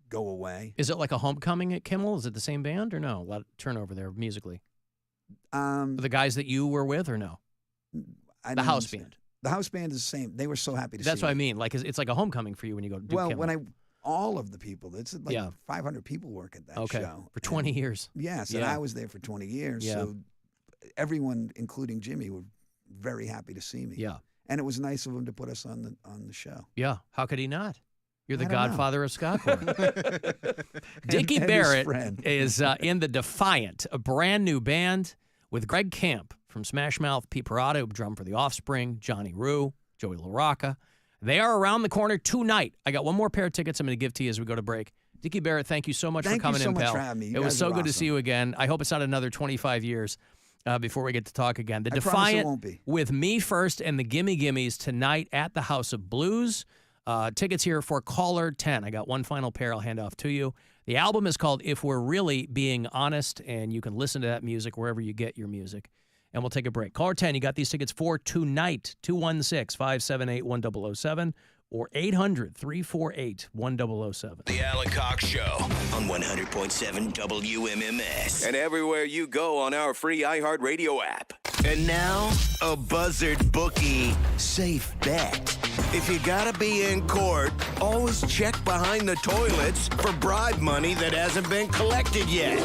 go away. Is it like a homecoming at Kimmel? Is it the same band or no? A lot of turnover there musically. The guys that you were with or no? The house band. The house band is the same. They were so happy to see That's what me. I mean. Like it's like a homecoming for you when you go to do Kimmel. When all of the people, it's like 500 people work at that show. For 20 years. Yes, and I was there for 20 years. Yeah. So everyone, including Jimmy, were very happy to see me. Yeah. And it was nice of him to put us on the show. Yeah. How could he not? You're the I don't know. godfather of Scottcore. Dickie and Barrett his friend. is in the Defiant, a brand new band with Greg Camp from Smash Mouth, Pete Parada, who drummed for The Offspring, Johnny Rue, Joey LaRocca. They are around the corner tonight. I got one more pair of tickets I'm going to give to you as we go to break. Dickie Barrett, thank you so much for coming in, pal. Thank you so much for having me. You It was guys so are good to awesome. see you again. I hope it's not another 25 years before we get to talk again. The I promise it Defiant won't be. with Me First and the Gimme Gimmes tonight at the House of Blues. Tickets here for caller 10. I got one final pair I'll hand off to you. The album is called If We're Really Being Honest, and you can listen to that music wherever you get your music. And we'll take a break. Caller 10, you got these tickets for tonight, 216-578-1007 or 800-348-1007. The Alan Cox Show on 100.7 WMMS. And everywhere you go on our free iHeartRadio app. And now, a Buzzard Bookie safe bet. If you gotta be in court, always check behind the toilets for bribe money that hasn't been collected yet.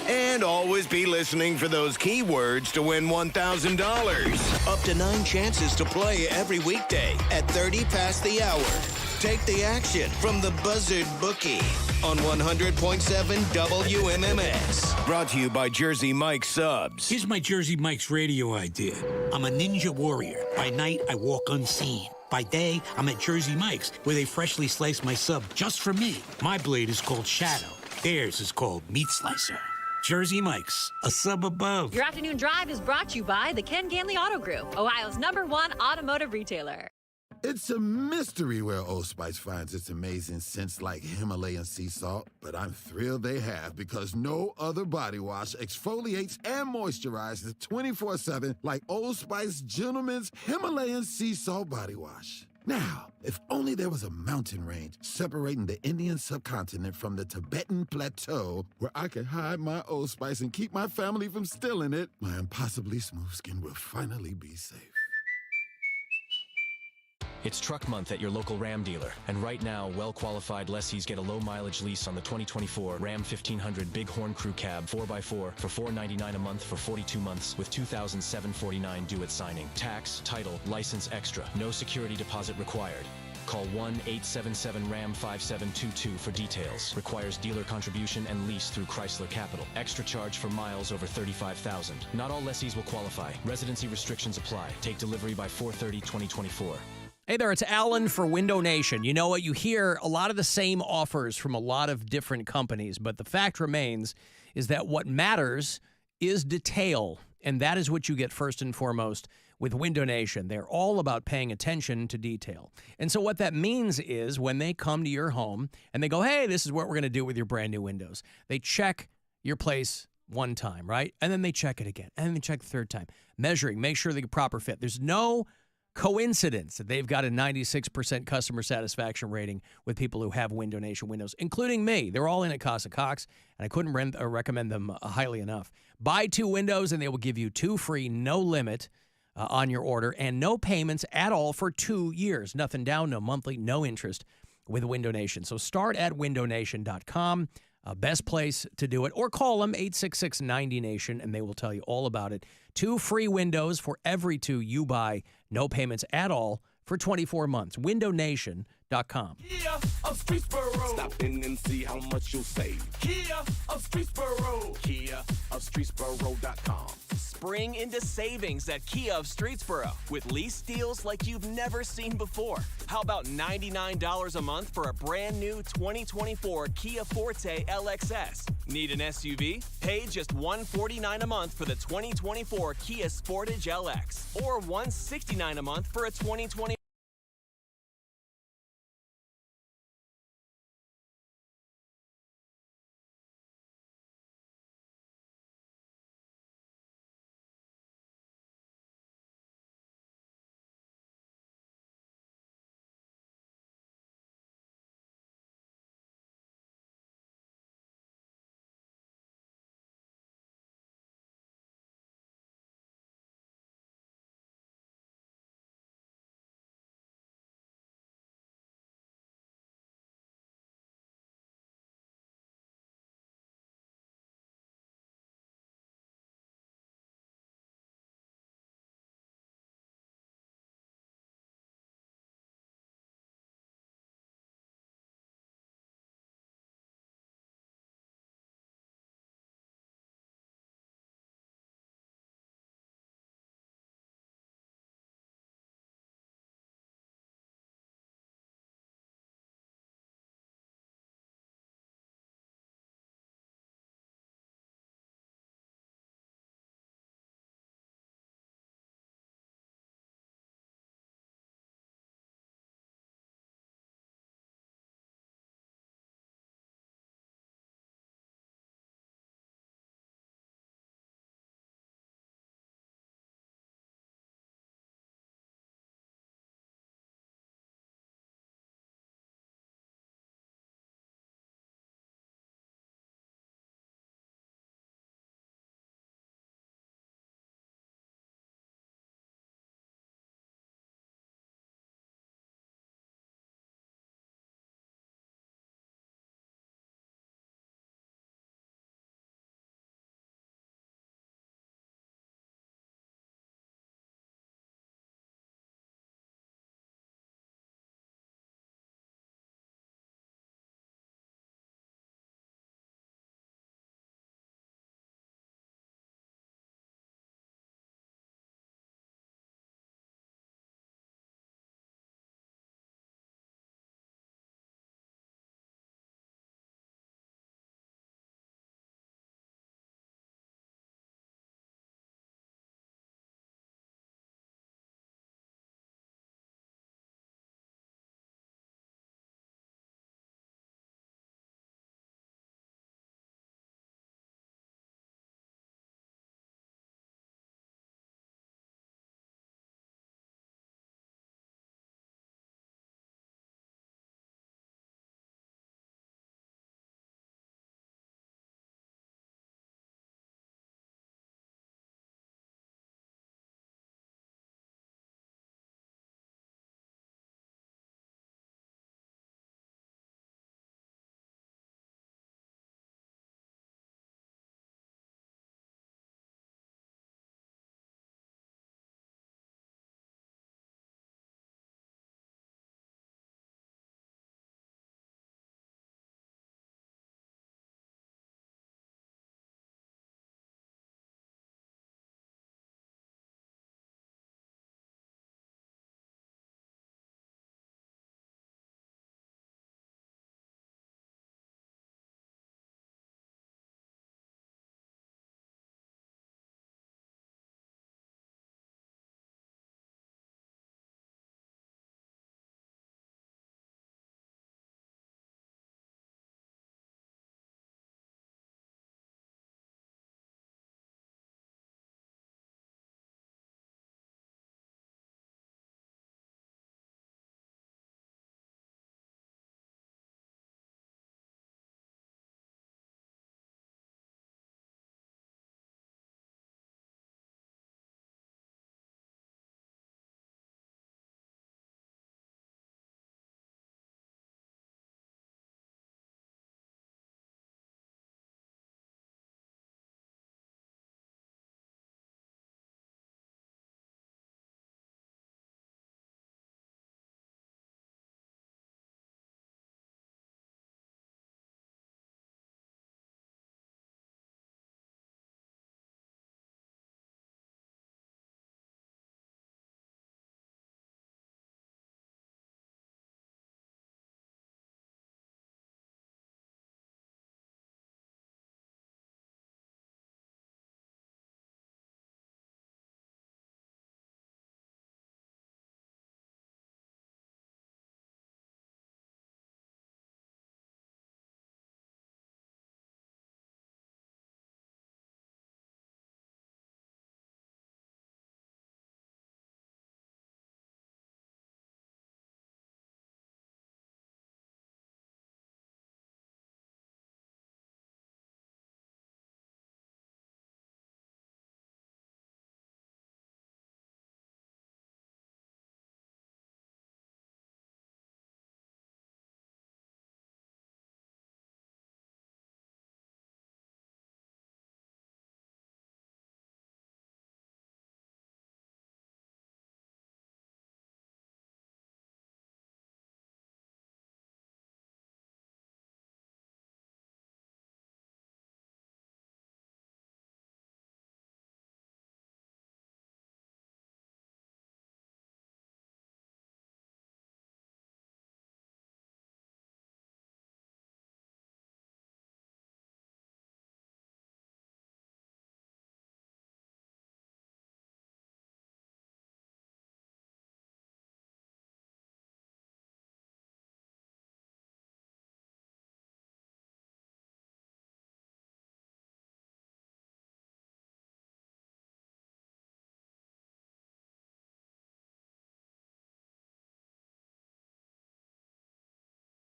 And always be listening for those keywords to win $1,000. Up to 9 chances to play every weekday at 30 past the hour. Take the action from the Buzzard Bookie on 100.7 WMMS. Brought to you by Jersey Mike Subs. Here's my Jersey Mike's radio idea. I'm a ninja warrior. By night, I walk unseen. By day, I'm at Jersey Mike's, where they freshly slice my sub just for me. My blade is called Shadow. Theirs is called Meat Slicer. Jersey Mike's, a sub above. Your afternoon drive is brought to you by the Ken Ganley Auto Group, Ohio's #1 automotive retailer. It's a mystery where Old Spice finds its amazing scents like Himalayan sea salt, but I'm thrilled they have because no other body wash exfoliates and moisturizes 24/7 like Old Spice Gentleman's Himalayan sea salt body wash. Now, if only there was a mountain range separating the Indian subcontinent from the Tibetan plateau where I could hide my Old Spice and keep my family from stealing it, my impossibly smooth skin will finally be safe. It's Truck Month at your local Ram dealer, and right now, well-qualified lessees get a low-mileage lease on the 2024 Ram 1500 Bighorn Crew Cab 4x4 for $499 a month for 42 months with $2,749 due at signing. Tax, title, license extra. No security deposit required. Call 1-877-RAM-5722 for details. Requires dealer contribution and lease through Chrysler Capital. Extra charge for miles over 35,000. Not all lessees will qualify. Residency restrictions apply. Take delivery by 4/30/2024. Hey there, it's Alan for Window Nation. You know what? You hear a lot of the same offers from a lot of different companies, but the fact remains is that what matters is detail, and that is what you get first and foremost with Window Nation. They're all about paying attention to detail. And so what that means is when they come to your home and they go, hey, this is what we're going to do with your brand new windows, they check your place one time, right? And then they check it again, and then they check the third time, measuring, make sure the proper fit. There's no coincidence that they've got a 96% customer satisfaction rating with people who have Window Nation windows, including me. They're all in at Casa Cox, and I couldn't recommend them highly enough. Buy 2 windows, and they will give you 2 free, no limit on your order, and no payments at all for 2 years. Nothing down, no monthly, no interest with Window Nation. So start at windownation.com. Best place to do it. Or call them, 866-90-NATION, and they will tell you all about it. 2 free windows for every 2 you buy. No payments at all for 24 months. windownation.com. Kia of Streetsboro. Stop in and see how much you'll save. Kia of Streetsboro. Kia of Streetsboro.com. Spring into savings at Kia of Streetsboro with lease deals like you've never seen before. How about $99 a month for a brand new 2024 Kia Forte LXS? Need an SUV? Pay just $149 a month for the 2024 Kia Sportage LX or $169 a month for a 2020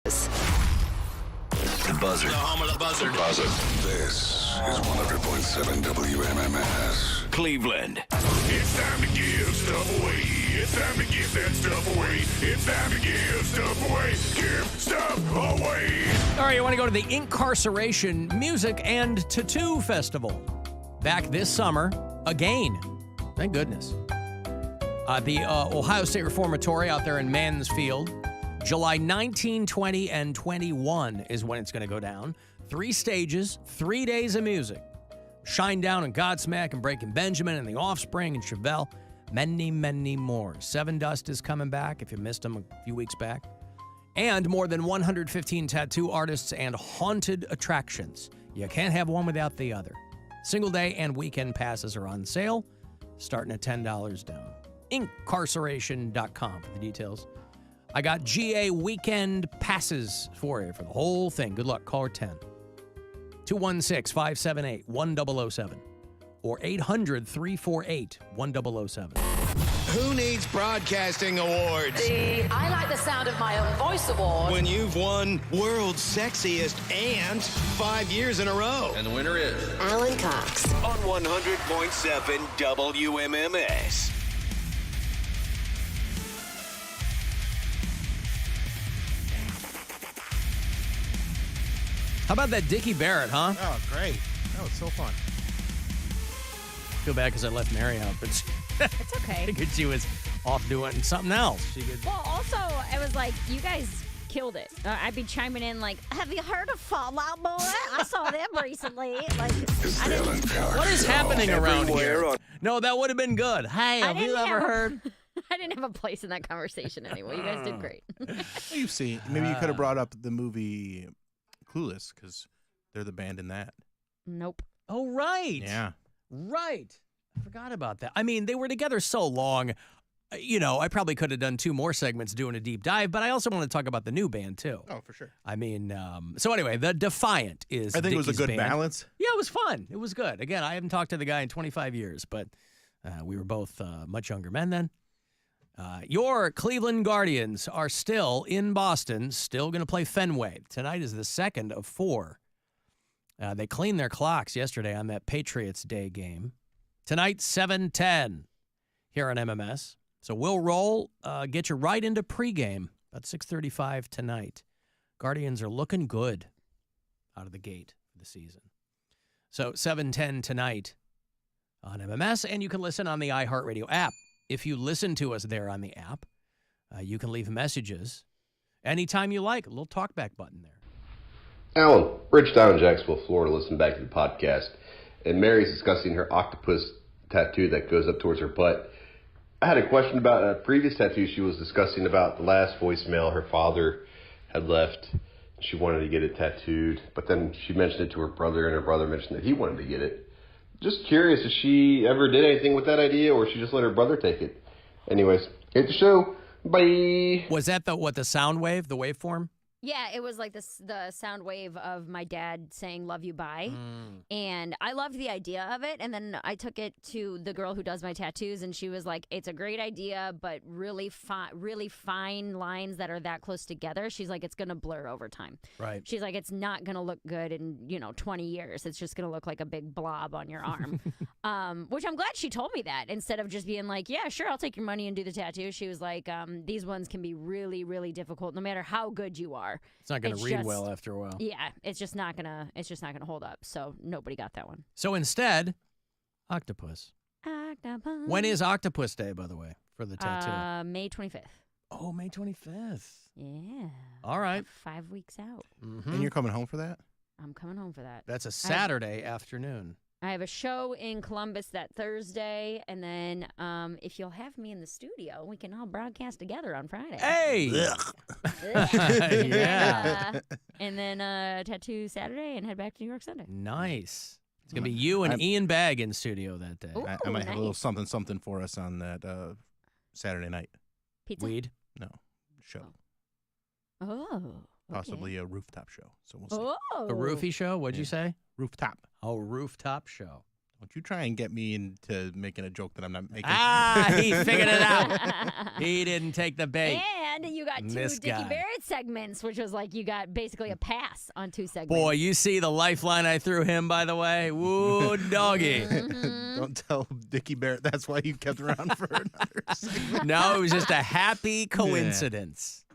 The Buzzard. The home of the Buzzard. This is 100.7 WMMS. Cleveland. It's time to give stuff away. It's time to give that stuff away. It's time to give stuff away. Give stuff away. All right, you want to go to the Incarceration Music and Tattoo Festival. Back this summer, again. Thank goodness. The Ohio State Reformatory out there in Mansfield. July 19, 20, and 21 is when it's going to go down. 3 stages, 3 days of music. Shinedown and Godsmack and Breaking Benjamin and The Offspring and Chevelle. Many, many more. Seven Dust is coming back if you missed them a few weeks back. And more than 115 tattoo artists and haunted attractions. You can't have one without the other. Single day and weekend passes are on sale, starting at $10 down. Incarceration.com for the details. I got GA weekend passes for you for the whole thing. Good luck. Caller 10. 216-578-1007 or 800-348-1007. Who needs broadcasting awards? The I Like the Sound of My Own Voice award. When you've won World's Sexiest and 5 years in a row. And the winner is Alan Cox. On 100.7 WMMS. How about that Dickie Barrett, huh? Oh, great. That was so fun. Feel bad because I left Mary out, but It's okay. I figured she was off doing something else. She could. Well, also, it was like, you guys killed it. I'd be chiming in like, have you heard of Fallout Boy? I saw them recently. Like, What is happening around here? No, that would have been good. Hey, have you ever heard? I didn't have a place in that conversation anyway. You guys did great. You've seen. Maybe you could have brought up the movie Clueless because they're the band in that. Nope. Oh, right. Yeah. Right. I forgot about that. I mean, they were together so long. You know, I probably could have done 2 more segments doing a deep dive, but I also want to talk about the new band, too. Oh, for sure. I mean, so anyway, The Defiant is I think it was a Dickie's good band. balance. Yeah, it was fun. It was good. Again, I haven't talked to the guy in 25 years, but we were both much younger men then. Your Cleveland Guardians are still in Boston, still going to play Fenway. Tonight is the second of 4. They cleaned their clocks yesterday on that Patriots Day game. Tonight, 7:10 here on MMS. So we'll roll, get you right into pregame about 6:35 tonight. Guardians are looking good out of the gate for the season. So 7:10 tonight on MMS, and you can listen on the iHeartRadio app. If you listen to us there on the app, you can leave messages anytime you like. A little talkback button there. Alan, Rich down in Jacksonville, Florida, listening back to the podcast, and Mary's discussing her octopus tattoo that goes up towards her butt. I had a question about a previous tattoo she was discussing about the last voicemail her father had left. She wanted to get it tattooed, but then she mentioned it to her brother, and her brother mentioned that he wanted to get it. Just curious if she ever did anything with that idea, or she just let her brother take it. Anyways, hit the show. Bye. Was that the sound wave, the waveform? Yeah, it was like the sound wave of my dad saying "love you, bye," and I loved the idea of it. And then I took it to the girl who does my tattoos, and she was like, "It's a great idea, but really fine lines that are that close together." She's like, "It's gonna blur over time." Right. She's like, "It's not gonna look good in 20 years. It's just gonna look like a big blob on your arm." Which I'm glad she told me that instead of just being like, "Yeah, sure, I'll take your money and do the tattoo." She was like, "These ones can be really, really difficult, no matter how good you are." It's not going to read well after a while. Yeah, it's just not gonna hold up. So nobody got that one. So instead, octopus. Octopus. When is Octopus Day, by the way, for the tattoo? May 25th. Oh, May 25th. Yeah. All right. 5 weeks out. Mm-hmm. And you're coming home for that? I'm coming home for that. That's a Saturday afternoon. I have a show in Columbus that Thursday, and then if you'll have me in the studio, we can all broadcast together on Friday. Hey! Yeah. And then tattoo Saturday and head back to New York Sunday. Nice. It's going to be you and Ian Bagg in studio that day. Ooh, I might have a little nice. something for us on that Saturday night. Pizza? Weed? No, show. Oh. Possibly a rooftop show. So we'll see. Oh. A roofie show? What'd you say? Rooftop. Oh, rooftop show. Don't you try and get me into making a joke that I'm not making. Ah, he figured it out. He didn't take the bait. And you got 2 This Dickie guy. Barrett segments, which was like you got basically a pass on 2 segments. Boy, you see the lifeline I threw him, by the way? Woo, doggy. Don't tell Dickie Barrett that's why you kept around for another segment. No, it was just a happy coincidence.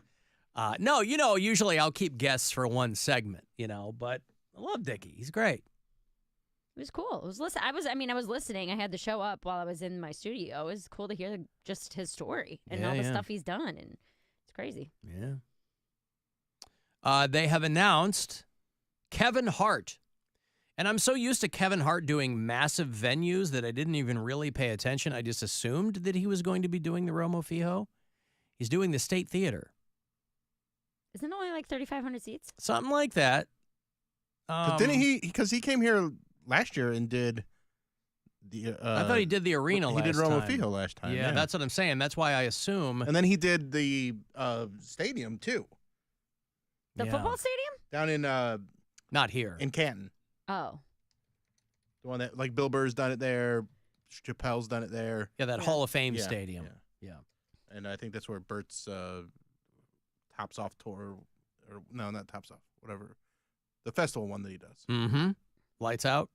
No, usually I'll keep guests for one segment, but I love Dickie. He's great. It was cool. It was I was listening. I had the show up while I was in my studio. It was cool to hear just his story and all the stuff he's done, and it's crazy. Yeah. They have announced Kevin Hart. And I'm so used to Kevin Hart doing massive venues that I didn't even really pay attention. I just assumed that he was going to be doing the Romo Fijo. He's doing the State Theater. Isn't it only like 3,500 seats? Something like that. Didn't he? Because he came here last year and did the. I thought he did the arena last time. He did Romo Fijo last time. Yeah, that's what I'm saying. That's why I assume. And then he did the stadium too. The football stadium? Down in not here. In Canton. Oh. The one that Bill Burr's done it there, Chappelle's done it there. Yeah, that Hall of Fame stadium. Yeah. And I think that's where Bert's Tops Off tour, or no, not Tops Off, whatever. The festival one that he does. Mm-hmm. Lights Out.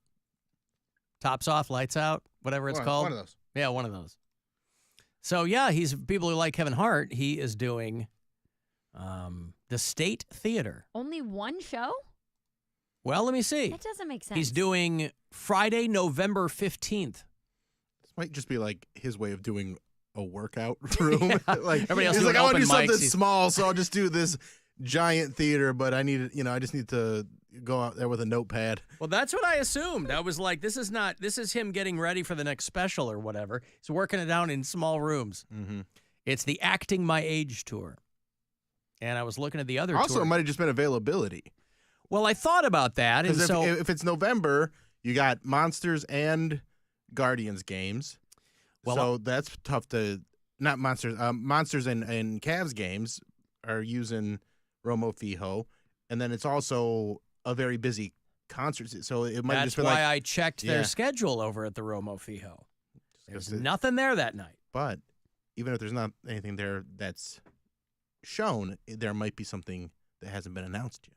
Tops Off, Lights Out, whatever it's called. One of those. Yeah, one of those. So, yeah, he's people who like Kevin Hart. He is doing the State Theater. Only one show? Well, let me see. That doesn't make sense. He's doing Friday, November 15th. This might just be like his way of doing a workout room. Like everybody else he's doing like, I want to do open mics. something small, so I'll just do this giant theater, but I just need to go out there with a notepad. Well, that's what I assumed. I was like, this is him getting ready for the next special or whatever. He's working it down in small rooms. Mm-hmm. It's the Acting My Age tour. And I was looking at the other Also, tour. it might have just been availability. Well, I thought about that. And Because so if it's November, you got Monsters and Guardians games. Well, so that's tough to not Monsters. Monsters and Cavs games are using Romo Fijo, and then it's also a very busy concert. So it might have that's just been why like, I checked their schedule over at the Romo Fijo. There's nothing there that night. But even if there's not anything there that's shown, there might be something that hasn't been announced yet.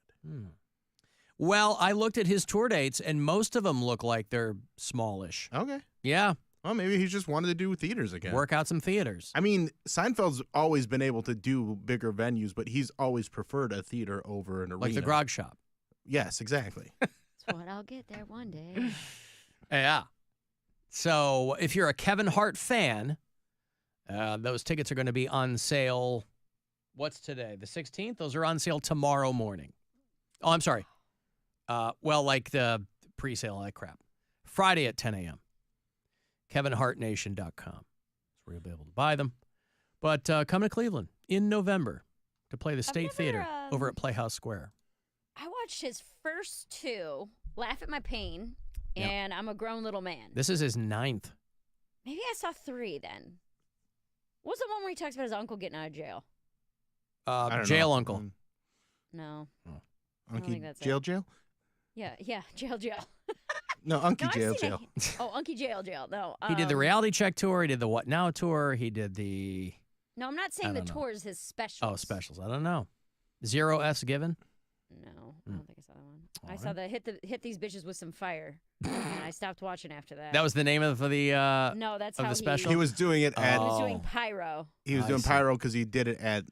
Well, I looked at his tour dates, and most of them look like they're smallish. Okay. Yeah. Well, maybe he's just wanted to do theaters again. Work out some theaters. I mean, Seinfeld's always been able to do bigger venues, but he's always preferred a theater over an arena. Like the Grog Shop. Yes, exactly. That's what I'll get there one day. Yeah. So if you're a Kevin Hart fan, those tickets are going to be on sale. What's today? The 16th? Those are on sale tomorrow morning. Oh, I'm sorry. Like the pre-sale, that crap. Friday at 10 a.m. KevinHartNation.com. That's where you'll be able to buy them. But come to Cleveland in November to play the State Theater over at Playhouse Square. I watched his first 2, Laugh at My Pain, and I'm a Grown Little Man. This is his 9th. Maybe I saw 3 then. What's the one where he talks about his uncle getting out of jail? Jail Uncle. No. Oh. I don't think that's Jail? Yeah, Jail. No, Unky I've Jail. Unky Jail. No. He did the Reality Check tour. He did the What Now tour. He did the... No, I'm not saying the tours, his specials. Oh, specials. I don't know. 0 F's given? No, I don't think I saw that one. I saw the hit these bitches with some fire, and I stopped watching after that. That was the name of the no, that's of how the special. He was doing it at. He was doing pyro. He was doing pyro because he did it at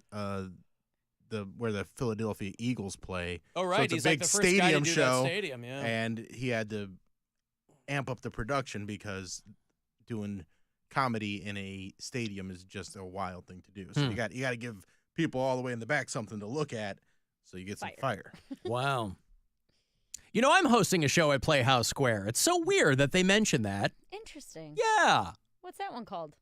where the Philadelphia Eagles play. Oh right, so it's he's a big like the first guy to do show. That stadium, yeah. And he had to amp up the production because doing comedy in a stadium is just a wild thing to do. So you got to give people all the way in the back something to look at, so you get some fire. Wow. You know, I'm hosting a show at Playhouse Square. It's so weird that they mention that. Interesting. Yeah. What's that one called?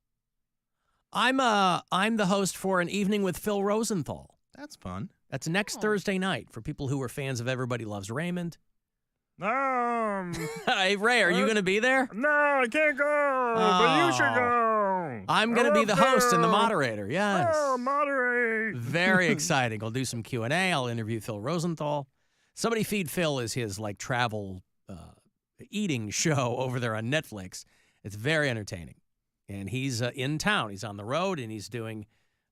I'm the host for An Evening with Phil Rosenthal. That's fun. That's next Thursday night for people who are fans of Everybody Loves Raymond. Hey, Ray, are you going to be there? No, I can't go, but you should go. I'm going to be the host and the moderator, yes. Oh, moderate. Very exciting. I'll do some Q&A. I'll interview Phil Rosenthal. Somebody Feed Phil is his travel eating show over there on Netflix. It's very entertaining. And he's in town. He's on the road, and he's doing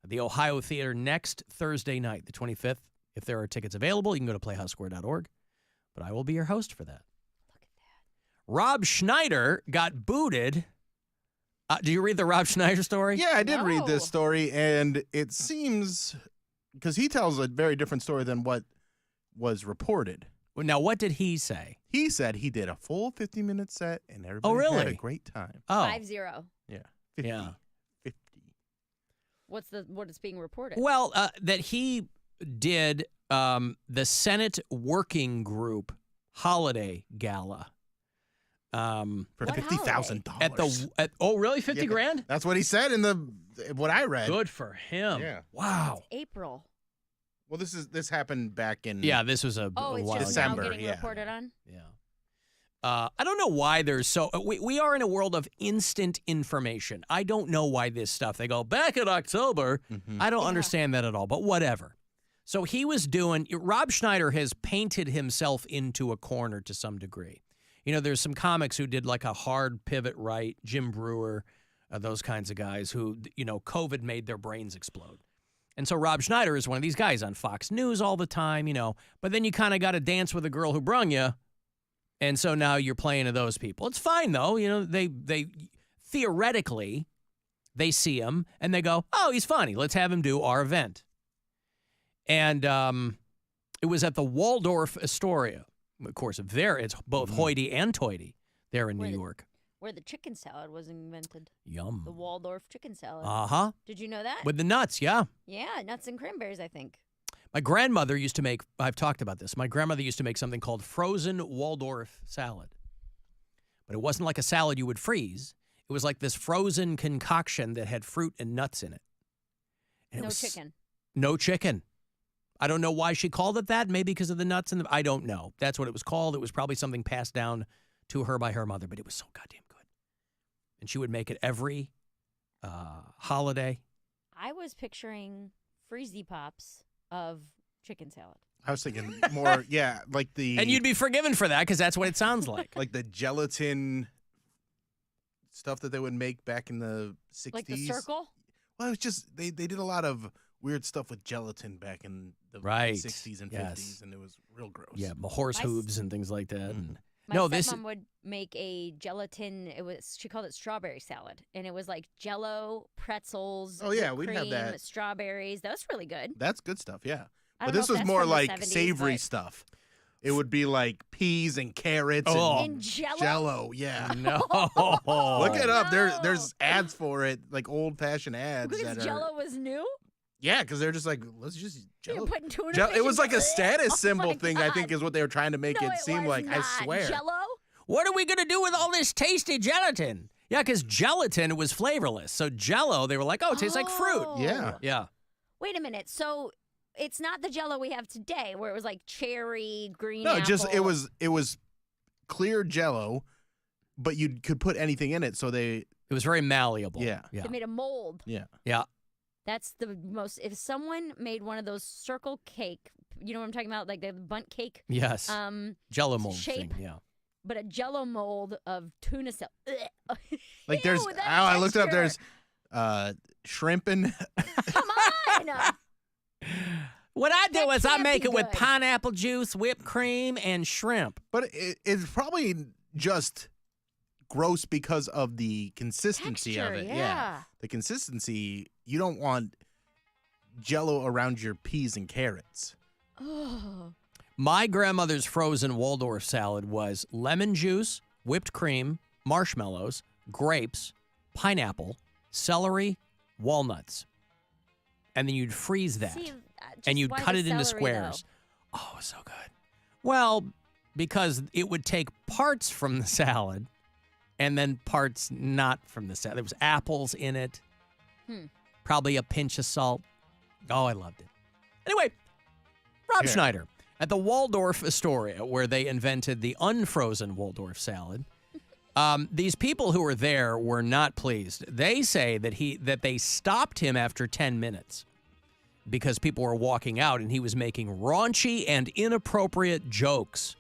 at the Ohio Theater next Thursday night, the 25th. If there are tickets available, you can go to playhousesquare.org. But I will be your host for that. Look at that. Rob Schneider got booted. Did you read the Rob Schneider story? Yeah, I did read this story, and it seems, because he tells a very different story than what was reported. Now, what did he say? He said he did a full 50-minute set, and everybody had a great time. Oh. 5-0. Yeah. 50. Yeah. 50. What is being reported? Well, that he did the Senate Working Group Holiday Gala. For $50,000. Oh, really? 50 grand? That's what he said in what I read. Good for him. Yeah. Wow. April. Well, this happened back in this was a while it's just December. now getting reported on? Yeah. I don't know why there's we are in a world of instant information. I don't know why this stuff, they go, back in October. Mm-hmm. I don't understand that at all, but whatever. So he was Rob Schneider has painted himself into a corner to some degree. You know, there's some comics who did like a hard pivot right, Jim Brewer, those kinds of guys who, COVID made their brains explode. And so Rob Schneider is one of these guys on Fox News all the time, but then you kind of got to dance with a girl who brung you. And so now you're playing to those people. It's fine, though. They theoretically, they see him and they go, oh, he's funny. Let's have him do our event. And it was at the Waldorf Astoria. Of course, it's both hoity and toity there in New York. Where the chicken salad was invented. Yum. The Waldorf chicken salad. Uh-huh. Did you know that? With the nuts, yeah. Yeah, nuts and cranberries, I think. My grandmother used to make, I've talked about this, my grandmother used to make something called frozen Waldorf salad. But it wasn't like a salad you would freeze. It was like this frozen concoction that had fruit and nuts in it. And no chicken. No chicken. I don't know why she called it that. Maybe because of the nuts and I don't know. That's what it was called. It was probably something passed down to her by her mother, but it was so goddamn good. And she would make it every holiday. I was picturing freezy pops of chicken salad. I was thinking more, like the... And you'd be forgiven for that because that's what it sounds like. Like the gelatin stuff that they would make back in the 60s. Like the circle? Well, it was just, they did a lot of weird stuff with gelatin back in the 60s and 50s, and it was real gross. Yeah, horse hooves and things like that. And My stepmom would make a gelatin. She called it strawberry salad, and it was like Jell-O, pretzels. Oh yeah, we'd have that. Strawberries. That was really good. That's good stuff. Yeah, I but don't know this if was that's more from the like 70s, savory but- stuff. It would be like peas and carrots And Jell-O? Jell-O, yeah. No. Look it up. There's ads for it, like old-fashioned ads. Because Jell-O was new? Yeah, because they're just like, let's just Jell-O. You're putting tuna Jell- fish it was like a in- status Oh symbol my thing, I think, God. is what they were trying to make No, it seem was like. not. I swear. Jell-O? What are we going to do with all this tasty gelatin? Yeah, because gelatin was flavorless. So Jell-O, they were like, oh, it tastes like fruit. Yeah. Yeah. Wait a minute. So it's not the Jell-O we have today, where it was like cherry, green No, apple. just it was clear Jell-O, but you could put anything in it. So It was very malleable. Yeah. Yeah. They made a mold. Yeah. Yeah. That's the most. If someone made one of those circle cake, you know what I'm talking about, like the bundt cake. Yes. Jell-O mold shape, thing. Yeah. But a Jell-O mold of tuna salad. Like there's. Ew, that I looked it up. texture. There's shrimp and. Come on. What I do is I can't make be it with good. pineapple juice, whipped cream, and shrimp. But it's probably just gross because of the consistency of Texture, it. yeah. The consistency. You don't want Jell-O around your peas and carrots. Oh. My grandmother's frozen Waldorf salad was lemon juice, whipped cream, marshmallows, grapes, pineapple, celery, walnuts. And then you'd freeze that. See, and you'd why cut the it into celery, squares. Oh, it was so good. Well, because it would take parts from the salad and then parts not from the salad. There was apples in it, probably a pinch of salt. Oh, I loved it. Anyway, Rob Schneider at the Waldorf Astoria, where they invented the unfrozen Waldorf salad. These people who were there were not pleased. They say that they stopped him after 10 minutes because people were walking out and he was making raunchy and inappropriate jokes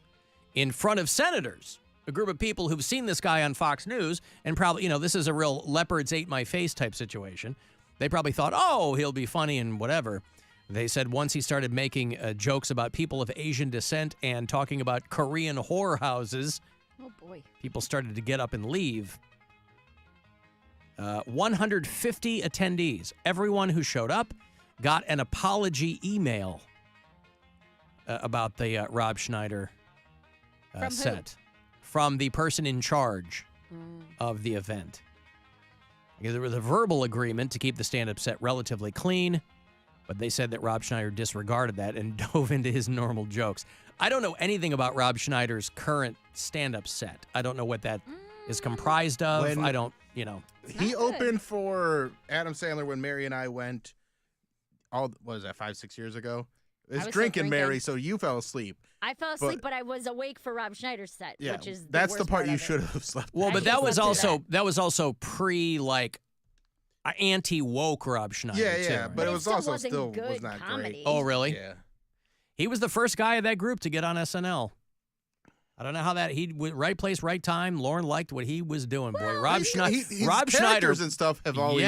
in front of senators, a group of people who've seen this guy on Fox News and probably, this is a real leopards ate my face type situation. They probably thought, oh, he'll be funny and whatever. They said once he started making jokes about people of Asian descent and talking about Korean whorehouses, oh boy, people started to get up and leave. 150 attendees, everyone who showed up, got an apology email about the Rob Schneider set from the person in charge of the event. Because there was a verbal agreement to keep the stand-up set relatively clean, but they said that Rob Schneider disregarded that and dove into his normal jokes. I don't know anything about Rob Schneider's current stand-up set. I don't know what that is comprised of. I don't, He opened for Adam Sandler when Mary and I went, what was that, 5-6 years ago? It was drinking, Mary, so you fell asleep. I fell asleep, but I was awake for Rob Schneider's set, which is that's the the worst part you of it. should have slept. Well, but that was also pre anti-woke Rob Schneider. Yeah, too, but right? it was also still was not great. Oh, really? Yeah. He was the first guy of that group to get on SNL. I don't know how that he went right place, right time. Lauren liked what he was doing. Boy, Rob Schneider. Rob Schneider and stuff have always.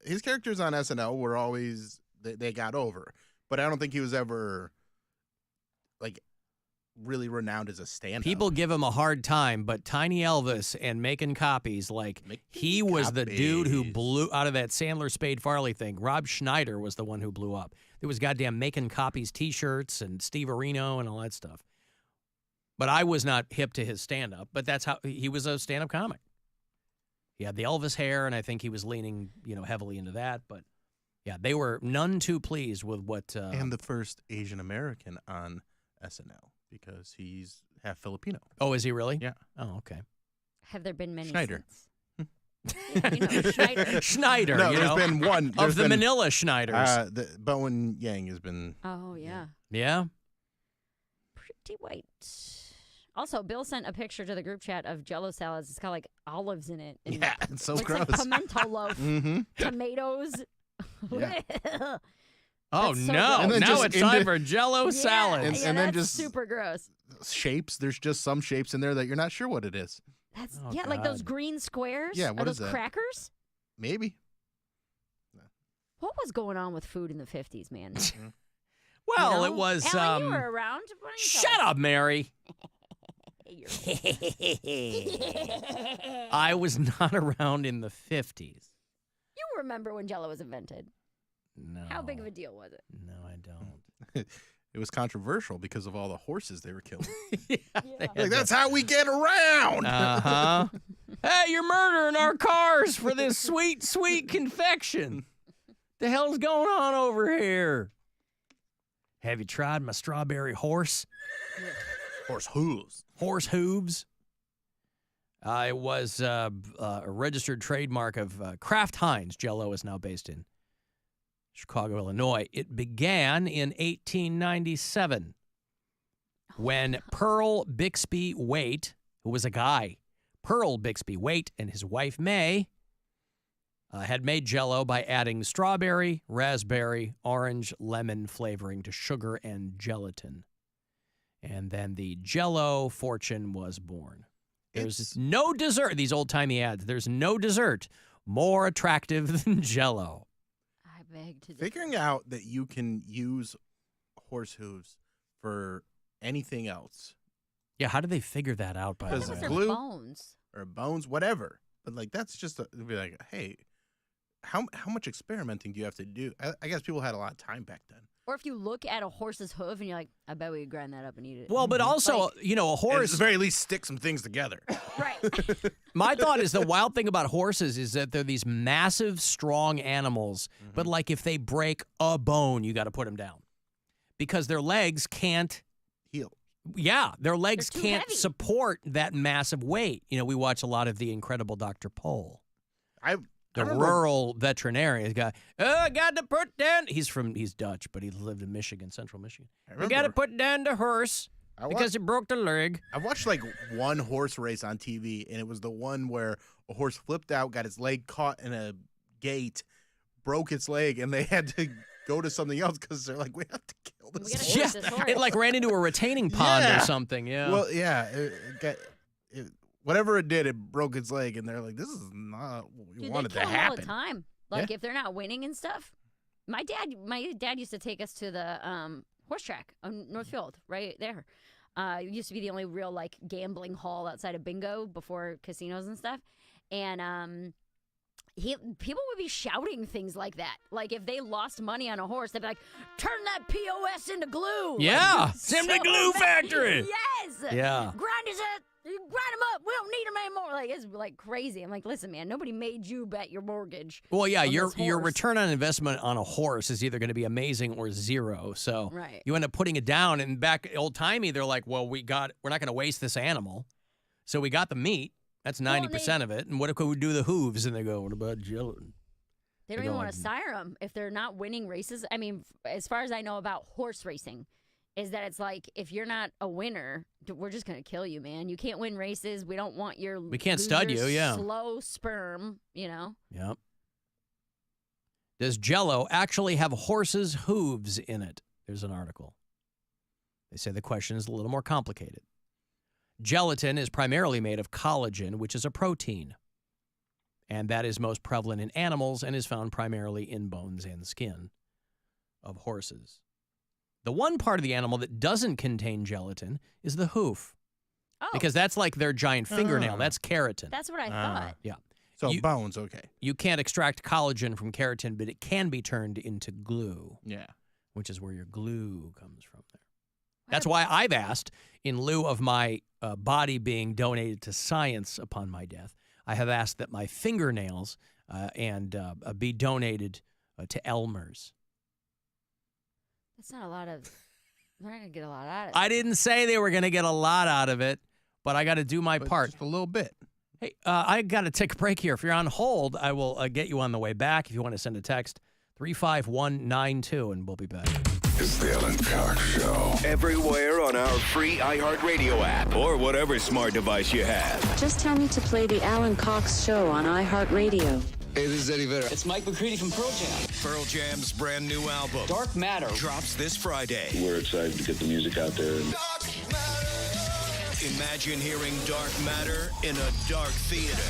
His characters on SNL were always they got over, but I don't think he was ever really renowned as a stand-up. People give him a hard time, but Tiny Elvis and Making Copies, he was the dude who blew out of that Sandler Spade Farley thing. Rob Schneider was the one who blew up. There was goddamn Making Copies T-shirts and Steve Areno and all that stuff. But I was not hip to his stand-up, but that's how he was a stand-up comic. He had the Elvis hair, and I think he was leaning, heavily into that. But yeah, they were none too pleased with what. And the first Asian American on SNL because he's half Filipino. Oh, is he really? Yeah. Oh, okay. Have there been many? Schneider. Schneider. Schneider. No, there's been one of the Manila Schneiders. The Bowen Yang has been. Oh yeah. Yeah. Pretty white. Also, Bill sent a picture to the group chat of Jell-O salads. It's got all-olives in it. And yeah, it's so looks gross. Like pimento loaf, tomatoes. Yeah. Oh so no! gross. Now it's time for Jell-O salad. And then that's just super gross. Shapes. There's just some shapes in there that you're not sure what it is. That's God. like those green squares. Yeah, what Are is those that? crackers? Maybe. What was going on with food in the 50s, man? Well, it was. Alan, you were around. Why don't you tell Shut us? up, Mary. I was not around in the 50s. You remember when Jell-O was invented? No. How big of a deal was it? No, I don't. It was controversial because of all the horses they were killing. Yeah. That's how we get around. Uh-huh. Hey, you're murdering our cars for this sweet, sweet confection. The hell's going on over here? Have you tried my strawberry horse? Horse hooves. Horse hooves. It was a registered trademark of Kraft Heinz. Jell-O is now based in Chicago, Illinois. It began in 1897 when Pearl Bixby Waite, who was a guy, Pearl Bixby Waite and his wife May, had made Jell-O by adding strawberry, raspberry, orange, lemon flavoring to sugar and gelatin. And then the Jell-O fortune was born. There's no dessert, these old-timey ads, there's no dessert more attractive than Jell-O. I beg to differ. Figuring out that you can use horse hooves for anything else. Yeah, how did they figure that out, by the way? Because they're glue bones. Or bones, whatever. But that's just it'd be like, hey, how much experimenting do you have to do? I guess people had a lot of time back then. Or if you look at a horse's hoof and you're like, I bet we could grind that up and eat it. Well, but also, a horse... At the very least, stick some things together. Right. My thought is the wild thing about horses is that they're these massive, strong animals, but if they break a bone, you got to put them down. Because their legs can't... heal. Yeah, their legs They're too can't heavy. support that massive weight. We watch a lot of The Incredible Dr. Pol. The rural veterinarian guy. Got to put down. He's Dutch, but he lived in Michigan, central Michigan. We got to put down the horse because he broke the leg. I watched one horse race on TV, and it was the one where a horse flipped out, got its leg caught in a gate, broke its leg, and they had to go to something else because they're like, we have to kill this horse. Yeah, this horse. It ran into a retaining pond or something. Yeah. Well, yeah. Whatever it did, it broke its leg, and they're like, "This is not what we Dude, wanted they to kill 'em all happen." the time. Like if they're not winning and stuff. My dad used to take us to the horse track on Northfield, right there. It used to be the only real like gambling hall outside of bingo before casinos and stuff. And people would be shouting things like that. Like if they lost money on a horse, they'd be like, "Turn that POS into glue." Yeah, like, send the glue factory. Yes. Yeah. Grind his head. Grind them up. We don't need them anymore. Like it's like crazy. I'm like, listen, man, nobody made you bet your mortgage. Well, yeah, on your this horse. return on investment on a horse is either going to be amazing or zero. So Right. you end up putting it down. And back old timey, they're like, well, we're not going to waste this animal, so we got the meat. That's 90% of it. And what if we do the hooves? And they go, what about gelatin? They don't even want to sire them if they're not winning races. I mean, as far as I know about horse racing, is that it's like if you're not a winner, we're just going to kill you, man. You can't win races. We don't want your We can't stud you, yeah. slow sperm, you know? Yep. Does Jell-O actually have horses' hooves in it? There's an article. They say the question is a little more complicated. Gelatin is primarily made of collagen, which is a protein. And that is most prevalent in animals and is found primarily in bones and skin of horses. The one part of the animal that doesn't contain gelatin is the hoof. Oh. Because that's like their giant fingernail. That's keratin. That's what I thought. Yeah. So bones, okay. You can't extract collagen from keratin, but it can be turned into glue. Yeah. Which is where your glue comes from there. That's why I've asked, in lieu of my body being donated to science upon my death, I have asked that my fingernails be donated to Elmer's. That's not a lot of. We're not going to get a lot out of it. I didn't say they were going to get a lot out of it, but I got to do my part. Just a little bit. Hey, I got to take a break here. If you're on hold, I will get you on the way back. If you want to send a text, 35192, and we'll be back. It's the Alan Cox Show. Everywhere on our free iHeartRadio app or whatever smart device you have. Just tell me to play the Alan Cox Show on iHeartRadio. Hey, this is Eddie Vedder. It's Mike McCready from Pearl Jam. Pearl Jam's brand new album, Dark Matter, drops this Friday. We're excited to get the music out there. Imagine hearing Dark Matter in a dark theater.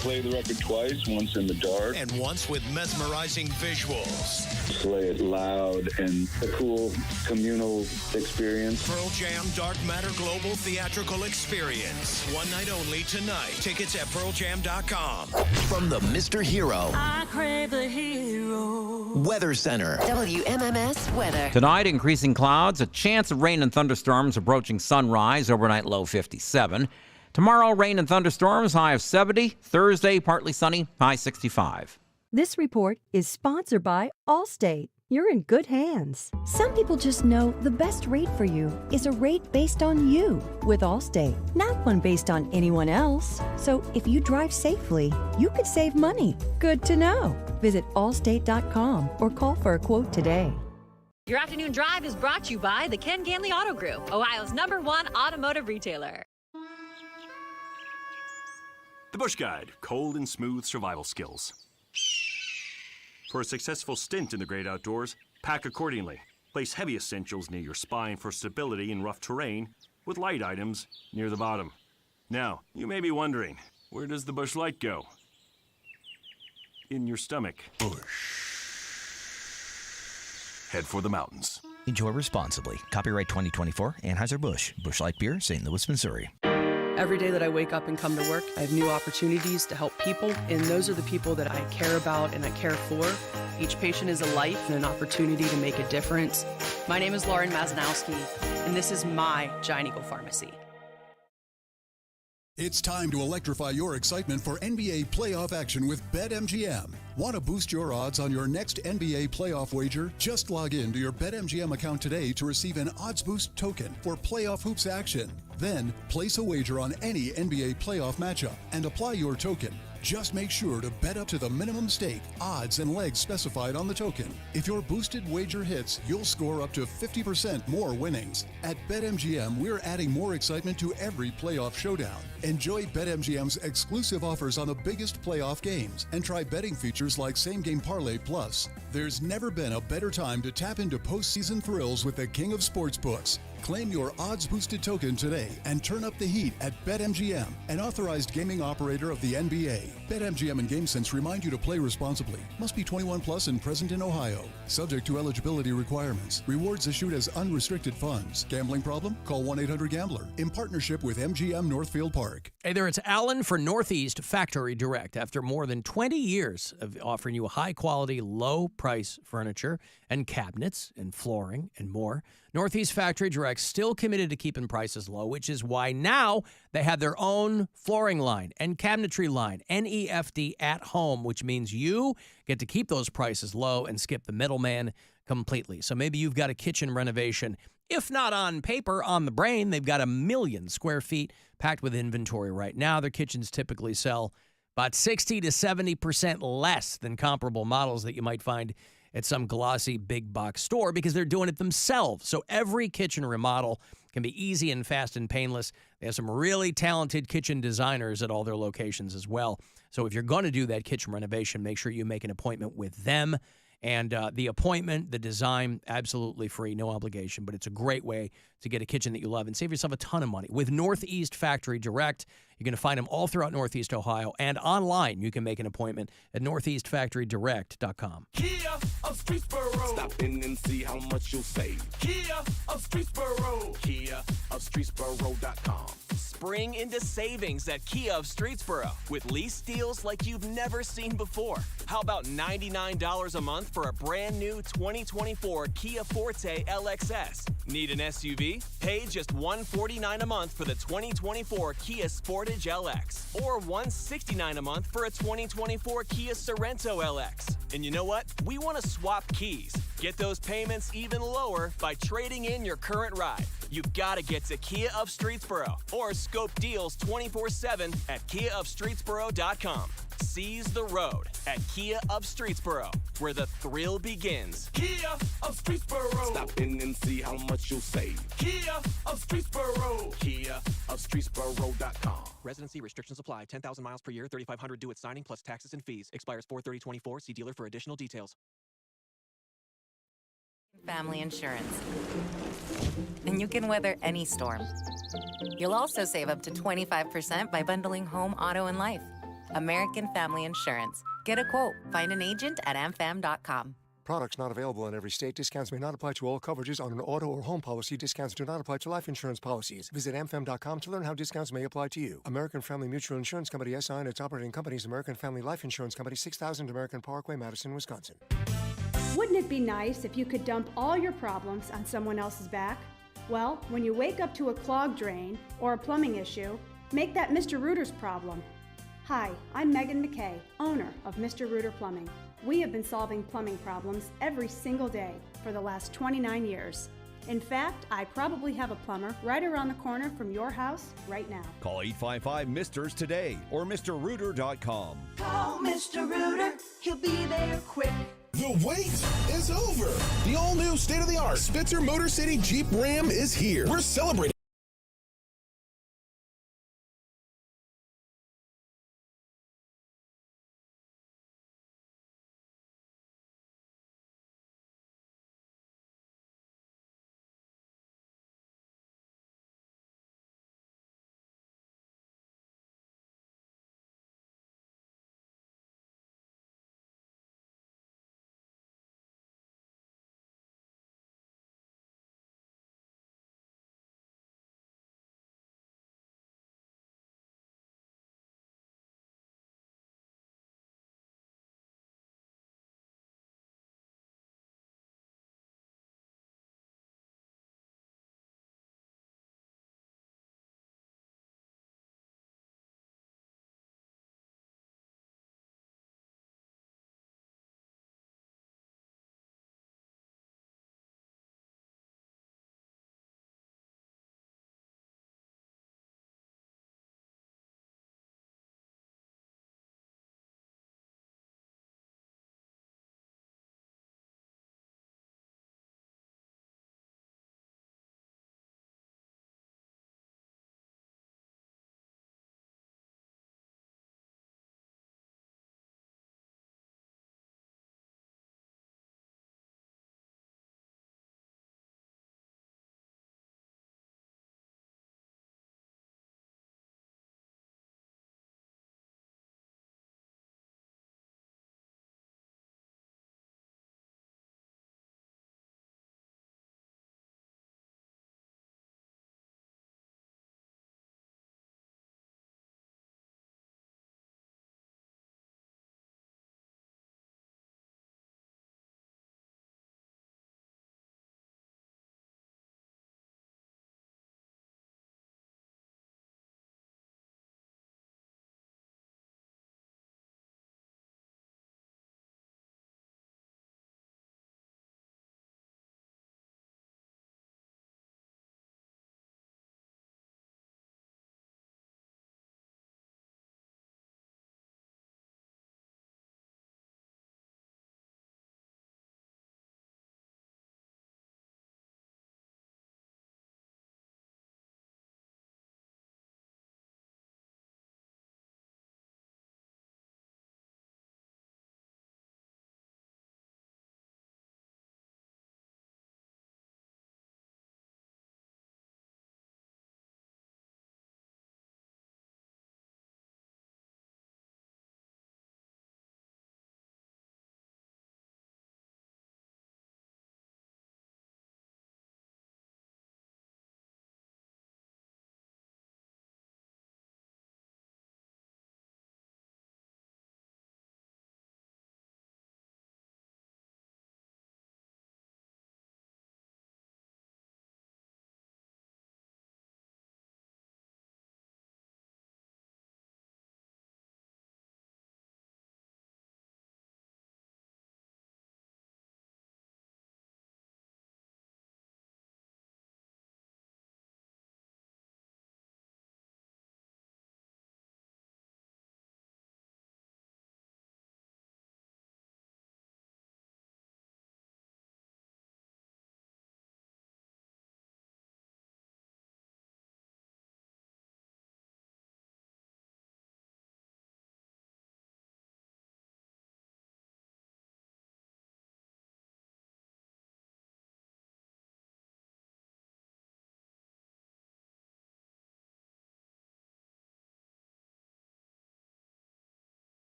Play the record twice, once in the dark. And once with mesmerizing visuals. Play it loud and a cool communal experience. Pearl Jam Dark Matter Global Theatrical Experience. One night only tonight. Tickets at pearljam.com. From the Mr. Hero I crave the hero. Weather Center. WMMS weather. Tonight, increasing clouds, a chance of rain and thunderstorms approaching sunrise, overnight low 57. Tomorrow, rain and thunderstorms, high of 70. Thursday, partly sunny, high 65. This report is sponsored by Allstate. You're in good hands. Some people just know the best rate for you is a rate based on you with Allstate, not one based on anyone else. So if you drive safely, you could save money. Good to know. Visit allstate.com or call for a quote today. Your afternoon drive is brought to you by the Ken Ganley Auto Group, Ohio's #1 automotive retailer. The Bush Guide, cold and smooth survival skills. For a successful stint in the great outdoors, pack accordingly. Place heavy essentials near your spine for stability in rough terrain, with light items near the bottom. Now, you may be wondering, where does the Bush Light go? In your stomach. Bush. Head for the mountains. Enjoy responsibly. Copyright 2024, Anheuser-Busch. Busch Light Beer, St. Louis, Missouri. Every day that I wake up and come to work, I have new opportunities to help people, and those are the people that I care about and I care for. Each patient is a life and an opportunity to make a difference. My name is Lauren Mazanowski, and this is my Giant Eagle Pharmacy. It's time to electrify your excitement for NBA playoff action with BetMGM. Want to boost your odds on your next NBA playoff wager? Just log in to your BetMGM account today to receive an Odds Boost token for playoff hoops action. Then, place a wager on any NBA playoff matchup and apply your token. Just make sure to bet up to the minimum stake, odds, and legs specified on the token. If your boosted wager hits, you'll score up to 50% more winnings. At BetMGM, we're adding more excitement to every playoff showdown. Enjoy BetMGM's exclusive offers on the biggest playoff games and try betting features like Same Game Parlay Plus. There's never been a better time to tap into postseason thrills with the king of sportsbooks. Claim your odds-boosted token today and turn up the heat at BetMGM, an authorized gaming operator of the NBA. BetMGM and GameSense remind you to play responsibly. Must be 21 plus and present in Ohio. Subject to eligibility requirements. Rewards issued as unrestricted funds. Gambling problem? Call 1-800-GAMBLER. In partnership with MGM Northfield Park. Hey there, it's Alan for Northeast Factory Direct. After more than 20 years of offering you high-quality, low-price furniture and cabinets and flooring and more, Northeast Factory Direct's still committed to keeping prices low, which is why now they have their own flooring line and cabinetry line, NEFD at home, which means you get to keep those prices low and skip the middleman completely. So maybe you've got a kitchen renovation, if not on paper, on the brain. They've got 1 million square feet packed with inventory right now. Their kitchens typically sell about 60 to 70% less than comparable models that you might find at some glossy big box store because they're doing it themselves. So every kitchen remodel can be easy and fast and painless. They have some really talented kitchen designers at all their locations as well. So if you're going to do that kitchen renovation, make sure you make an appointment with them. And the appointment, the design, absolutely free, no obligation. But it's a great way to get a kitchen that you love and save yourself a ton of money. With Northeast Factory Direct, you're going to find them all throughout Northeast Ohio. And online, you can make an appointment at northeastfactorydirect.com. Kia of Streetsboro. Stop in and see how much you'll save. Kia of Streetsboro. Kia of Streetsboro.com. Spring into savings at Kia of Streetsboro with lease deals like you've never seen before. How about $99 a month for a brand new 2024 Kia Forte LXS? Need an SUV? Pay just $149 a month for the 2024 Kia Sportage LX or $169 a month for a 2024 Kia Sorento LX. And you know what? We want to swap keys. Get those payments even lower by trading in your current ride. You've got to get to Kia of Streetsboro or scope deals 24/7 at KiaofStreetsboro.com. Seize the road at Kia of Streetsboro, where the thrill begins. Kia of Streetsboro. Stop in and see how much you'll save. Kia of Streetsboro. Kia of Streetsboro.com. Residency restrictions apply. 10,000 miles per year, 3,500 due at signing plus taxes and fees. Expires 4/30/24. See dealer for additional details. Family insurance. And you can weather any storm. You'll also save up to 25% by bundling home, auto, and life. American Family Insurance. Get a quote. Find an agent at amfam.com. Products not available in every state. Discounts may not apply to all coverages on an auto or home policy. Discounts do not apply to life insurance policies. Visit amfam.com to learn how discounts may apply to you. American Family Mutual Insurance Company, SI, and its operating companies, American Family Life Insurance Company, 6000 American Parkway, Madison, Wisconsin. Wouldn't it be nice if you could dump all your problems on someone else's back? Well, when you wake up to a clogged drain or a plumbing issue, make that Mr. Rooter's problem. Hi, I'm Megan McKay, owner of Mr. Rooter Plumbing. We have been solving plumbing problems every single day for the last 29 years. In fact, I probably have a plumber right around the corner from your house right now. Call 855-MISTERS today or MrRooter.com. Call Mr. Rooter. He'll be there quick. The wait is over. The all-new state-of-the-art Spitzer Motor City Jeep Ram is here. We're celebrating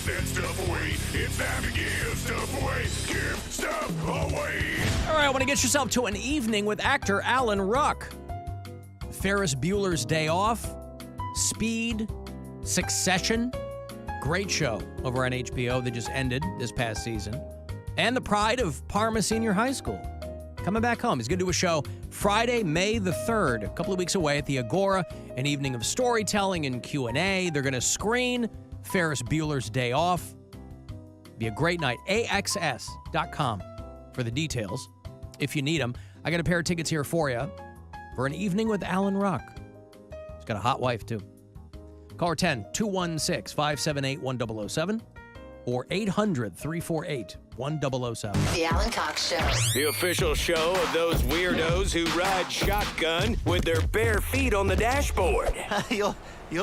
that stuff away. It's time to give stuff away. Give stuff away. All right, I want to get yourself to an evening with actor Alan Ruck. Ferris Bueller's Day Off, Speed, Succession. Great show over on HBO that just ended this past season. And the pride of Parma Senior High School. Coming back home. He's going to do a show Friday, May the 3rd, a couple of weeks away at the Agora, an evening of storytelling and Q&A. They're going to screen Ferris Bueller's Day Off. Be a great night. AXS.com for the details if you need them. I got a pair of tickets here for you for an evening with Alan Ruck. He's got a hot wife, too. Caller 10-216-578-1007 or 800-348-1007. The Alan Cox Show. The official show of those weirdos who ride shotgun with their bare feet on the dashboard. You're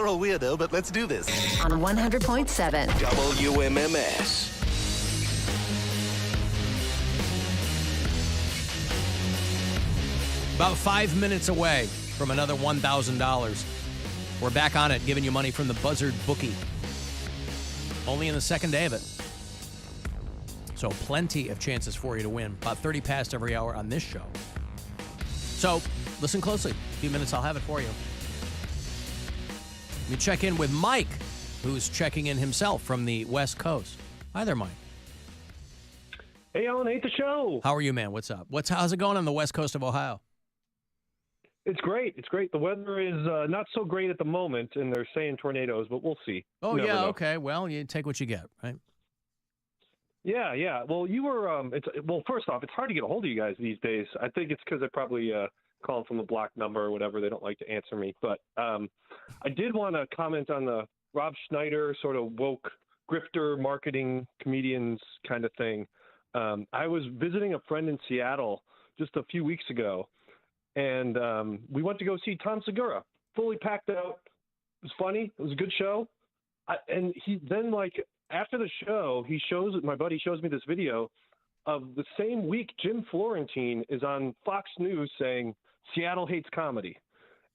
a weirdo, but let's do this. On 100.7. WMMS. About 5 minutes away from another $1,000. We're back on it, giving you money from the Buzzard bookie. Only in the second day of it. So plenty of chances for you to win. About 30 past every hour on this show. So listen closely. A few minutes, I'll have it for you. We check in with Mike, who's checking in himself from the West Coast. Hi there, Mike. Hey, Alan, hate the show. How are you, man? What's up? How's it going on the West Coast of Ohio? It's great. It's great. The weather is not so great at the moment, and they're saying tornadoes, but we'll see. Oh, You never yeah, know. okay. Well, you take what you get, right? Yeah, yeah. Well, you were. First off, it's hard to get a hold of you guys these days. I think it's because I probably calling from a blocked number or whatever. They don't like to answer me. But I did want to comment on the Rob Schneider sort of woke grifter marketing comedians kind of thing. I was visiting a friend in Seattle just a few weeks ago, and we went to go see Tom Segura, fully packed out. It was funny. It was a good show. And he then, like, after the show, my buddy shows me this video of the same week Jim Florentine is on Fox News saying Seattle hates comedy.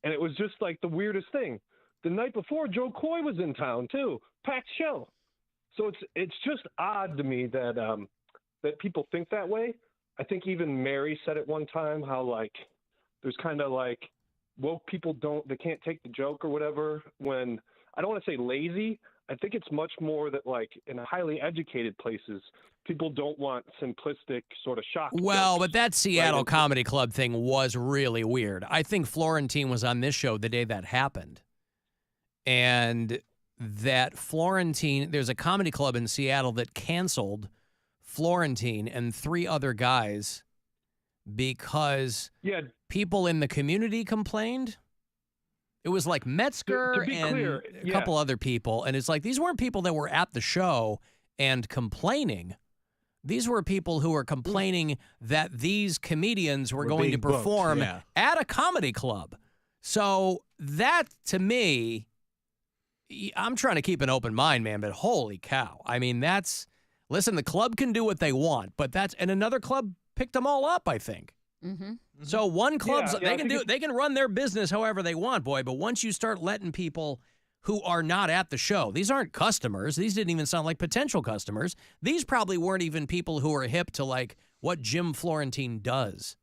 And it was just like the weirdest thing. The night before, Joe Coy was in town too, packed show. So it's just odd to me that that people think that way. I think even Mary said it one time how like there's kind of like woke people they can't take the joke or whatever. When I don't want to say lazy, I think it's much more that like in highly educated places, people don't want simplistic sort of shock. Well, jokes, but that Seattle right? Comedy Club thing was really weird. I think Florentine was on this show the day that happened. And that Florentine, there's a comedy club in Seattle that canceled Florentine and 3 other guys because people in the community complained. It was like Metzger and a couple other people. And it's like, these weren't people that were at the show and complaining. These were people who were complaining that these comedians were going to perform at a comedy club. So that, to me, I'm trying to keep an open mind, man, but holy cow. I mean, listen, the club can do what they want, but and another club picked them all up, I think. Mm-hmm. So one club, they can run their business however they want, boy. But once you start letting people who are not at the show, these aren't customers. These didn't even sound like potential customers. These probably weren't even people who are hip to like what Jim Florentine does.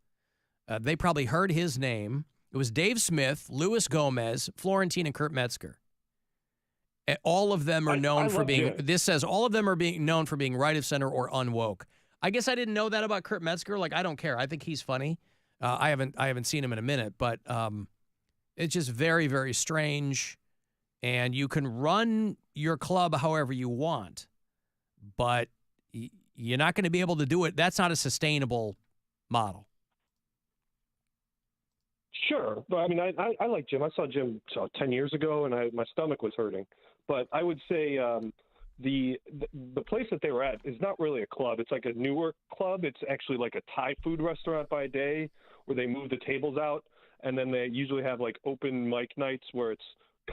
They probably heard his name. It was Dave Smith, Luis Gomez, Florentine, and Kurt Metzger. All of them are known for being. This says all of them are being known for being right of center or unwoke. I guess I didn't know that about Kurt Metzger. Like, I don't care. I think he's funny. I haven't seen him in a minute, but it's just very, very strange. And you can run your club however you want, but you're not going to be able to do it. That's not a sustainable model. Sure. But I mean, I like Jim. I saw Jim 10 years ago, and my stomach was hurting. But I would say the place that they were at is not really a club. It's like a Newark club. It's actually like a Thai food restaurant by day where they move the tables out. And then they usually have like open mic nights where it's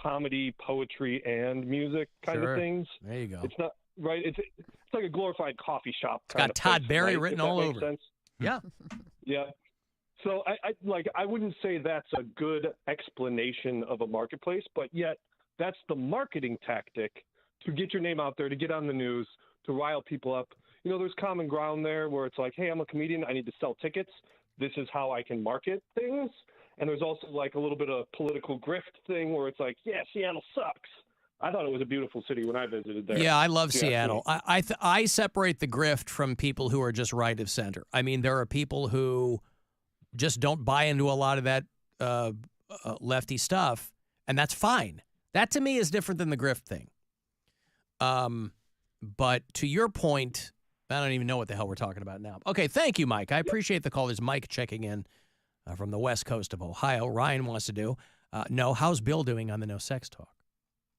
comedy, poetry, and music kind of things. There you go. It's not right. It's like a glorified coffee shop. It's got Todd Berry written all over. Sense. Yeah. Yeah. So I wouldn't say that's a good explanation of a marketplace, but yet that's the marketing tactic to get your name out there, to get on the news, to rile people up. You know, there's common ground there where it's like, hey, I'm a comedian. I need to sell tickets. This is how I can market things. And there's also like a little bit of political grift thing where it's like, yeah, Seattle sucks. I thought it was a beautiful city when I visited there. Yeah, I love Seattle. I separate the grift from people who are just right of center. I mean, there are people who just don't buy into a lot of that lefty stuff, and that's fine. That to me is different than the grift thing. But to your point, I don't even know what the hell we're talking about now. Okay, thank you, Mike. I appreciate the call. There's Mike checking in from the west coast of Ohio. Ryan wants to know, how's Bill doing on the No Sex Talk?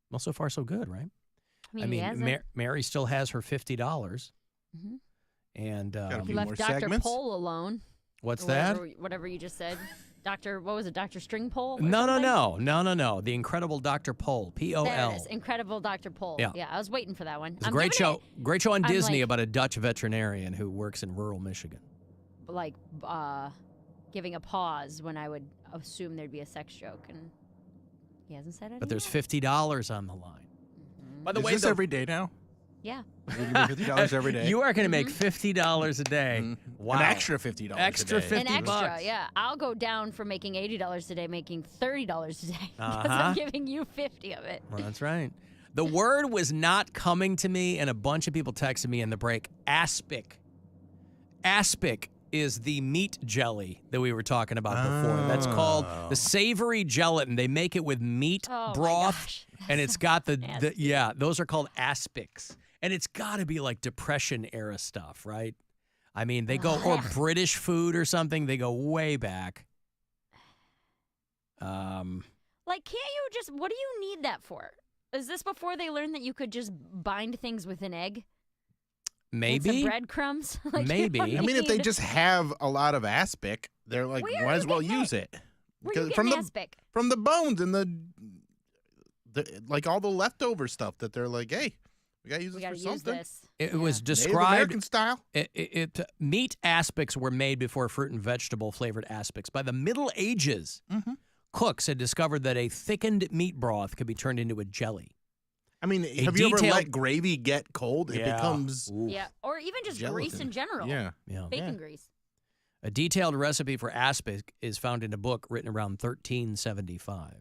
Well, so far, so good, right? I mean, Mary still has her $50. Mm-hmm. And he left Dr. Pole alone. What's that? Whatever you just said. What was it, Dr. String Pole? No. The Incredible Dr. Pole, P-O-L. There it is, Incredible Dr. Pole. Yeah, I was waiting for that one. It's a great show on Disney about a Dutch veterinarian who works in rural Michigan. Like, giving a pause when I would assume there'd be a sex joke, and he hasn't said it. But there's $50 on the line. Mm-hmm. By the way, is this every day now? Yeah. You give me $50 every day. You are going to make $50 a day. Mm-hmm. Wow. An extra $50 Extra a day. An extra, yeah. I'll go down from making $80 a day, making $30 a day. Because I'm giving you 50 of it. Well, that's right. The word was not coming to me, and a bunch of people texted me in the break. Aspic. Aspic is the meat jelly that we were talking about before. That's called the savory gelatin. They make it with meat broth, and it's got those are called aspics. And it's got to be like Depression era stuff, right? I mean, they go, or British food or something, they go way back. Like, can't you just, what do you need that for? Is this before they learned that you could just bind things with an egg? Maybe. And some breadcrumbs? Like, Maybe. I mean, if they just have a lot of aspic, they're like, might as well use it. Where you getting aspic? From the bones and the like all the leftover stuff that they're like, hey, we got to use this for something. It was described Native American style. Meat aspics were made before fruit and vegetable flavored aspics. By the Middle Ages, cooks had discovered that a thickened meat broth could be turned into a jelly. I mean, have you ever let gravy get cold? It becomes Yeah, or even just gelatin. grease in general. Yeah. Bacon grease. A detailed recipe for aspic is found in a book written around 1375.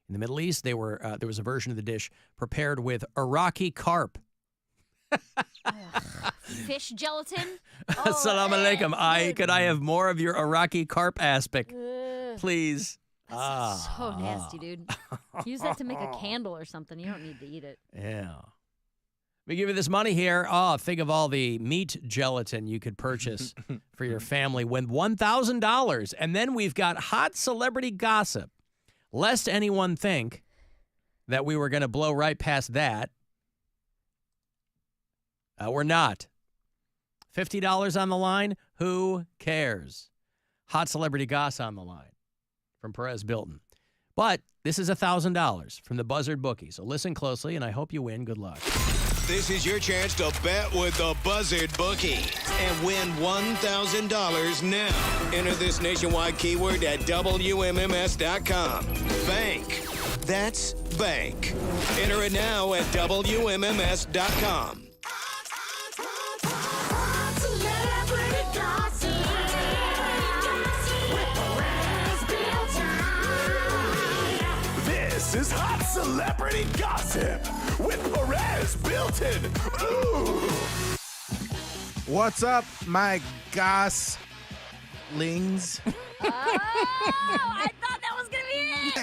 In the Middle East, there was a version of the dish prepared with Iraqi carp. Fish gelatin? Assalamu alaikum. Could I have more of your Iraqi carp aspic, please? That's so nasty, dude. Use that to make a candle or something. You don't need to eat it. Yeah. We give you this money here. Oh, think of all the meat gelatin you could purchase for your family. Win $1,000. And then we've got hot celebrity gossip. Lest anyone think that we were going to blow right past that. We're not. $50 on the line. Who cares? Hot celebrity gossip on the line from Perez Bilton. But this is $1,000 from the Buzzard Bookie. So listen closely, and I hope you win. Good luck. This is your chance to bet with the Buzzard Bookie and win $1,000 now. Enter this nationwide keyword at WMMS.com. Bank. That's bank. Enter it now at WMMS.com. This is Hot Celebrity Gossip with Perez Bilton. Ooh. What's up, my goslings? I thought that was going to be it.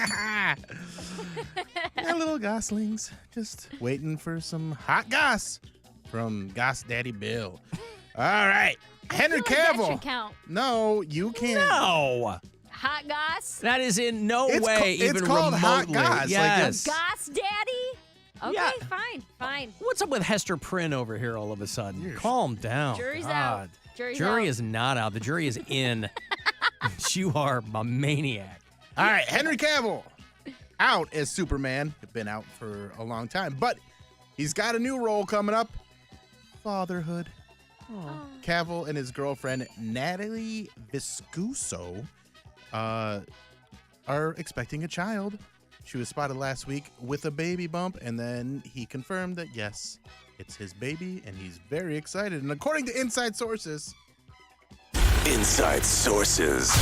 Yeah, little goslings. Just waiting for some hot goss from Goss Daddy Bill. All right. Henry Cavill. That should count. No, you can't. No. Hot goss? That is in no way even it's called remotely. hot goss. Yes. Goss Daddy? Okay, Yeah. fine. What's up with Hester Prynne over here all of a sudden? Calm down. Jury's God. out. Jury is not out. The jury is in. You are a maniac. All right, Henry Cavill out as Superman. Been out for a long time, but he's got a new role coming up. Fatherhood. Cavill and his girlfriend, Natalie Viscuso, are expecting a child. She was spotted last week with a baby bump, and then he confirmed that, yes, it's his baby, and he's very excited. And according to inside sources... Inside sources.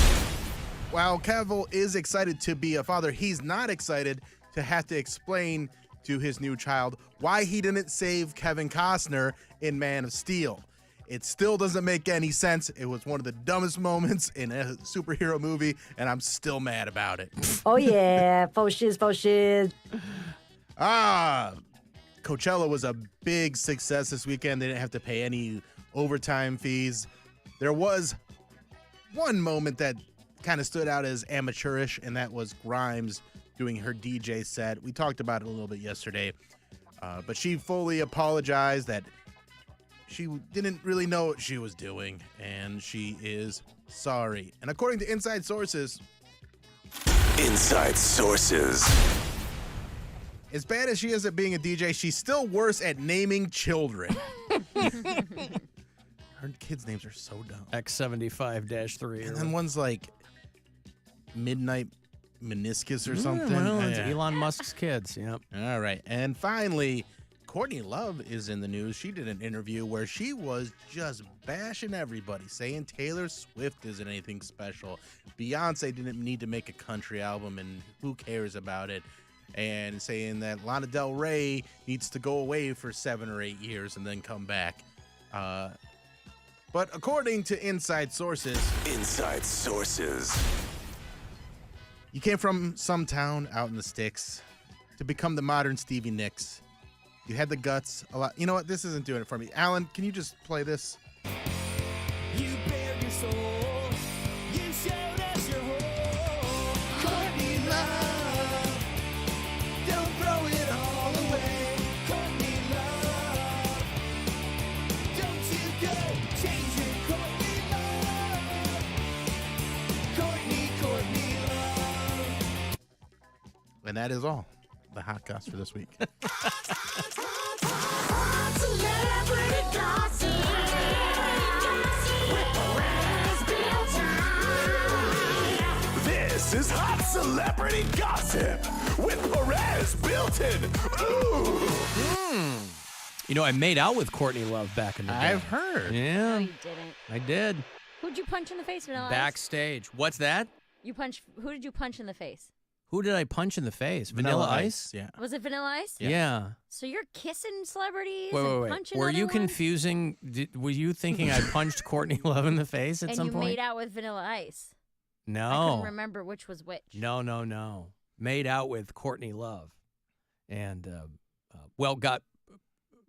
While Cavill is excited to be a father, he's not excited to have to explain to his new child why he didn't save Kevin Costner in Man of Steel. It still doesn't make any sense. It was one of the dumbest moments in a superhero movie, and I'm still mad about it. Oh, yeah. Faux shiz, faux shiz. Coachella was a big success this weekend. They didn't have to pay any overtime fees. There was one moment that kind of stood out as amateurish, and that was Grimes doing her DJ set. We talked about it a little bit yesterday, but she fully apologized that she didn't really know what she was doing, and she is sorry. And according to inside sources... Inside sources. As bad as she is at being a DJ, she's still worse at naming children. Her kids' names are so dumb. X75-3. And then one's like Midnight Meniscus or something. Well, it's Elon Musk's kids, yep. All right. And finally, Courtney Love is in the news. She did an interview where she was just bashing everybody, saying Taylor Swift isn't anything special. Beyonce didn't need to make a country album, and who cares about it? And saying that Lana Del Rey needs to go away for 7 or 8 years and then come back. But according to inside sources... Inside sources. You came from some town out in the sticks to become the modern Stevie Nicks. You had the guts a lot. You know what? This isn't doing it for me. Alan, can you just play this? You bared your soul. You showed us your whole. Courtney Love. Don't throw it all away. Courtney Love. Don't you go changing Courtney Love. Courtney Love. And that is all. The hot goss for this week. This is Hot Celebrity Gossip with Perez Bilton. Ooh. You know, I made out with Courtney Love back in the day. I've heard. Yeah. No, you didn't. I did. Who'd you punch in the face, Vanilla Ice? Backstage. What's that? Who did you punch in the face? Who did I punch in the face? Vanilla Ice? Yeah. Was it Vanilla Ice? Yeah. So you're kissing celebrities Wait. and punching Were other you ones? confusing? Were you thinking I punched Courtney Love in the face at and some you point? made out with Vanilla Ice. No. I couldn't remember which was which. No. Made out with Courtney Love. And, got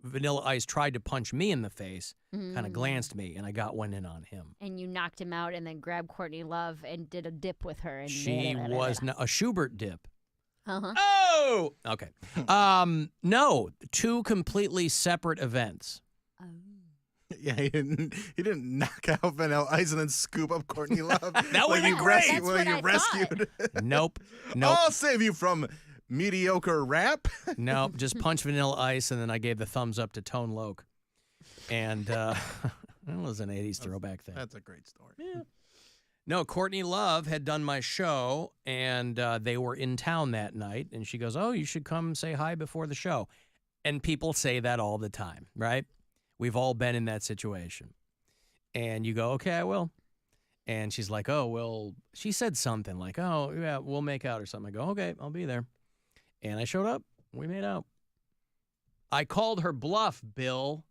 Vanilla Ice tried to punch me in the face, kind of glanced me, and I got one in on him. And you knocked him out and then grabbed Courtney Love and did a dip with her. And She was a Schubert dip. Uh-huh. Oh! Okay. No, 2 completely separate events. Yeah, he didn't knock out Vanilla Ice and then scoop up Courtney Love. That would be great. That's what I rescued. Nope. I'll save you from mediocre rap. Nope. Just punch Vanilla Ice, and then I gave the thumbs up to Tone Loc. And it was an 80s throwback thing. That's a great story. Yeah. No, Courtney Love had done my show, and they were in town that night. And she goes, "Oh, you should come say hi before the show." And people say that all the time, right? We've all been in that situation. And you go, "Okay, I will." And she's like, "Oh, well," she said something like, "Oh, yeah, we'll make out or something." I go, "Okay, I'll be there." And I showed up. We made out. I called her bluff, Bill,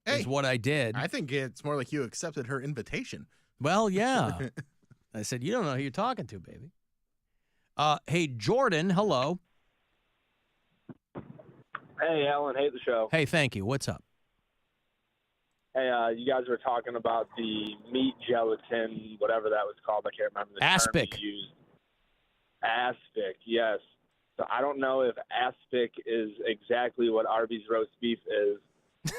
is what I did. I think it's more like you accepted her invitation. Well, yeah. I said, "You don't know who you're talking to, baby." Hey, Jordan, hello. Hey, Alan, hate the show. Hey, thank you. What's up? Hey, you guys were talking about the meat gelatin, whatever that was called. I can't remember the Aspic. term you used. Aspic, yes. So I don't know if aspic is exactly what Arby's roast beef is,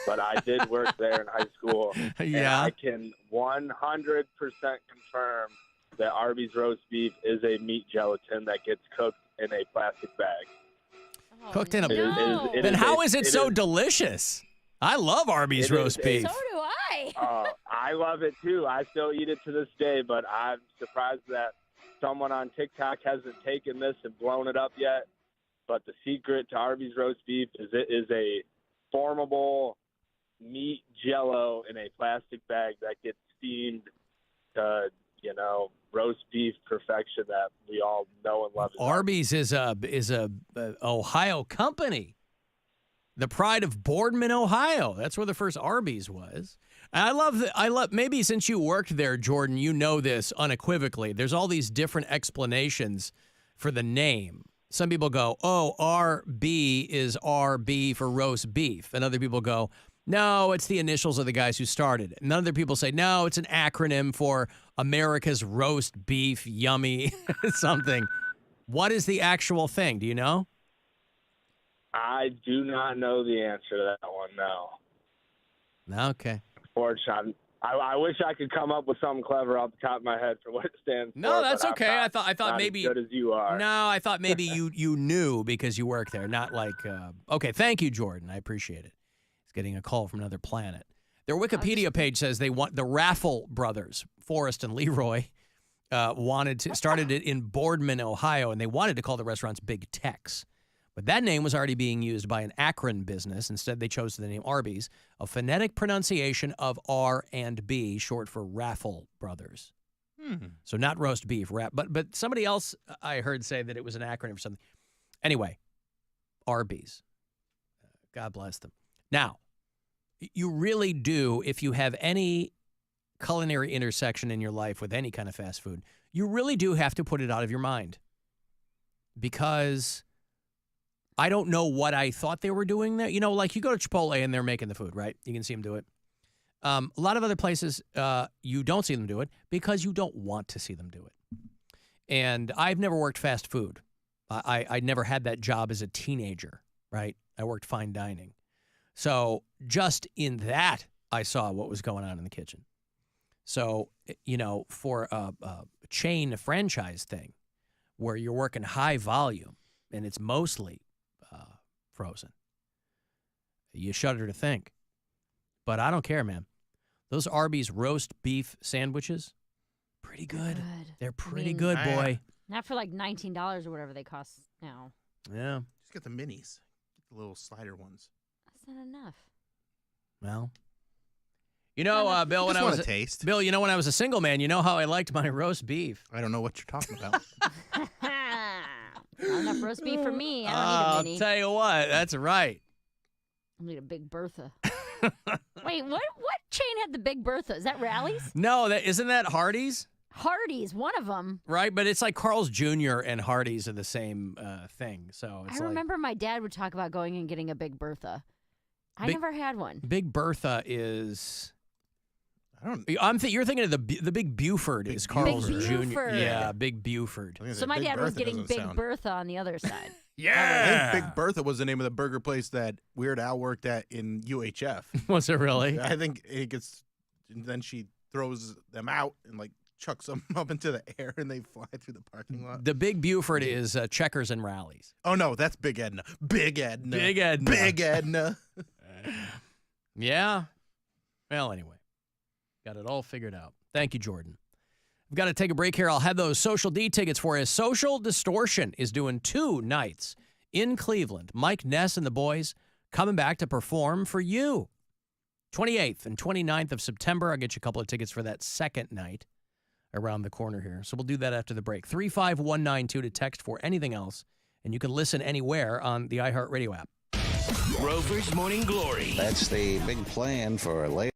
but I did work there in high school. Yeah. And I can 100% confirm that Arby's roast beef is a meat gelatin that gets cooked in a plastic bag. Cooked in a... It Then is how a- is it so delicious? I love Arby's It roast is beef. So do I. I love it too. I still eat it to this day, but I'm surprised that someone on TikTok hasn't taken this and blown it up yet. but the secret to Arby's roast beef is it is a formable meat jello in a plastic bag that gets steamed to, roast beef perfection that we all know and love. Arby's is a Ohio company. The pride of Boardman, Ohio. That's where the first Arby's was. And I love maybe since you worked there, Jordan, you know this unequivocally. There's all these different explanations for the name. Some people go, "Oh, RB is RB for roast beef." And other people go, "No, it's the initials of the guys who started it." And other people say, "No, it's an acronym for America's roast beef yummy something." What is the actual thing? Do you know? I do not know the answer to that one, no. Okay. Unfortunately, I wish I could come up with something clever off the top of my head for what it stands for. No, that's but okay. I'm I thought not maybe as good as you are. No, I thought maybe you knew because you work there, not like okay, thank you, Jordan. I appreciate it. He's getting a call from another planet. Their Wikipedia page says they want the Raffle brothers, Forrest and Leroy, started it in Boardman, Ohio, and they wanted to call the restaurants Big Tex. But that name was already being used by an Akron business. Instead, they chose the name Arby's, a phonetic pronunciation of R and B, short for Raffle Brothers. So not roast beef, but somebody else I heard say that it was an acronym for something. Anyway, Arby's. God bless them. Now, you really do, if you have any culinary intersection in your life with any kind of fast food, you really do have to put it out of your mind. Because I don't know what I thought they were doing there. Like you go to Chipotle and they're making the food, right? You can see them do it. A lot of other places, you don't see them do it because you don't want to see them do it. And I've never worked fast food. I never had that job as a teenager, right? I worked fine dining. So just in that, I saw what was going on in the kitchen. So, for a chain franchise thing where you're working high volume and it's mostly frozen, you shudder to think. But I don't care, man. Those Arby's roast beef sandwiches, pretty good. They're pretty good, boy. Not for like $19 or whatever they cost now. Yeah. Just get the minis. Get the little slider ones. That's not enough. Well, Bill, when I was a single man, you know how I liked my roast beef. I don't know what you're talking about. Not enough roast beef for me. I don't need a mini. I'll tell you what, that's right. I need a Big Bertha. Wait, what chain had the Big Bertha? Is that Rally's? No, isn't that Hardee's? Hardee's, one of them. Right, but it's like Carl's Jr. and Hardee's are the same thing. So it's I remember my dad would talk about going and getting a Big Bertha. I never had one. Big Bertha is... You're thinking of the Big Buford is Carl's Jr. Yeah, Big Buford. So my dad was getting Big Bertha on the other side. Yeah. I think Big Bertha was the name of the burger place that Weird Al worked at in UHF. Was it really? I think it gets, and then she throws them out and chucks them up into the air and they fly through the parking lot. The Big Buford is Checkers and Rallies. Oh, no, that's Big Edna. Big Edna. Big Edna. Big Edna. Yeah. Well, anyway. Got it all figured out. Thank you, Jordan. We've got to take a break here. I'll have those Social D tickets for you. Social Distortion is doing 2 nights in Cleveland. Mike Ness and the boys coming back to perform for you. 28th and 29th of September. I'll get you a couple of tickets for that second night around the corner here. So we'll do that after the break. 35192 to text for anything else. And you can listen anywhere on the iHeartRadio app. Rover's Morning Glory. That's the big plan for later.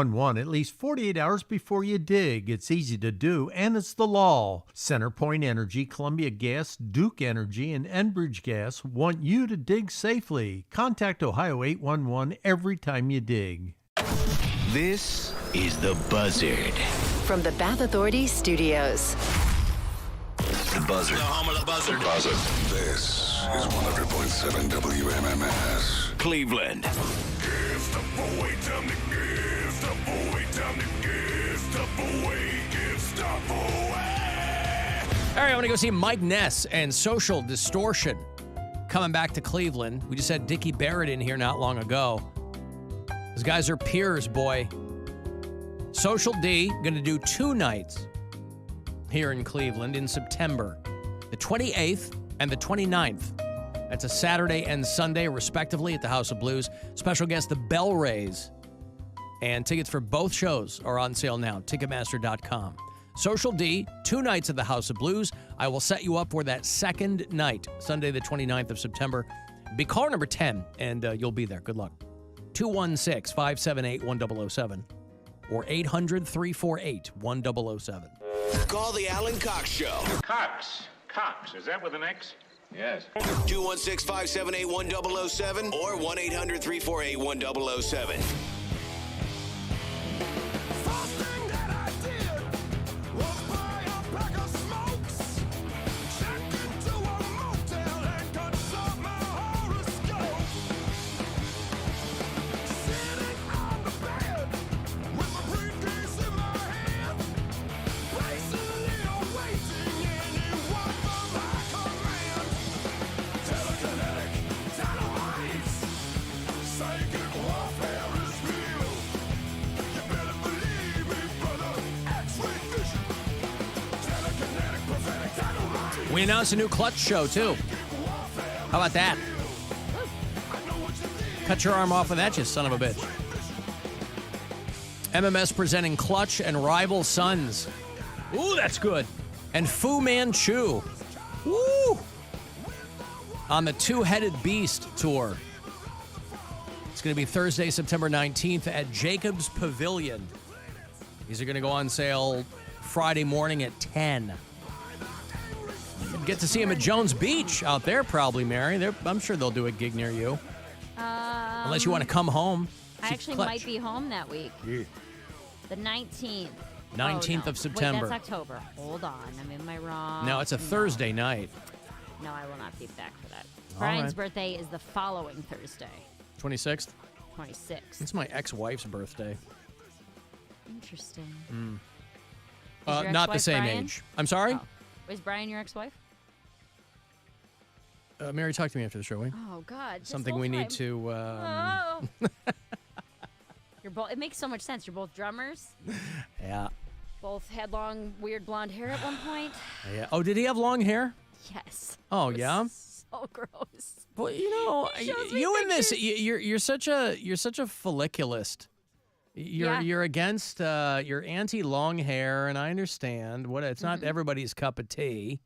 811 at least 48 hours before you dig. It's easy to do, and it's the law. CenterPoint Energy, Columbia Gas, Duke Energy, and Enbridge Gas want you to dig safely. Contact Ohio 811 every time you dig. This is The Buzzard. From the Bath Authority Studios. The Buzzard. The home of the Buzzard. The Buzzard. This is 100.7 WMMS. Cleveland. Give the boy time to give the boy time to give the boy give the boy. All right, I want to go see Mike Ness and Social Distortion coming back to Cleveland. We just had Dickie Barrett in here not long ago. Those guys are peers, boy. Social D going to do 2 nights here in Cleveland in September, the 28th and the 29th. That's a Saturday and Sunday, respectively, at the House of Blues. Special guest, the Bell Rays. And tickets for both shows are on sale now, Ticketmaster.com. Social D, 2 nights at the House of Blues. I will set you up for that second night, Sunday the 29th of September. Be caller number 10, and you'll be there. Good luck. 216-578-1007 or 800-348-1007. Call the Alan Cox Show. Cox. Cox. Is that with an X? Yes. 216-578-1007 or 1-800-348-1007. We announced a new Clutch show, too. How about that? Cut your arm off of that, you son of a bitch. MMS presenting Clutch and Rival Sons. Ooh, that's good. And Fu Manchu. Woo! On the Two-Headed Beast tour. It's going to be Thursday, September 19th at Jacobs Pavilion. These are going to go on sale Friday morning at 10. Get to see him at Jones Beach out there, probably, Mary. I'm sure they'll do a gig near you. Unless you want to come home. I actually Clutch. might be home that week. Yeah. The 19th. 19th of September. Wait, that's October. Hold on. Am I wrong? No, it's a Thursday night. No, I will not be back for that. All Brian's right. birthday is the following Thursday. 26th? 26th. It's my ex-wife's birthday. Interesting. Not the ex-wife same Brian? age. I'm sorry? Oh. Is Brian your ex-wife? Mary, talk to me after the show, will you? Oh, God. Something we need to... Oh. You're both. It makes so much sense. You're both drummers. Yeah. Both had long, weird blonde hair at one point. Yeah. Oh, did he have long hair? Yes. Oh, It was yeah? So gross. Well, you know, He shows me you and this, pictures. you're such a folliculist. You're against, you're anti-long hair, and I understand. It's not everybody's cup of tea.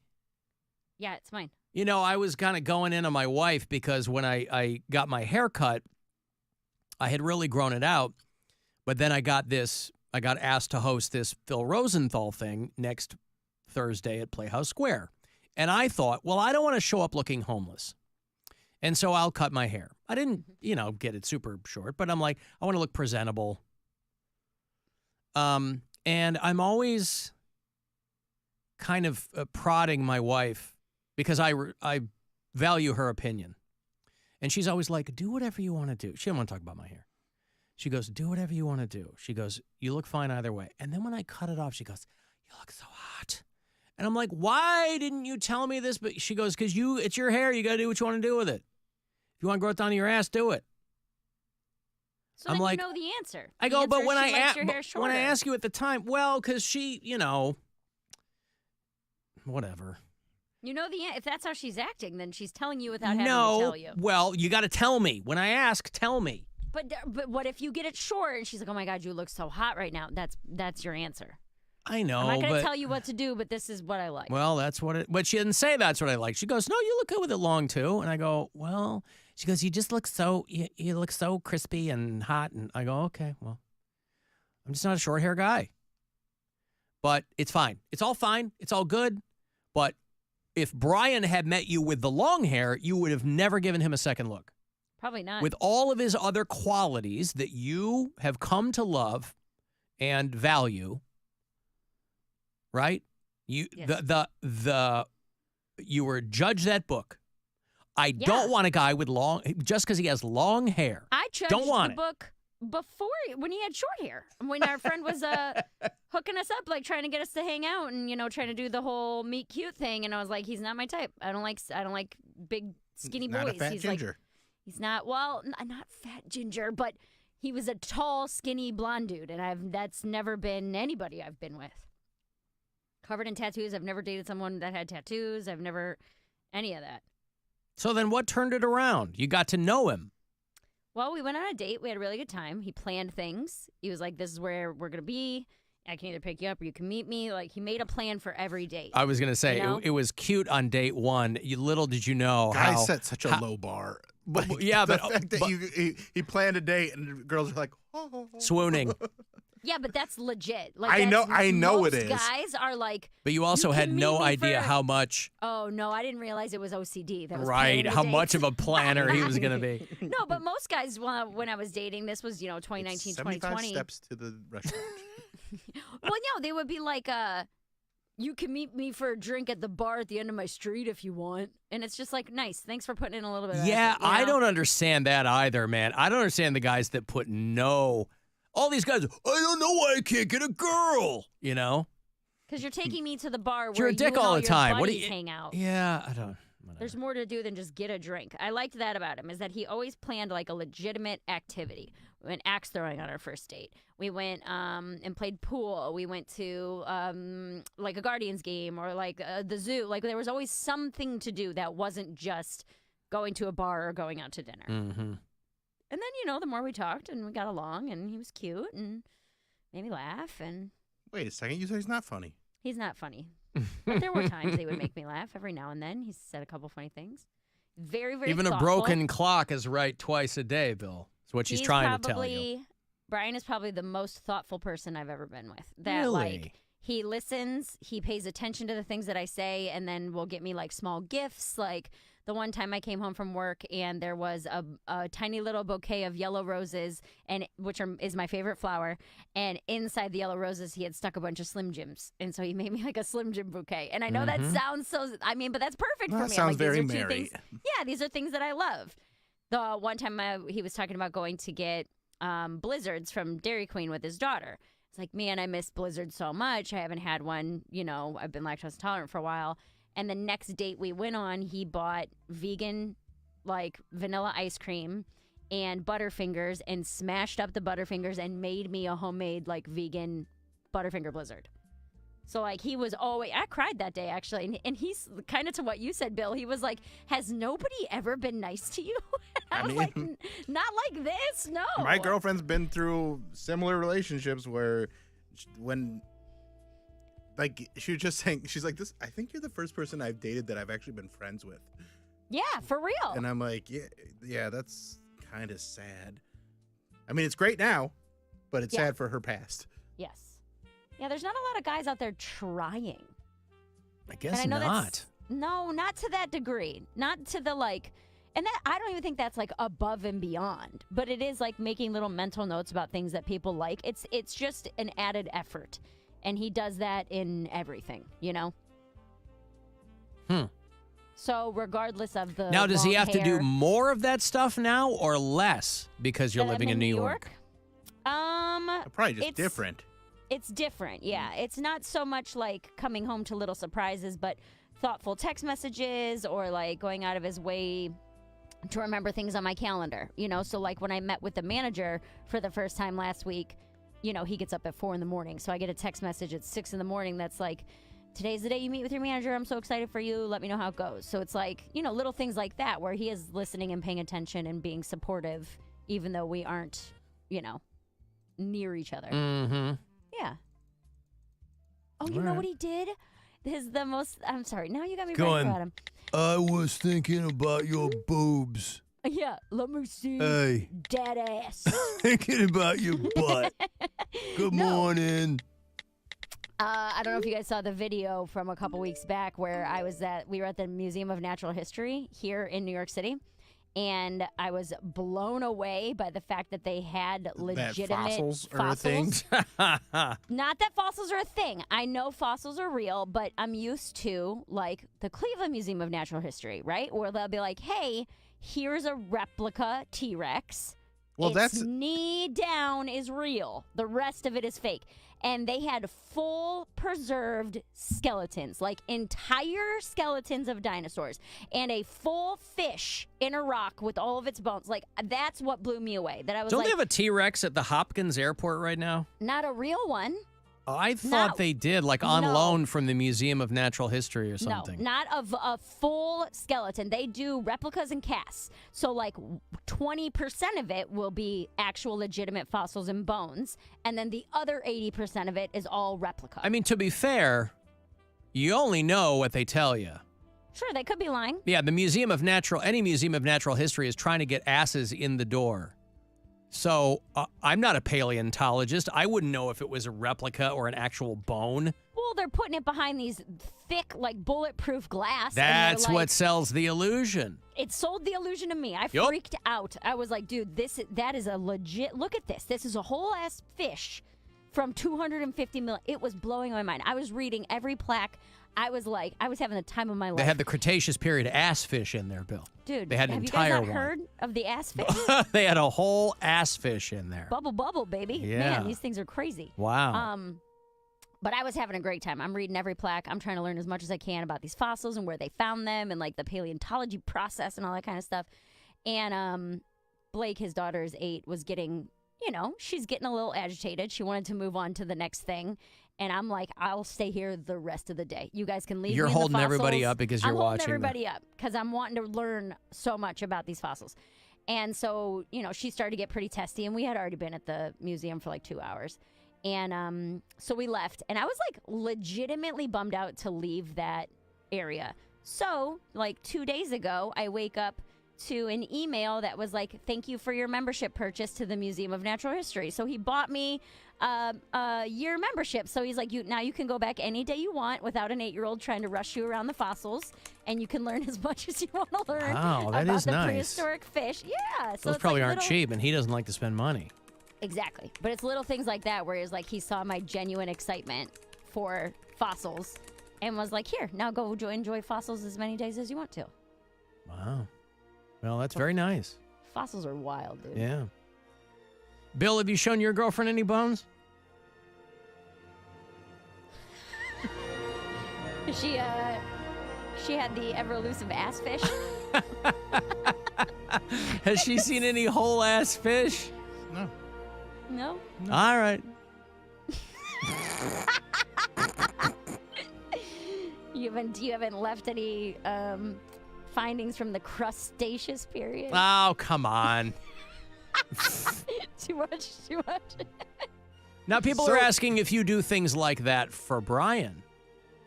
Yeah, it's mine. You know, I was kind of going in on my wife because when I got my hair cut, I had really grown it out. But then I got asked to host this Phil Rosenthal thing next Thursday at Playhouse Square. And I thought, well, I don't want to show up looking homeless. And so I'll cut my hair. I didn't, get it super short, but I'm like, I want to look presentable. And I'm always kind of prodding my wife because I value her opinion. And she's always like, do whatever you want to do. She didn't want to talk about my hair. She goes, do whatever you want to do. She goes, you look fine either way. And then when I cut it off, she goes, you look so hot. And I'm like, why didn't you tell me this? But she goes, because it's your hair. You got to do what you want to do with it. If you want to grow it down to your ass, do it. So I'm then like, you know the answer. I The go, answer but is when she likes your hair when I shorter. ask you at the time, well, because she, whatever. You know if that's how she's acting, then she's telling you without having to No, tell you. well, you got to tell me. When I ask, tell me. But what if you get it short and she's like, oh my God, you look so hot right now? That's your answer. I know, I'm not going but to tell you what to do, but this is what I like. well, that's what it. But she didn't say that's what I like. She goes, no, you look good with it long too. And I go, well, she goes, you just look so you look so crispy and hot. And I go, okay, well, I'm just not a short hair guy. But it's fine. It's all fine. It's all good. But if Brian had met you with the long hair, you would have never given him a second look. Probably not. With all of his other qualities that you have come to love and value, right? You you were judge that book. I don't want a guy with just because he has long hair. I judged the book before when he had short hair. When our friend was hooking us up, like trying to get us to hang out and trying to do the whole meet cute thing, and I was like, he's not my type. I don't like big skinny boys. Not a fat he's ginger. Like, he's not not fat ginger, but he was a tall, skinny blonde dude, and that's never been anybody I've been with. Covered in tattoos. I've never dated someone that had tattoos. I've never any of that. So then what turned it around? You got to know him. Well, we went on a date. We had a really good time. He planned things. He was like, this is where we're going to be. I can either pick you up or you can meet me. Like, he made a plan for every date. I was going to say, it was cute on date one. Little did you know how... Guys set such a low bar. Like, yeah, the fact that he planned a date and girls are like... swooning. Yeah, but that's legit. Like, I know most it is. Guys are like... But you also had no idea how much... Oh, no, I didn't realize it was OCD. That was right, how dates. much of a planner he was going to be. No, but most guys, when I was dating, this was, 2019, 2020. steps to the restaurant. Well, no, they would be like, you can meet me for a drink at the bar at the end of my street if you want. And it's just like, nice. Thanks for putting in a little bit of effort, I don't understand that either, man. I don't understand the guys that put all these guys, I don't know why I can't get a girl, Because you're taking me to the bar where you're a dick you and all all the time. Your buddies hang out. Yeah, I don't. Whatever. There's more to do than just get a drink. I liked that about him, is that he always planned like a legitimate activity. We went axe throwing on our first date. We went and played pool. We went to like a Guardians game or like the zoo. Like there was always something to do that wasn't just going to a bar or going out to dinner. Mm-hmm. And then, the more we talked and we got along and he was cute and made me laugh. And wait a second, you said he's not funny. He's not funny. But there were times he would make me laugh every now and then. He said a couple funny things. Very, very Even thoughtful. a broken clock is right twice a day, Bill. That's what she's trying to tell you. Brian is probably the most thoughtful person I've ever been with. That, really? He listens, he pays attention to the things that I say, and then will get me, small gifts. Like, the one time I came home from work, and there was a tiny little bouquet of yellow roses, which is my favorite flower, and inside the yellow roses, he had stuck a bunch of Slim Jims. And so he made me, a Slim Jim bouquet. And I know that sounds but that's perfect for me. That sounds very Mary. These are things that I love. The one time he was talking about going to get blizzards from Dairy Queen with his daughter. It's like, man, I miss blizzards so much. I haven't had one. I've been lactose intolerant for a while. And the next date we went on, he bought vegan, vanilla ice cream and Butterfingers and smashed up the Butterfingers and made me a homemade, vegan Butterfinger blizzard. So, he was always... I cried that day, actually. And he's kind of to what you said, Bill. He was like, has nobody ever been nice to you? I was like, not like this, no. My girlfriend's been through similar relationships where when... she was just saying, she's like, I think you're the first person I've dated that I've actually been friends with. Yeah, for real. And I'm like, yeah, that's kind of sad. I mean, it's great now, but it's sad for her past. Yes. Yeah, there's not a lot of guys out there trying. I guess not. No, not to that degree. Not to the and that I don't even think that's above and beyond. But it is making little mental notes about things that people like. It's just an added effort. And he does that in everything, So regardless of the now, does he have hair, to do more of that stuff now or less because you're living in New York? Probably just different. It's different, yeah. It's not so much coming home to little surprises, but thoughtful text messages or going out of his way to remember things on my calendar, So when I met with the manager for the first time last week, he gets up at 4 a.m. So I get a text message at 6 a.m. that's today's the day you meet with your manager. I'm so excited for you. Let me know how it goes. So it's little things like that where he is listening and paying attention and being supportive, even though we aren't, near each other. Mm-hmm. Yeah. Oh, you know what he did? I'm sorry. Now you got me Go right on. about him. I was thinking about your boobs. Yeah, let me see. Hey. Dead ass. Thinking about your butt. Good morning. I don't know if you guys saw the video from a couple weeks back where we were at the Museum of Natural History here in New York City. And I was blown away by the fact that they had legitimate fossils are a thing. Not that fossils are a thing. I know fossils are real, but I'm used to, like, the Cleveland Museum of Natural History, right? Where they'll be like, hey, here's a replica T-Rex. Well, its knee down is real. The rest of it is fake. And they had full preserved skeletons, like entire skeletons of dinosaurs, and a full fish in a rock with all of its bones. Like, that's what blew me away. That I was Don't like, they have a T-Rex at the Hopkins Airport right now? not a real one. I thought they did, like on No. loan from the Museum of Natural History or something. No, not of a full skeleton. They do replicas and casts. So like 20% of it will be actual legitimate fossils and bones, and then the other 80% of it is all replica. I mean, to be fair, you only know what they tell you. Sure, they could be lying. Yeah, any Museum of Natural History is trying to get asses in the door. So I'm not a paleontologist. I wouldn't know if it was a replica or an actual bone. Well, they're putting it behind these thick, like, bulletproof glass. and they're That's like, what sells the illusion. It sold the illusion to me. I Yup. freaked out. I was like, dude, that is a legit, look at this. This is a whole-ass fish from 250 million. It was blowing my mind. I was reading every plaque. I was having the time of my life. They had the Cretaceous period ass fish in there, Bill. Dude, they had an have entire you guys not one. heard of the ass fish? They had a whole ass fish in there. Bubble, baby. Yeah. Man, these things are crazy. Wow. But I was having a great time. I'm reading every plaque. I'm trying to learn as much as I can about these fossils and where they found them and, like, the paleontology process and all that kind of stuff. And Blake, his daughter is 8, was getting, she's getting a little agitated. She wanted to move on to the next thing. And I'm like, I'll stay here the rest of the day. You guys can leave You're me in the holding everybody fossils. up because you're I'm watching holding everybody up because I'm wanting to learn so much about these fossils. And so, she started to get pretty testy. And we had already been at the museum for like 2 hours. And so we left. And I was like legitimately bummed out to leave that area. So like 2 days ago, I wake up to an email that was like, thank you for your membership purchase to the Museum of Natural History. So he bought me a year membership. So he's like, now you can go back any day you want without an 8-year-old trying to rush you around the fossils, and you can learn as much as you want to learn Wow, that about is the nice. prehistoric fish. Yeah. So Those it's probably like aren't little- cheap, and he doesn't like to spend money. Exactly. But it's little things like that where it's like he saw my genuine excitement for fossils and was like, here, now go enjoy fossils as many days as you want to. Wow. Well, that's very nice. Fossils are wild, dude. Yeah. Bill, have you shown your girlfriend any bones? She had the ever elusive ass fish. Has she seen any whole ass fish? No. No. All right. You haven't left any findings from the Cretaceous period? Oh, come on. Too much. Now, people are asking if you do things like that for Brian.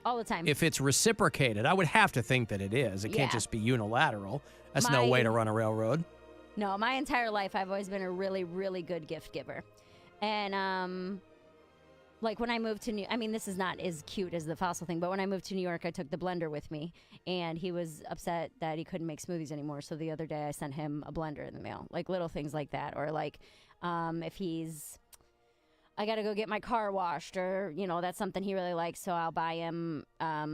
All the time. If it's reciprocated, I would have to think that it is. It can't Yeah. just be unilateral. That's no My- way to run a railroad. No, my entire life I've always been a really, really good gift giver. And like when I moved to this is not as cute as the fossil thing, but when I moved to New York, I took the blender with me, and he was upset that he couldn't make smoothies anymore. So the other day I sent him a blender in the mail, like little things like that. Or like if I got to go get my car washed, or, that's something he really likes. So I'll buy him, a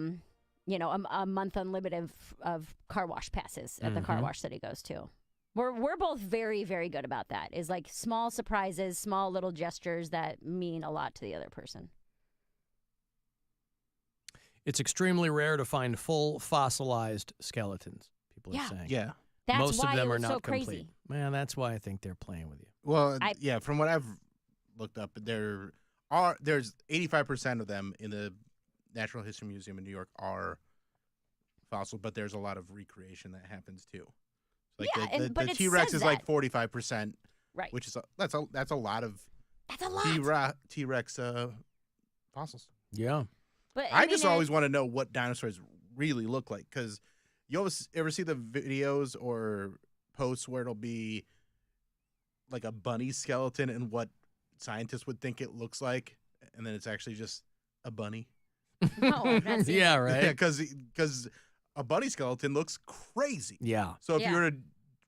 month unlimited of car wash passes at the car wash that he goes to. We're both very, very good about that. Is like small surprises, small little gestures that mean a lot to the other person. It's extremely rare to find full fossilized skeletons, people are saying. Yeah. That's Most why of them it are was not so complete. crazy. Man, that's why I think they're playing with you. Well, yeah, from what I've looked up, there's 85% of them in the Natural History Museum in New York are fossil, but there's a lot of recreation that happens too. Like Yeah, but the it T-Rex says is like that. 45%, Right. which is that's a lot of That's a lot. T-Rex fossils. Yeah. But I just always want to know what dinosaurs really look like, because you always ever see the videos or posts where it'll be like a bunny skeleton and what scientists would think it looks like, and then it's actually just a bunny. No, that's Yeah, right. Yeah, because a bunny skeleton looks crazy. Yeah. So if Yeah. you were to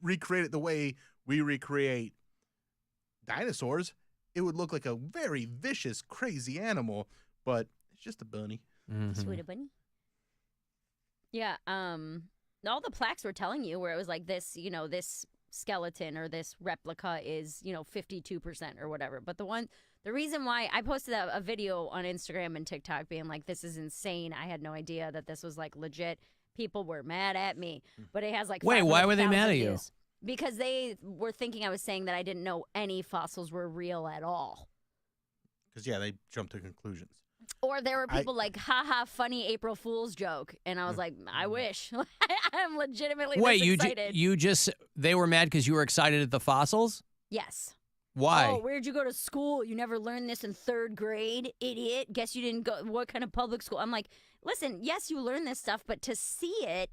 recreate it the way we recreate dinosaurs, it would look like a very vicious, crazy animal, but it's just a bunny. Sweetie bunny. Yeah. All the plaques were telling you where it was like this, this skeleton or this replica is, 52% or whatever. But the reason why I posted a video on Instagram and TikTok being like, this is insane. I had no idea that this was like legit. People were mad at me, but it has like Wait, why were they mad 500,000 at you? views. Because they were thinking I was saying that I didn't know any fossils were real at all. Because, yeah, they jumped to conclusions. Or there were people like, haha, funny April Fool's joke. And I was like, I wish. I'm legitimately Wait, this excited. they were mad because you were excited at the fossils? Yes. Why? Oh, where'd you go to school? You never learned this in 3rd grade, idiot. Guess you didn't go. What kind of public school? I'm like, listen, yes, you learn this stuff, but to see a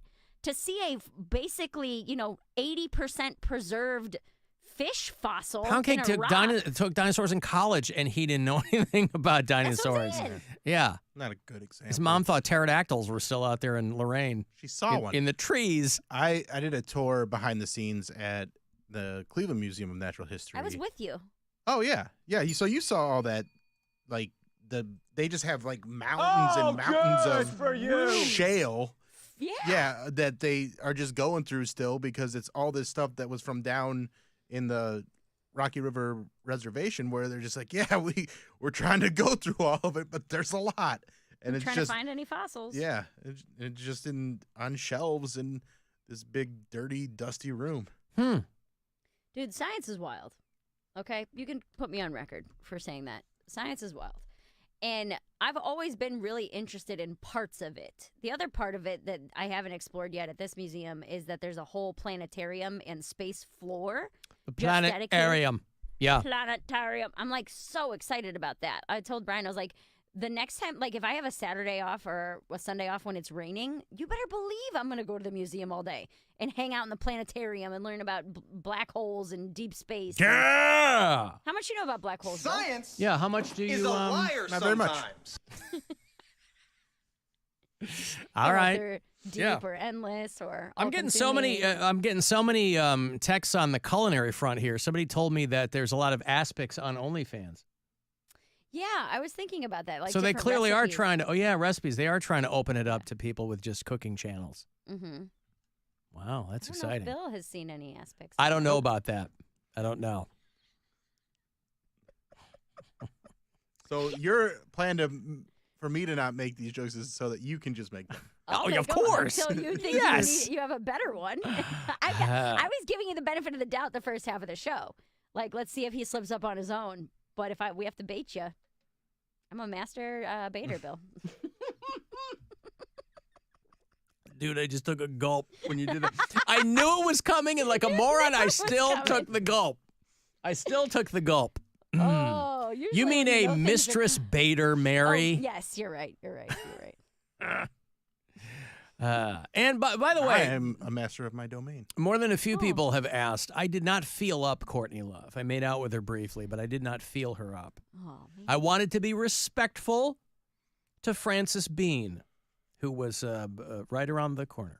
basically, 80% preserved fish fossil. Poundcake in a rock. took dinosaurs in college, and he didn't know anything about dinosaurs. Yeah. Not a good example. His mom thought pterodactyls were still out there in Lorraine. She saw one. In the trees. I did a tour behind the scenes at the Cleveland Museum of Natural History. I was with you. Oh, yeah. Yeah, so you saw all that, like, they just have, like, mountains and mountains of shale. Yeah. Yeah, that they are just going through still because it's all this stuff that was from down in the Rocky River Reservation where they're just like, yeah, we're trying to go through all of it, but there's a lot. And it's trying just to find any fossils. Yeah, it's just on shelves in this big, dirty, dusty room. Dude, science is wild. Okay? You can put me on record for saying that. Science is wild. And I've always been really interested in parts of it. The other part of it that I haven't explored yet at this museum is that there's a whole planetarium and space floor. The just dedicated- planetarium. Yeah. Planetarium. I'm like so excited about that. I told Brian, I was like, the next time, like if I have a Saturday off or a Sunday off when it's raining, you better believe I'm going to go to the museum all day and hang out in the planetarium and learn about black holes and deep space. Yeah. How much you know about black holes? Bill? Science. Yeah, how much do you is a liar not very much. sometimes. All You know, right. if they're deep or endless or I'm getting so many texts on the culinary front here. Somebody told me that there's a lot of aspics on OnlyFans. Yeah, I was thinking about that. Like So they different clearly recipes. are trying to recipes. They are trying to open it up to people with just cooking channels. Mm-hmm. Wow, that's I don't know if exciting. Bill has seen any aspects. I don't know about that. I don't know. So your plan for me to not make these jokes is so that you can just make them. Okay, of go on. course. So you think Yes. you have a better one? I was giving you the benefit of the doubt the first half of the show. Like, let's see if he slips up on his own. But if we have to bait you, I'm a master baiter, Bill. Dude, I just took a gulp when you did that. I knew it was coming, and like a moron, I still took the gulp. I still took the gulp. Oh, You mean a mistress baiter, Mary? Oh, yes, you're right. You're right. And by the way, I am a master of my domain. more than a few people have asked. I did not feel up Courtney Love. I made out with her briefly, but I did not feel her up. Oh, man. I wanted to be respectful to Frances Bean, who was right around the corner.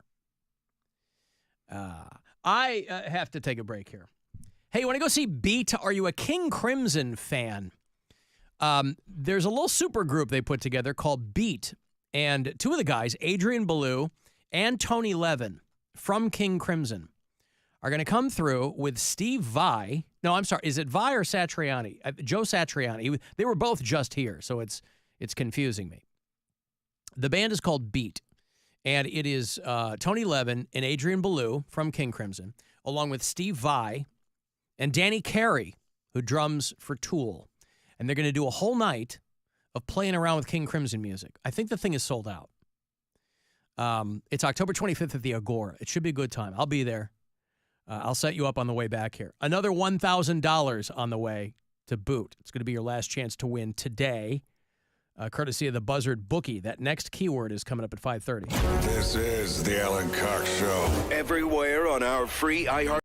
I have to take a break here. Hey, you want to go see Beat? Are you a King Crimson fan? There's a little super group they put together called Beat. And two of the guys, Adrian Belew and Tony Levin from King Crimson, are going to come through with Steve Vai. No, I'm sorry. Is it Vai or Satriani? Joe Satriani. They were both just here, so it's confusing me. The band is called Beat, and it is Tony Levin and Adrian Belew from King Crimson, along with Steve Vai and Danny Carey, who drums for Tool. And they're going to do a whole night of playing around with King Crimson music. I think the thing is sold out. It's October 25th at the Agora. It should be a good time. I'll be there. I'll set you up on the way back here. Another $1,000 on the way to boot. It's going to be your last chance to win today, courtesy of the Buzzard Bookie. That next keyword is coming up at 5:30. This is the Alan Cox Show. Everywhere on our free iHeart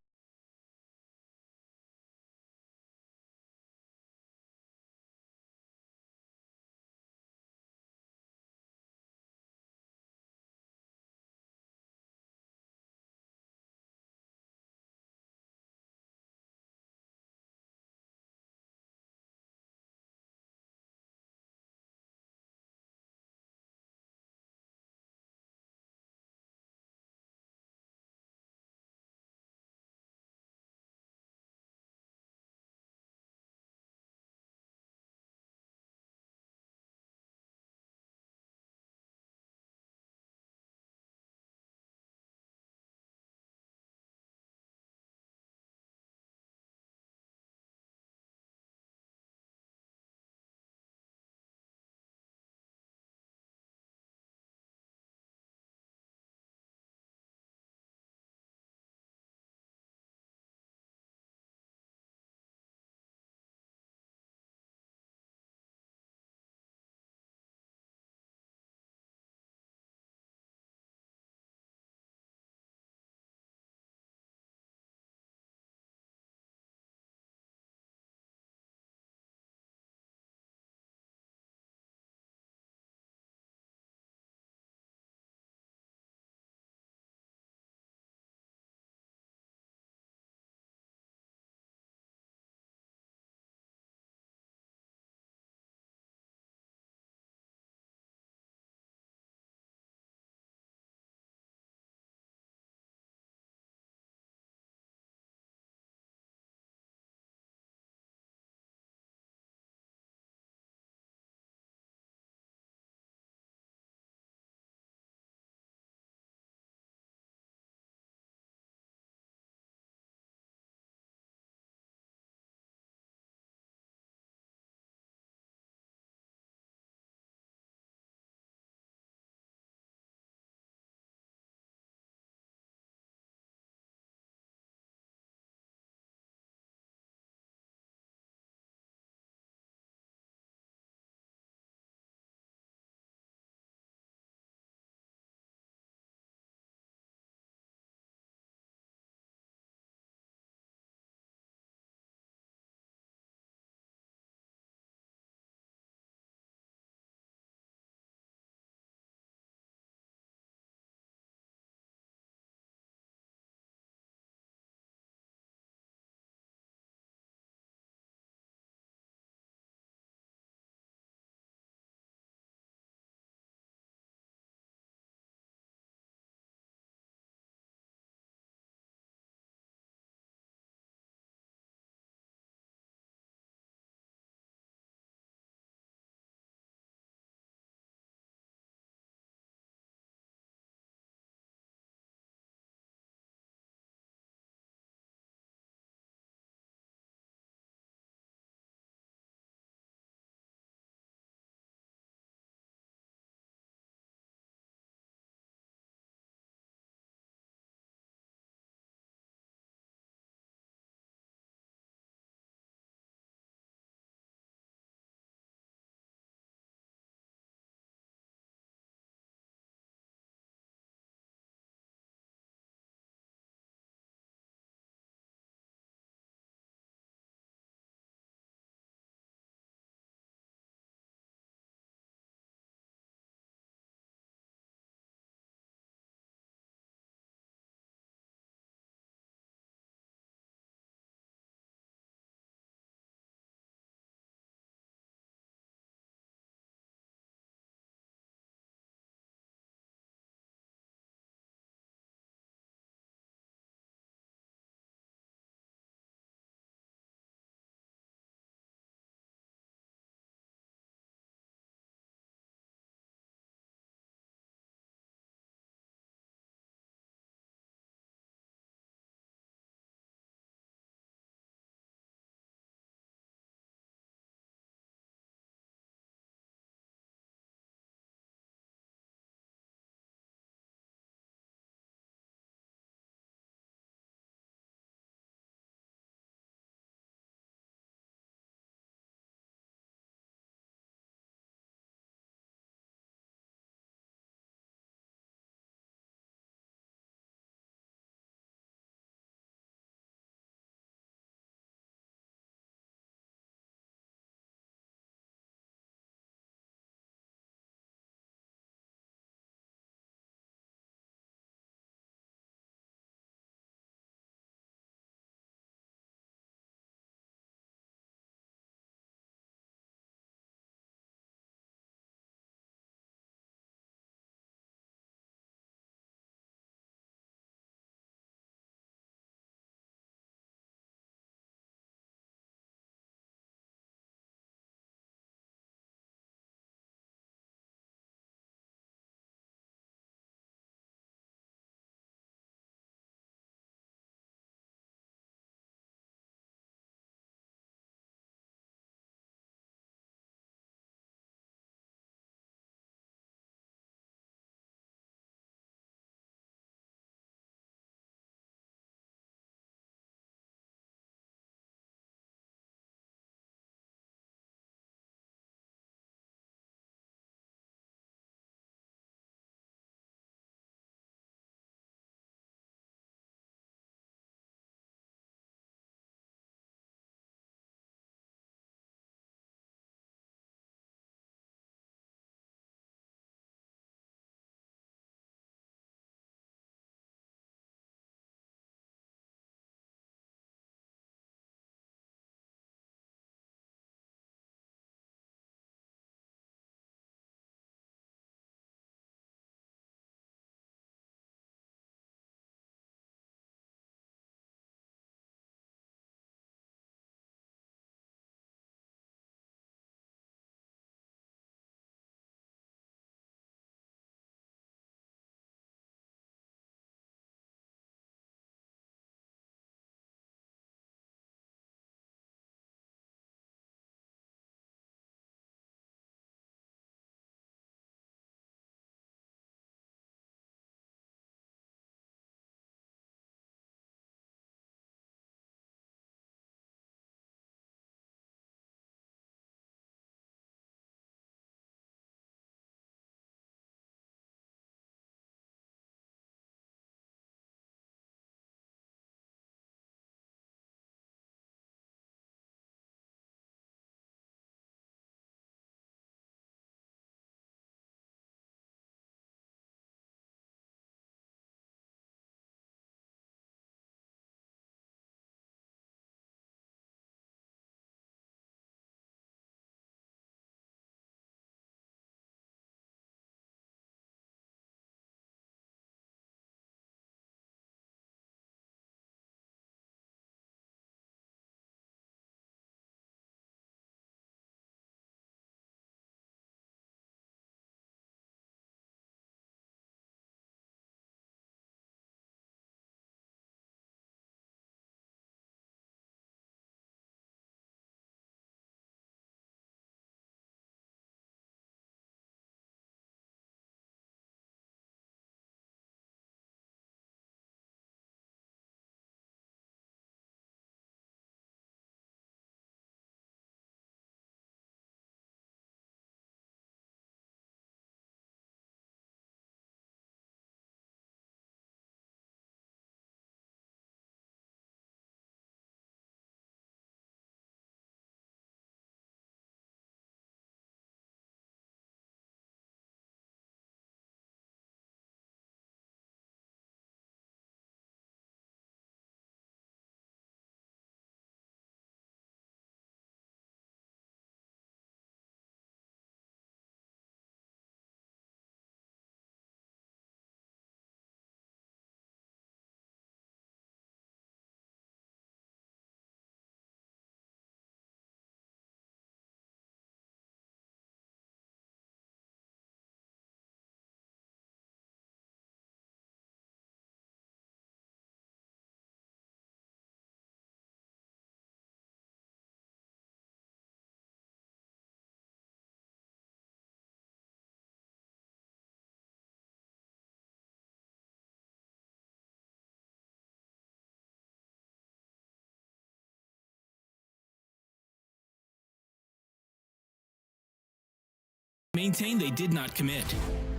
maintain they did not commit.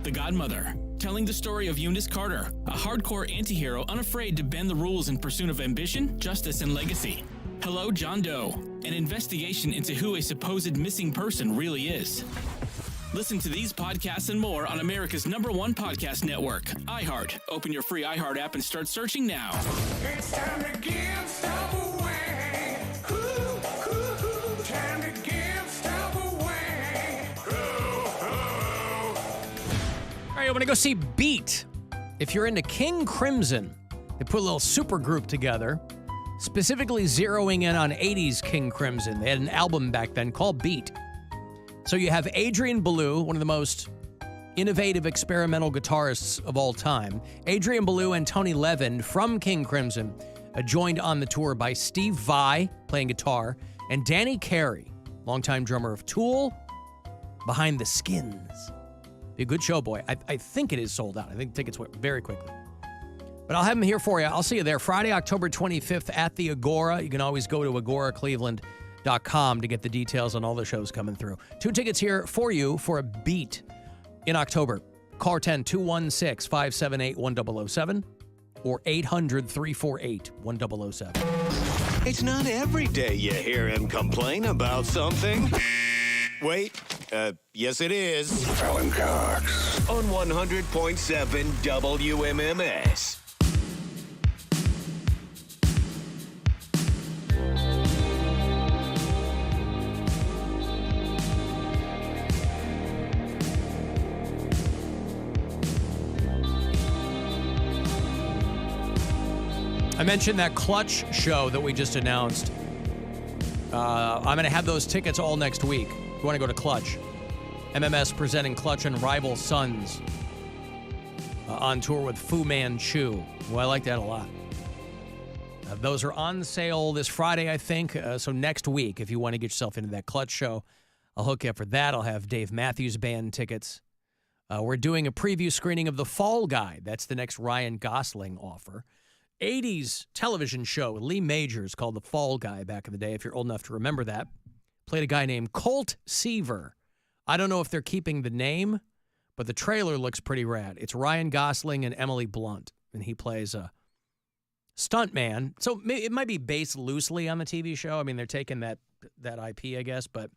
The Godmother, telling the story of Eunice Carter, a hardcore anti-hero unafraid to bend the rules in pursuit of ambition, justice, and legacy. Hello, John Doe, an investigation into who a supposed missing person really is. Listen to these podcasts and more on America's #1 podcast network, iHeart. Open your free iHeart app and start searching now. It's time to give stuff away. Time to give stuff away. All right, I'm going to go see Beat. If you're into King Crimson, they put a little super group together, specifically zeroing in on 80s King Crimson. They had an album back then called Beat. So you have Adrian Belew, one of the most innovative experimental guitarists of all time. Adrian Belew and Tony Levin from King Crimson, joined on the tour by Steve Vai, playing guitar, and Danny Carey, longtime drummer of Tool, Behind the Skins. Be a good show, boy. I think it is sold out. I think tickets went very quickly. But I'll have them here for you. I'll see you there Friday, October 25th at the Agora. You can always go to agoracleveland.com to get the details on all the shows coming through. 2 tickets here for you for a Beat in October. Call 10-216-578-1007 or 800-348-1007. It's not every day you hear him complain about something. Wait, yes it is. Alan Cox. On 100.7 WMMS. I mentioned that Clutch show that we just announced. I'm going to have those tickets all next week. If you want to go to Clutch. MMS presenting Clutch and Rival Sons on tour with Fu Manchu. Well, I like that a lot. Those are on sale this Friday, I think. So next week, if you want to get yourself into that Clutch show, I'll hook you up for that. I'll have Dave Matthews Band tickets. We're doing a preview screening of The Fall Guy. That's the next Ryan Gosling offer. 80s television show with Lee Majors called The Fall Guy back in the day, if you're old enough to remember that. Played a guy named Colt Seaver. I don't know if they're keeping the name, but the trailer looks pretty rad. It's Ryan Gosling and Emily Blunt, and he plays a stuntman. So it might be based loosely on the TV show. I mean, they're taking that IP, I guess, but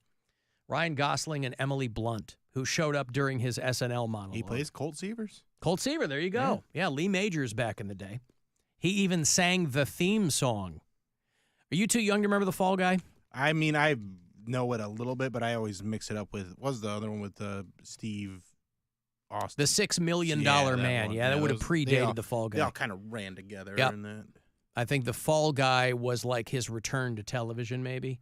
Ryan Gosling and Emily Blunt, who showed up during his SNL monologue. He plays Colt Seavers? Colt Seaver, there you go. Yeah, Lee Majors back in the day. He even sang the theme song. Are you too young to remember The Fall Guy? I mean, I know it a little bit, but I always mix it up with, what was the other one with Steve Austin? The $6 Million Man. One. Yeah, that would have predated The Fall Guy. They all kind of ran together in that. I think The Fall Guy was like his return to television, maybe.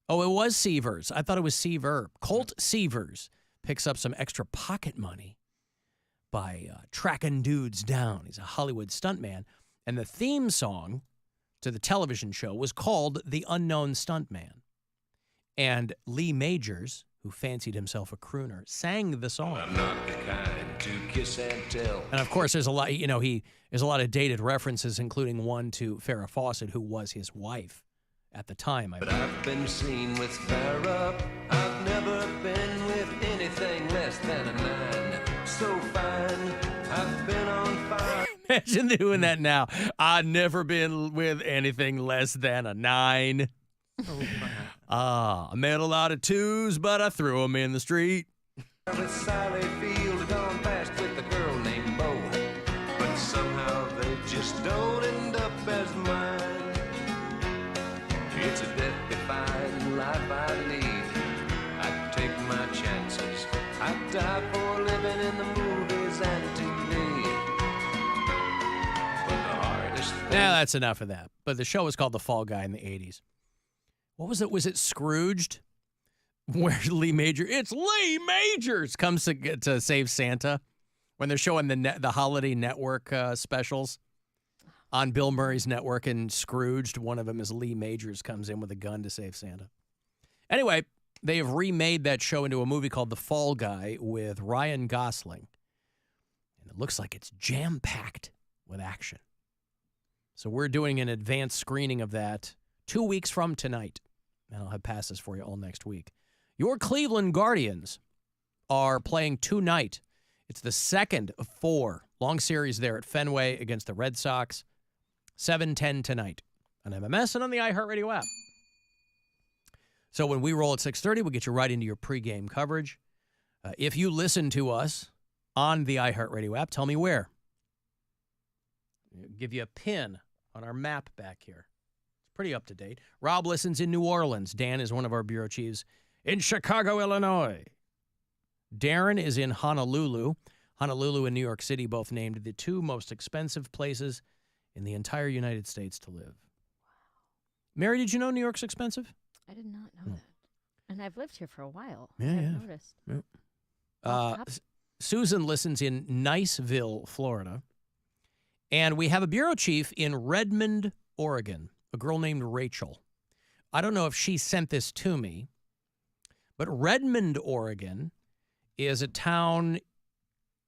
Oh, it was Seavers. I thought it was Seaver. Colt Seavers picks up some extra pocket money by tracking dudes down. He's a Hollywood stuntman. And the theme song to the television show was called The Unknown Stuntman. And Lee Majors, who fancied himself a crooner, sang the song. I'm not the kind to kiss and tell. And of course, there's a lot, there's a lot of dated references, including one to Farrah Fawcett, who was his wife at the time. But I've been seen with Farrah. I've never been with anything less than a 9. So fine, I've been on fire. Imagine doing that now. I've never been with anything less than a 9. I made a lot of 2s, but I threw them in the street. With Sally Field gone past with a girl named Bo, but somehow they just don't end up as mine. It's a death-defying life I lead. I take my chances. I die for living in the movies and TV. Now that's enough of that. But the show was called The Fall Guy in the 80s. What was it? Was it Scrooged? Where Lee Majors, it's Lee Majors, comes to save Santa when they're showing the Holiday Network specials on Bill Murray's network, and Scrooged, one of them is Lee Majors, comes in with a gun to save Santa. Anyway, they have remade that show into a movie called The Fall Guy with Ryan Gosling. And it looks like it's jam-packed with action. So we're doing an advanced screening of that 2 weeks from tonight. And I'll have passes for you all next week. Your Cleveland Guardians are playing tonight. It's the second of 4. Long series there at Fenway against the Red Sox. 7:10 tonight on MMS and on the iHeartRadio app. So when we roll at 6:30, we'll get you right into your pregame coverage. If you listen to us on the iHeartRadio app, tell me where. I'll give you a pin on our map back here. It's pretty up to date. Rob listens in New Orleans. Dan is one of our bureau chiefs in Chicago, Illinois. Darren is in Honolulu. Honolulu and New York City both named the 2 most expensive places in the entire United States to live. Mary, did you know New York's expensive? I did not know that. And I've lived here for a while. Yeah, I've noticed. Yeah. Susan listens in Niceville, Florida. And we have a bureau chief in Redmond, Oregon, a girl named Rachel. I don't know if she sent this to me, but Redmond, Oregon is a town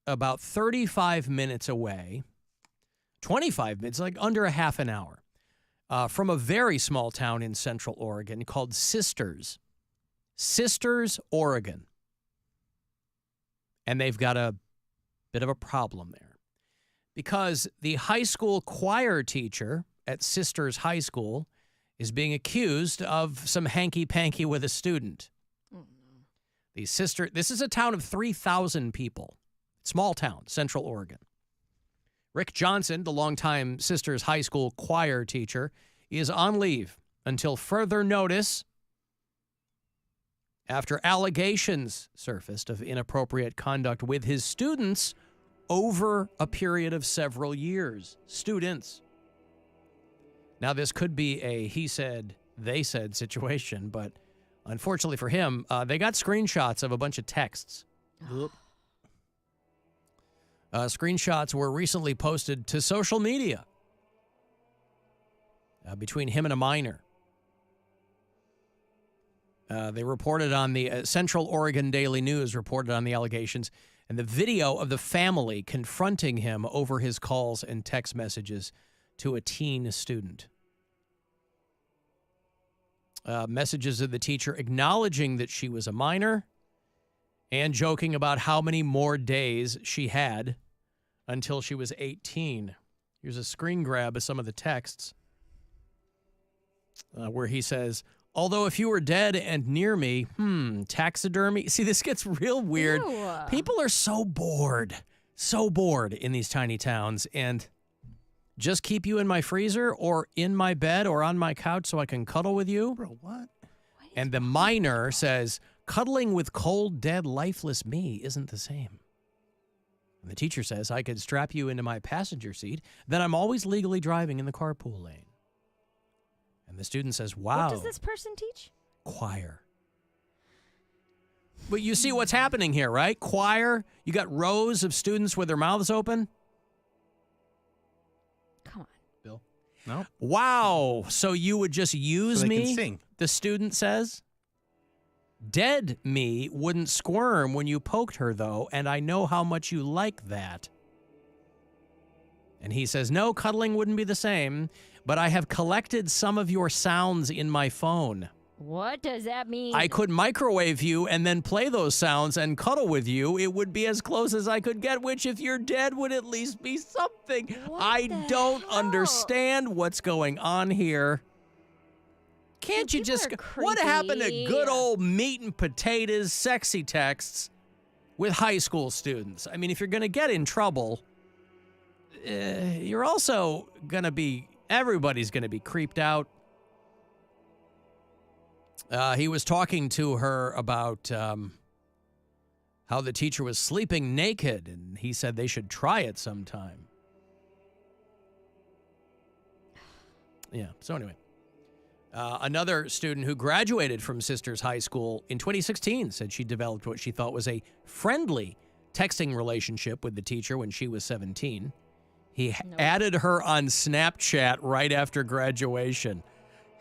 about 35 minutes away, 25 minutes, like under a half an hour, from a very small town in Central Oregon called Sisters. Sisters, Oregon. And they've got a bit of a problem there because the high school choir teacher at Sisters High School is being accused of some hanky-panky with a student. Oh, no. This is a town of 3,000 people. Small town, Central Oregon. Rick Johnson, the longtime Sisters High School choir teacher, is on leave until further notice after allegations surfaced of inappropriate conduct with his students over a period of several years. Students. Now, this could be a he said, they said situation, but unfortunately for him, they got screenshots of a bunch of texts. Screenshots were recently posted to social media between him and a minor. They reported on the Central Oregon Daily News reported on the allegations and the video of the family confronting him over his calls and text messages to a teen student. Messages of the teacher acknowledging that she was a minor and joking about how many more days she had until she was 18. Here's a screen grab of some of the texts where he says, although if you were dead and near me, taxidermy. See, this gets real weird. Ew. People are so bored in these tiny towns, and just keep you in my freezer or in my bed or on my couch so I can cuddle with you. Bro, what? And the minor says, cuddling with cold, dead, lifeless me isn't the same. And the teacher says, I could strap you into my passenger seat, then I'm always legally driving in the carpool lane. And the student says, wow. What does this person teach? Choir. But you see what's happening here, right? Choir. You got rows of students with their mouths open. Come on. Bill? No. Wow. So you would just use they me? can sing. The student says. Dead me wouldn't squirm when you poked her, though, and I know how much you like that. And he says, no, cuddling wouldn't be the same, but I have collected some of your sounds in my phone. What does that mean? I could microwave you and then play those sounds and cuddle with you. It would be as close as I could get, which if you're dead would at least be something. I don't understand what's going on here. Can't you just... What happened to good old meat and potatoes, sexy texts with high school students? I mean, if you're going to get in trouble, you're also going to be... Everybody's going to be creeped out. He was talking to her about how the teacher was sleeping naked, and he said they should try it sometime. Yeah, so anyway. Another student who graduated from Sisters High School in 2016 said she developed what she thought was a friendly texting relationship with the teacher when she was 17. He added her on Snapchat right after graduation.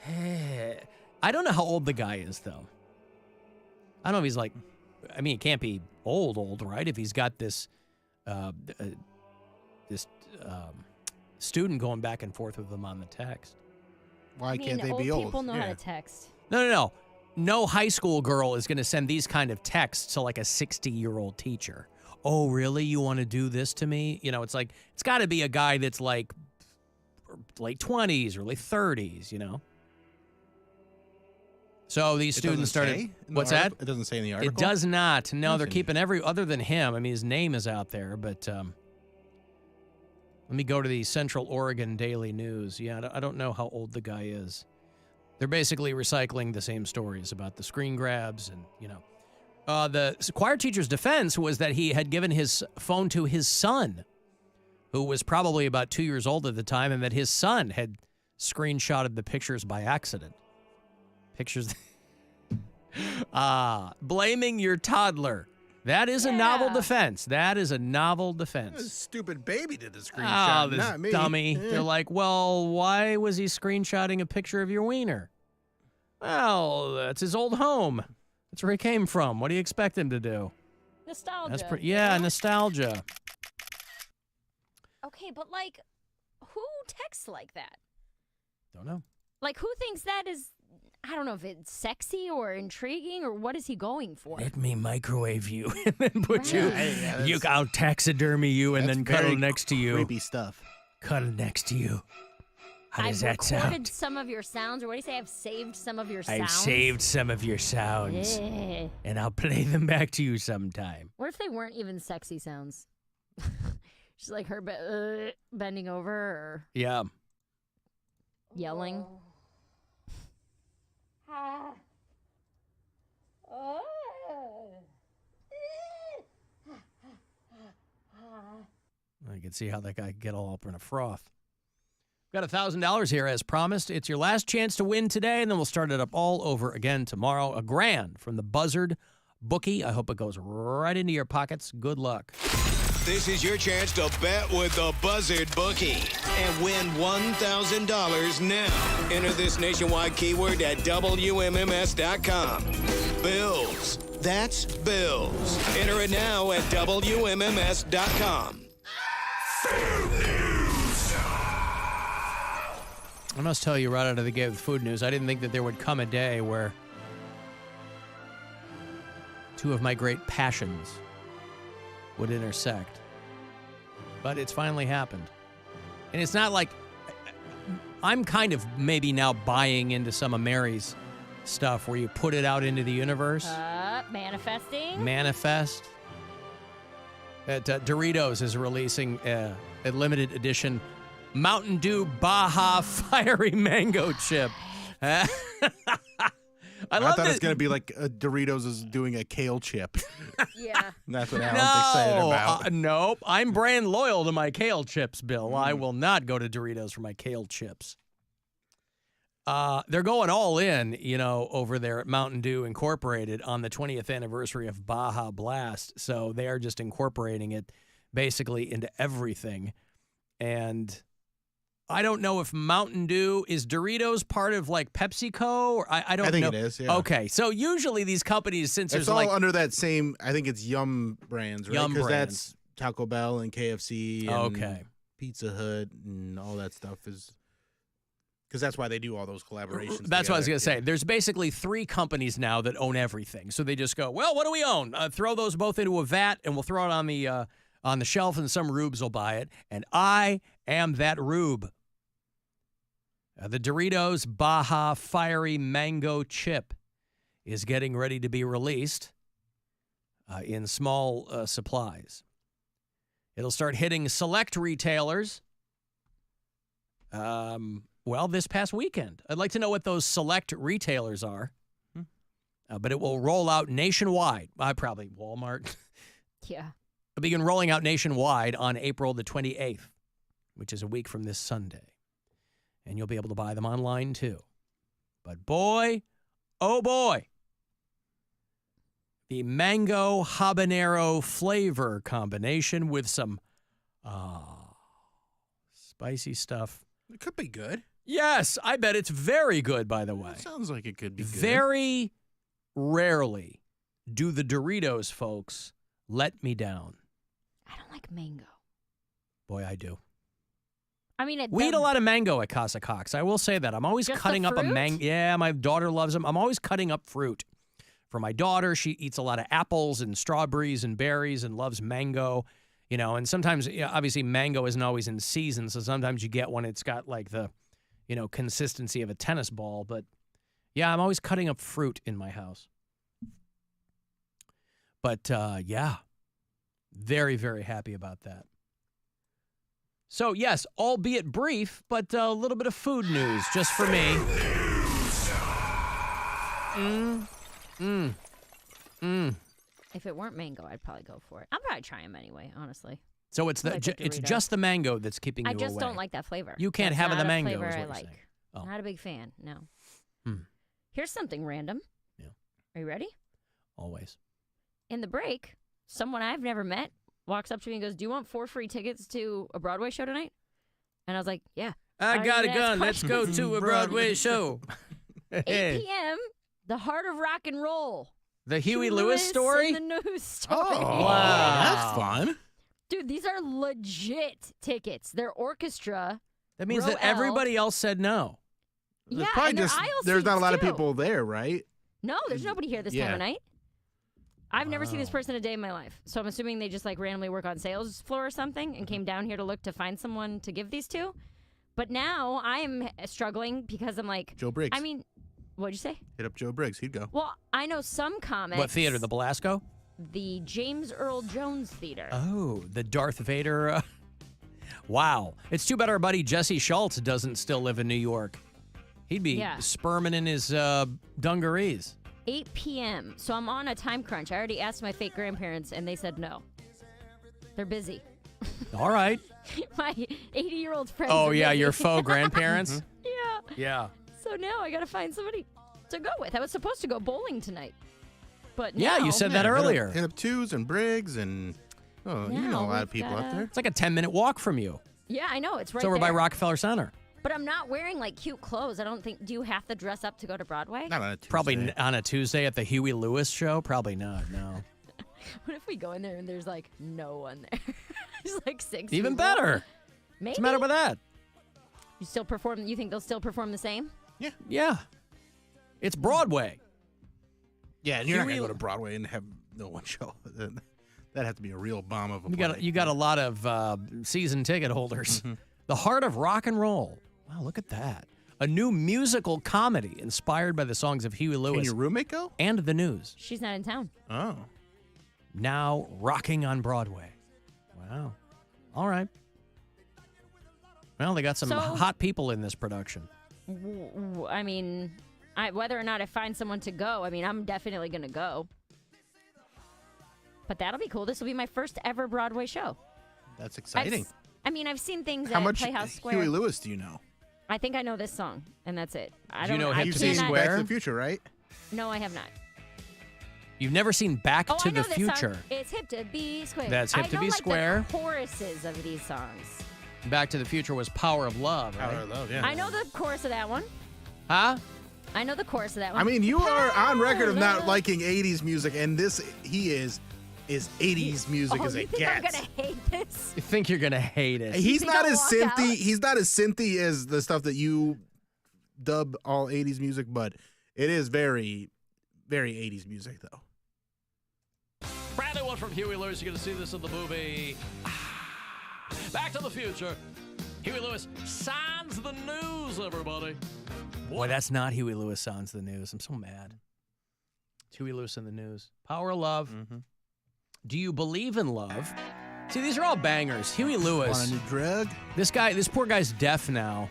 I don't know how old the guy is, though. I don't know if he's like, I mean, he can't be old, right? If he's got this student going back and forth with him on the text. Why can't they be old? old? People know how to text. No. no high school girl is going to send these kind of texts to like a 60-year-old teacher. Oh, really? You want to do this to me? You know, it's like, it's got to be a guy that's like late 20s or late 30s, you know? So these students started. What's that? It doesn't say in the article? It does not. No, they're keeping other than him. I mean, his name is out there, but let me go to the Central Oregon Daily News. Yeah, I don't know how old the guy is. They're basically recycling the same stories about the screen grabs and, you know. The choir teacher's defense was that he had given his phone to his son, who was probably about 2 years old at the time, and that his son had screenshotted the pictures by accident. Pictures. Blaming your toddler. That is a novel defense. That is a novel defense. This stupid baby did the screenshot, Oh, this not me. dummy. They're like, well, why was he screenshotting a picture of your wiener? Well, that's his old home. That's where he came from. What do you expect him to do? Nostalgia. That's nostalgia. Okay, but like, who texts like that? Don't know. Like, who thinks that is, I don't know if it's sexy or intriguing or what is he going for? Let me microwave you and then put I'll taxidermy you and then cuddle next to you. Creepy stuff. Cuddle next to you. How does that I've recorded sound? some of your sounds, or what do you say? I've saved some of your sounds. I've saved some of your sounds. Yeah. And I'll play them back to you sometime. What if they weren't even sexy sounds? Just like her bending over or Yeah. yelling. I can see how that guy could get all up in a froth. Got $1,000 here as promised. It's your last chance to win today, and then we'll start it up all over again tomorrow. $1,000 from the Buzzard bookie. I hope it goes right into your pockets. Good luck. This is your chance to bet with the Buzzard bookie and win $1,000 now. Enter this nationwide keyword at WMMS.com. Bills. That's Bills. Enter it now at WMMS.com. I must tell you right out of the gate with food news, I didn't think that there would come a day where two of my great passions would intersect. But it's finally happened. And it's not like I'm kind of maybe now buying into some of Mary's stuff where you put it out into the universe. Manifesting. Manifest. That Doritos is releasing a limited edition Mountain Dew Baja Fiery Mango Chip. I thought it was going to be like Doritos is doing a kale chip. Yeah. That's what Alan's excited about. Nope. I'm brand loyal to my kale chips, Bill. I will not go to Doritos for my kale chips. They're going all in, over there at Mountain Dew Incorporated on the 20th anniversary of Baja Blast. So they are just incorporating it basically into everything. And I don't know if Mountain Dew is Doritos part of like PepsiCo or I don't know. I think it is, yeah. Okay. So usually these companies, since it's there's all like under that same, I think it's Yum Brands, right? Yum Because Brands. that's Taco Bell and KFC and Okay. Pizza Hut and all that stuff is, because that's why they do all those collaborations. That's what I was going to together. say. There's basically 3 companies now that own everything. So they just go, well, what do we own? Throw those both into a vat and we'll throw it on the shelf and some rubes will buy it. And I am that rube. The Doritos Baja Fiery Mango Chip is getting ready to be released in small supplies. It'll start hitting select retailers, this past weekend. I'd like to know what those select retailers are. But it will roll out nationwide. Probably Walmart. Yeah. It'll begin rolling out nationwide on April the 28th, which is a week from this Sunday. And you'll be able to buy them online, too. But boy, oh boy, the mango habanero flavor combination with some spicy stuff. It could be good. Yes, I bet it's very good, by the way. It sounds like it could be good. Very rarely do the Doritos folks let me down. I don't like mango. Boy, I do. I mean, We eat a lot of mango at Casa Cox. I will say that. I'm always Just cutting the up a fruit? mango. Yeah, my daughter loves them. I'm always cutting up fruit. For my daughter, she eats a lot of apples and strawberries and berries and loves mango. And sometimes, obviously, mango isn't always in season, so sometimes you get one, it's got like the, consistency of a tennis ball. But, yeah, I'm always cutting up fruit in my house. But, yeah, very, very happy about that. So, yes, albeit brief, but a little bit of food news just for me. If it weren't mango, I'd probably go for it. I'll probably try them anyway, honestly. So it's it's just the mango that's keeping you away. I just don't like that flavor. You can't That's have the not a mango, flavor is what I you're like. saying. Oh. Not a big fan, no. Hmm. Here's something random. Yeah. Are you ready? Always. In the break, someone I've never met walks up to me and goes, "Do you want 4 free tickets to a Broadway show tonight?" And I was like, "Yeah." I got a didn't gun. ask Let's go questions. to a Broadway show. 8 p.m., the heart of rock and roll. The Huey Huey Lewis story? and the news story. Oh, wow. That's fun. Dude, these are legit tickets. They're orchestra. That means row that L. everybody else said no. Yeah, Probably and they're just aisle there's not a seats, lot of too. people there, right? No, there's nobody here this time of night. I've never seen this person a day in my life. So I'm assuming they just like randomly work on sales floor or something and came down here to look to find someone to give these to. But now I am struggling because I'm like, Joe Briggs. I mean, what'd you say? Hit up Joe Briggs. He'd go. Well, I know some comics. What theater? The Belasco? The James Earl Jones Theater. Oh, the Darth Vader. Wow. It's too bad our buddy Jesse Schultz doesn't still live in New York. He'd be sperming in his dungarees. 8 p.m. So I'm on a time crunch. I already asked my fake grandparents, and they said no. They're busy. All right. My 80-year-old friends. Oh, are yeah, busy. your faux grandparents? Yeah. Yeah. So now I got to find somebody to go with. I was supposed to go bowling tonight. But Yeah, now, you said that earlier. Hit up Twos and Briggs and, you know a lot of we've people up there. It's like a 10-minute walk from you. Yeah, I know. It's right It's over there. by Rockefeller Center. But I'm not wearing like cute clothes. I don't think. Do you have to dress up to go to Broadway? Not on a Tuesday. Probably on a Tuesday at the Huey Lewis show? Probably not, no. What if we go in there and there's like no one there? There's like 6 Even people. better. Maybe. What's the matter with that? You still perform? You think they'll still perform the same? Yeah. Yeah. It's Broadway. Yeah, and you're not Huey- going to go to Broadway and have no one show. That'd have to be a real bomb of a play. You got a lot of season ticket holders. The Heart of Rock and Roll. Wow, look at that. A new musical comedy inspired by the songs of Huey Lewis. Can your roommate go? And the news. She's not in town. Oh. Now rocking on Broadway. Wow. All right. Well, they got some So- hot people in this production. I mean, whether or not I find someone to go, I mean, I'm definitely going to go. But that'll be cool. This will be my first ever Broadway show. That's exciting. I've seen things How at much Playhouse Square. Huey Lewis do you know? I think I know this song, and that's it. I Do you don't know Hip You've to Be seen Square? Back to the Future, right? No, I have not. You've never seen Back Oh, to I know the this Future. song. It's Hip to Be Square. That's Hip I to know, Be like, Square. The choruses of these songs. Back to the Future was Power of Love, right? Power of Love, yeah. I know the chorus of that one. Huh? I know the chorus of that one. I mean, you are on record of not liking 80s music, and he is 80s music as you it think I'm gets. gonna hate this? You think you're going to hate it. He's think not I'll as walk synthy. out? He's not as synthy as the stuff that you dub all 80s music, but it is very, very 80s music, though. Brand new one from Huey Lewis. You're going to see this in the movie Back to the Future. Huey Lewis signs the news, everybody. Boy, that's not Huey Lewis signs the news. I'm so mad. It's Huey Lewis in the news. Power of Love. Do you believe in love? See, these are all bangers. Huey Lewis. Want a new drug? This poor guy's deaf now.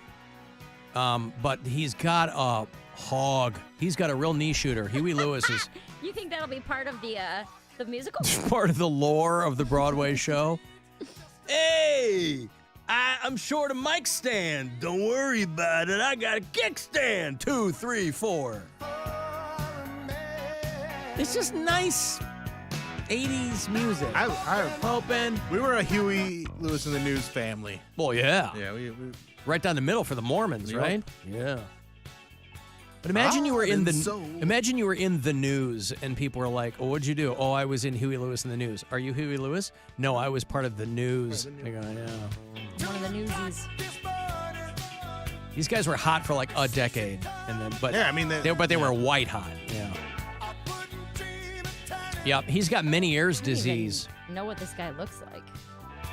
But he's got a hog. He's got a real knee shooter. Huey Lewis is You think that'll be part of the musical? part of the lore of the Broadway show. Hey, I'm short a mic stand. Don't worry about it. I got a kickstand. 2, 3, 4. It's just nice 80s music. I hoping. We were a Huey Lewis in the News family. Well, yeah. Yeah, we Right down the middle for the Mormons, Yep. right? Yeah. But imagine you were in imagine you were in the news and people were like, "Oh, what'd you do?" "Oh, I was in Huey Lewis in the news." "Are you Huey Lewis?" "No, I was part of the news." I go, yeah. One of the newsies. These guys were hot for like a decade, and then Yeah, I mean, they were white hot. Yeah. Yep, he's got many ears disease. Know what this guy looks like?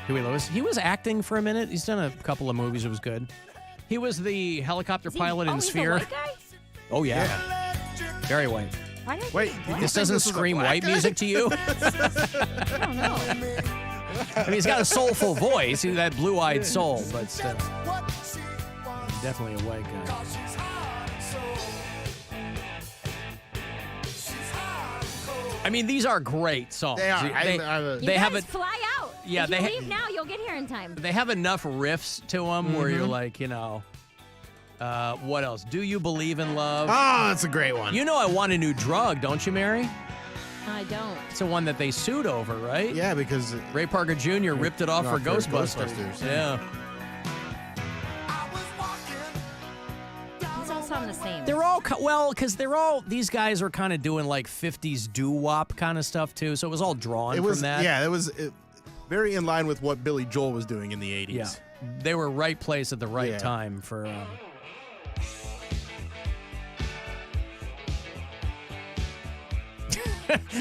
Huey Lewis. He was acting for a minute. He's done a couple of movies. It was good. He was the helicopter pilot in Sphere. He's a white guy? Oh yeah. Very white. Why did Wait, This doesn't scream white music to you? I don't know. I mean, he's got a soulful voice. He's that blue-eyed soul, but still. Definitely a white guy. I mean, these are great songs. They are. They have guys fly out. Yeah, if you they leave now, you'll get here in time. They have enough riffs to them where you're like, what else? Do You Believe in Love? Oh, that's a great one. You know I Want a New Drug, don't you, Mary? I don't. It's the one that they sued over, right? Yeah, because Ray Parker Jr. ripped it off for Ghostbusters. Yeah. These all sound the same. They're all, because these guys are kind of doing like 50s doo-wop kind of stuff too, so it was all drawn from that. Yeah, it was very in line with what Billy Joel was doing in the 80s. Yeah. They were right place at the right time for...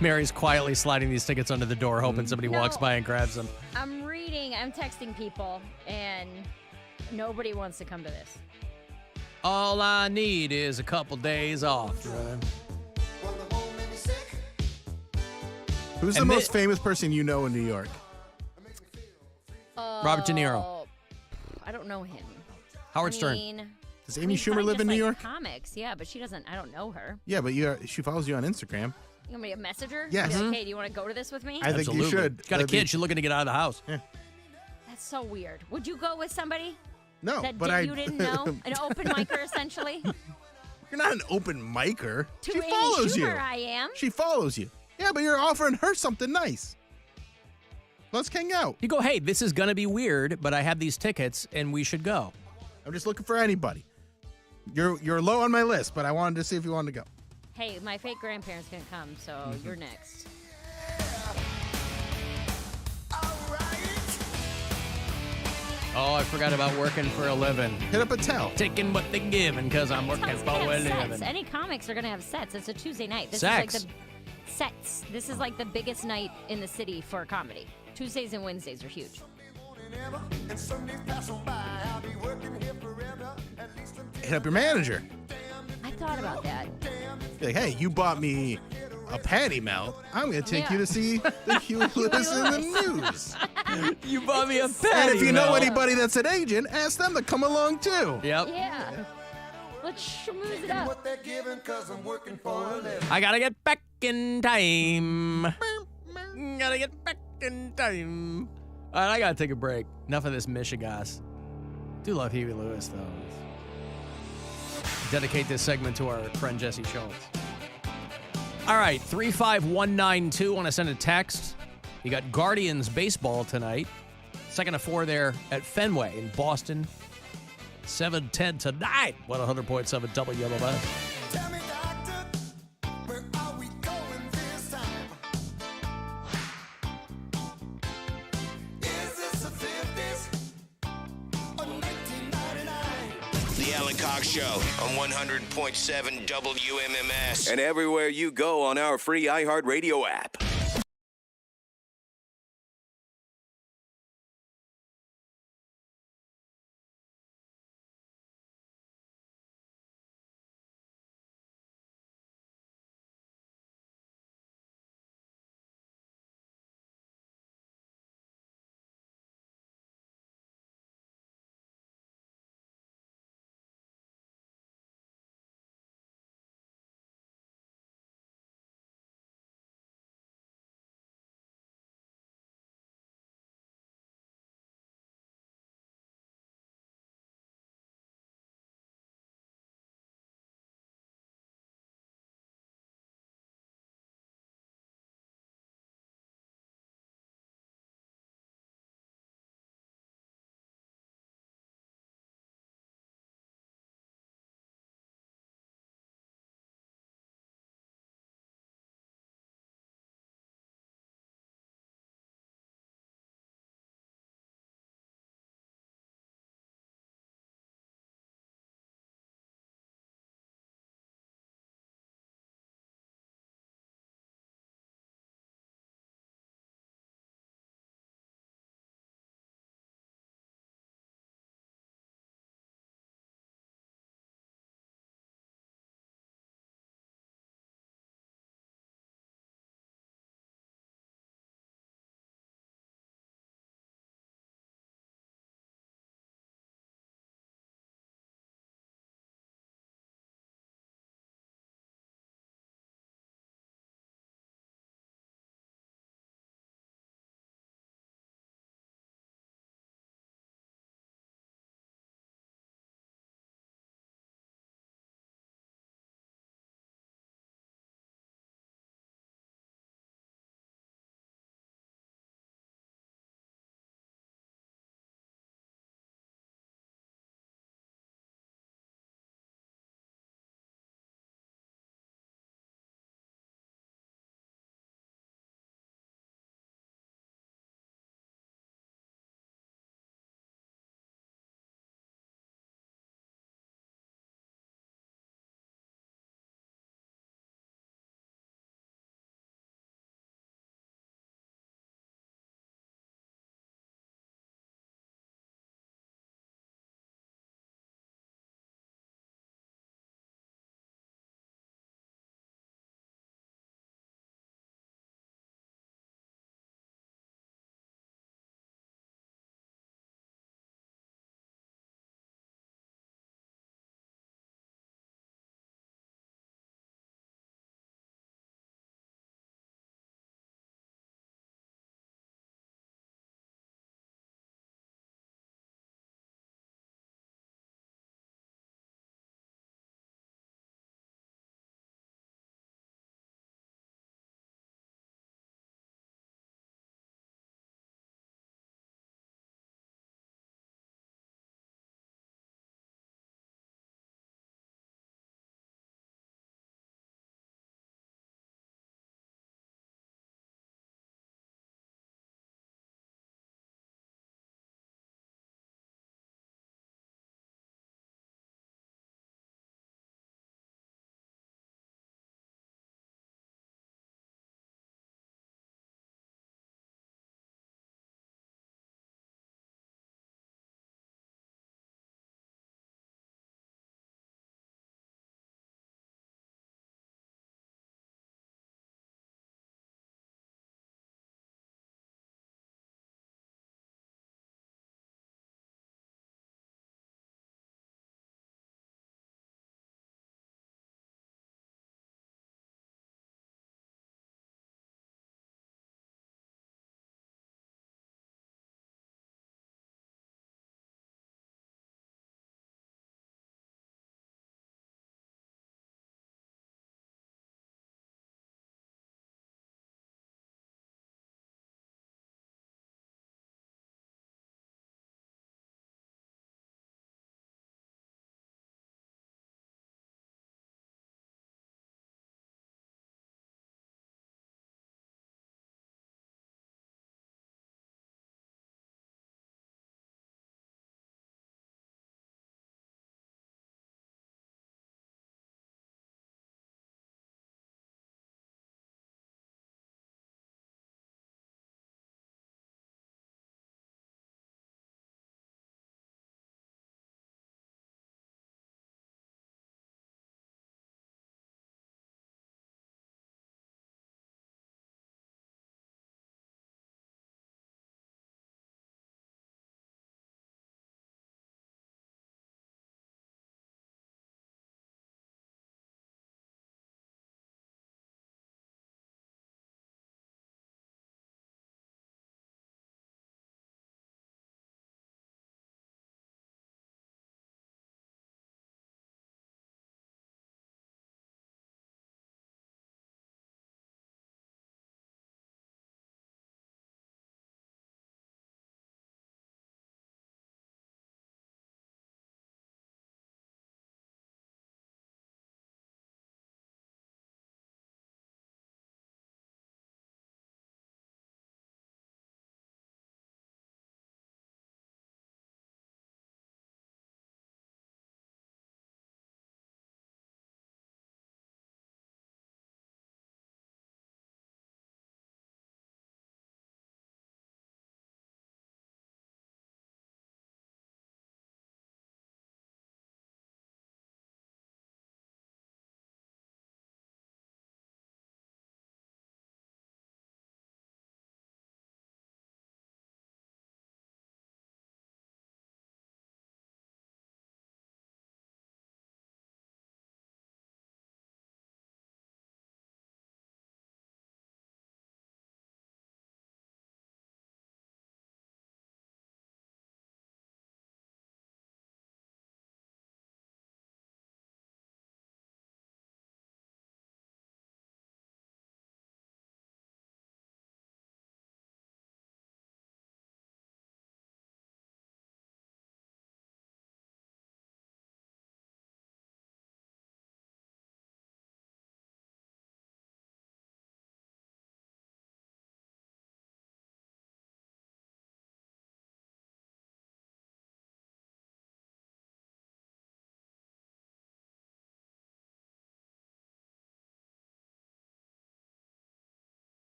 Mary's quietly sliding these tickets under the door, hoping somebody walks by and grabs them. I'm texting people, and nobody wants to come to this. All I need is a couple days off. Right? Who's the most famous person you know in New York? Robert De Niro. I don't know him. Howard Stern. Does Amy Schumer live in New York? Comics, yeah, but she doesn't. I don't know her. Yeah, but she follows you on Instagram. You want me to message her? Yes. Be like, hey, do you want to go to this with me? I think you should. Got a kid. She's looking to get out of the house. Yeah. That's so weird. Would you go with somebody? No, that but you didn't know? An open micer, essentially? You're not an open micer. To She Amy follows you. Schumer, I am. She follows you. Yeah, but you're offering her something nice. Let's hang out. You go, hey, this is going to be weird, but I have these tickets, and we should go. I'm just looking for anybody. You're low on my list, but I wanted to see if you wanted to go. Hey, my fake grandparents can come, so you're next. Oh, I forgot about working for a living. Hit up a tell. Taking what they giving because I'm working for a living. Any comics are going to have sets. It's a Tuesday night. This Sex. is like the sets. This is like the biggest night in the city for comedy. Tuesdays and Wednesdays are huge. Hit up your manager. I thought about that. Be like, hey, you bought me a patty melt. I'm going to take you to see the Huey Lewis in the news. You bought me a patty And if you know melt. anybody that's an agent, ask them to come along too. Yep. Yeah. Let's schmooze it up. I gotta get back in time. Gotta get back in time. All right, I gotta take a break. Enough of this Michigas. Do love Huey Lewis, though. Dedicate this segment to our friend Jesse Schultz. All right, 35192. Want to send a text? You got Guardians baseball tonight. 2nd to 4 there at Fenway in Boston. 7:10 tonight. 100.7 WMMS. The Alan Cox Show on 100.7 WMMS. And everywhere you go on our free iHeartRadio app.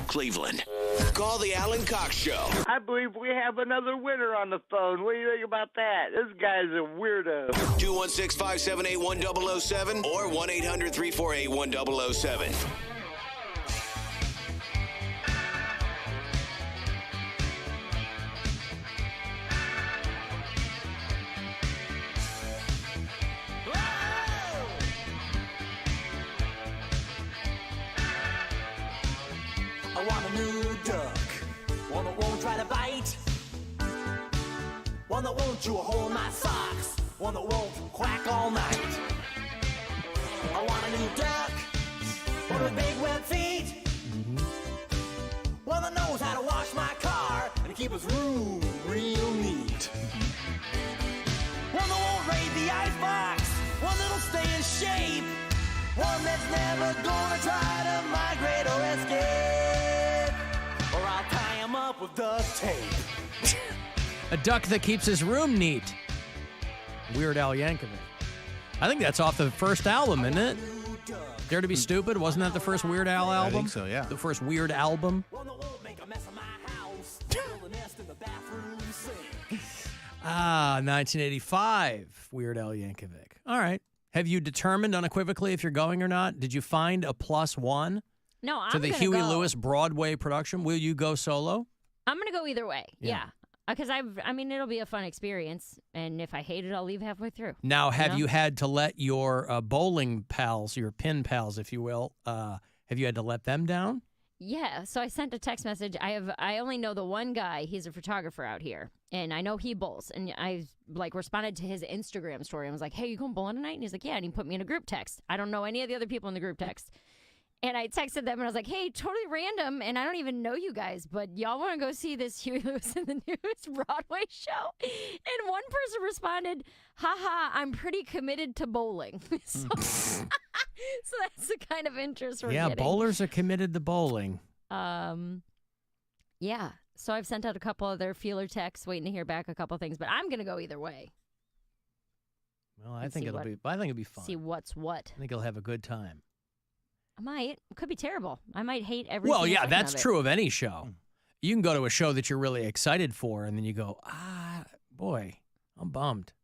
Cleveland. Call the Alan Cox Show. I believe we have another winner on the phone. What do you think about that? This guy's a weirdo. 216-578-1007 or 1-800-348-1007. I want a new duck, one that won't try to bite, one that won't chew a hole in my socks, one that won't quack all night. I want a new duck, one with big web feet, one that knows how to wash my car and keep his room real neat. One that won't raid the icebox, one that'll stay in shape, one that's never gonna try to migrate or escape, or I'll tie him up with duct tape. A duck that keeps his room neat. Weird Al Yankovic. I think that's off the first album, isn't it? Dare to Be Stupid? Wasn't that the first Weird Al album? I think so, yeah. The first Weird album? 1985. Weird Al Yankovic. All right. Have you determined unequivocally if you're going or not? Did you find a +1 No, I'm to the gonna Huey go. Lewis Broadway production? Will you go solo? I'm gonna go either way. Yeah. Yeah. Because I mean, it'll be a fun experience, and if I hate it, I'll leave halfway through. Now, have know? you had to let your bowling pals, your pin pals, if you will, have you had to let them down? Yeah, so I sent a text message. I only know the one guy. He's a photographer out here, and I know he bowls. And I responded to his Instagram story and was like, "Hey, you going bowling tonight?" And he's like, "Yeah." And he put me in a group text. I don't know any of the other people in the group text. And I texted them and I was like, "Hey, totally random, and I don't even know you guys, but y'all want to go see this Huey Lewis in the News Broadway show?" And one person responded, "Haha, I'm pretty committed to bowling." So that's the kind of interest we're Yeah, getting. bowlers are committed to bowling. Yeah. So I've sent out a couple of their feeler texts, waiting to hear back a couple things, but I'm gonna go either way. Well, I And think see it'll what- be. I think it'll be fun. See what's what. I think you'll have a good time. I might. It could be terrible. I might hate everything. Well, yeah, second that's of it. true of any show. You can go to a show that you're really excited for, and then you go, boy, I'm bummed.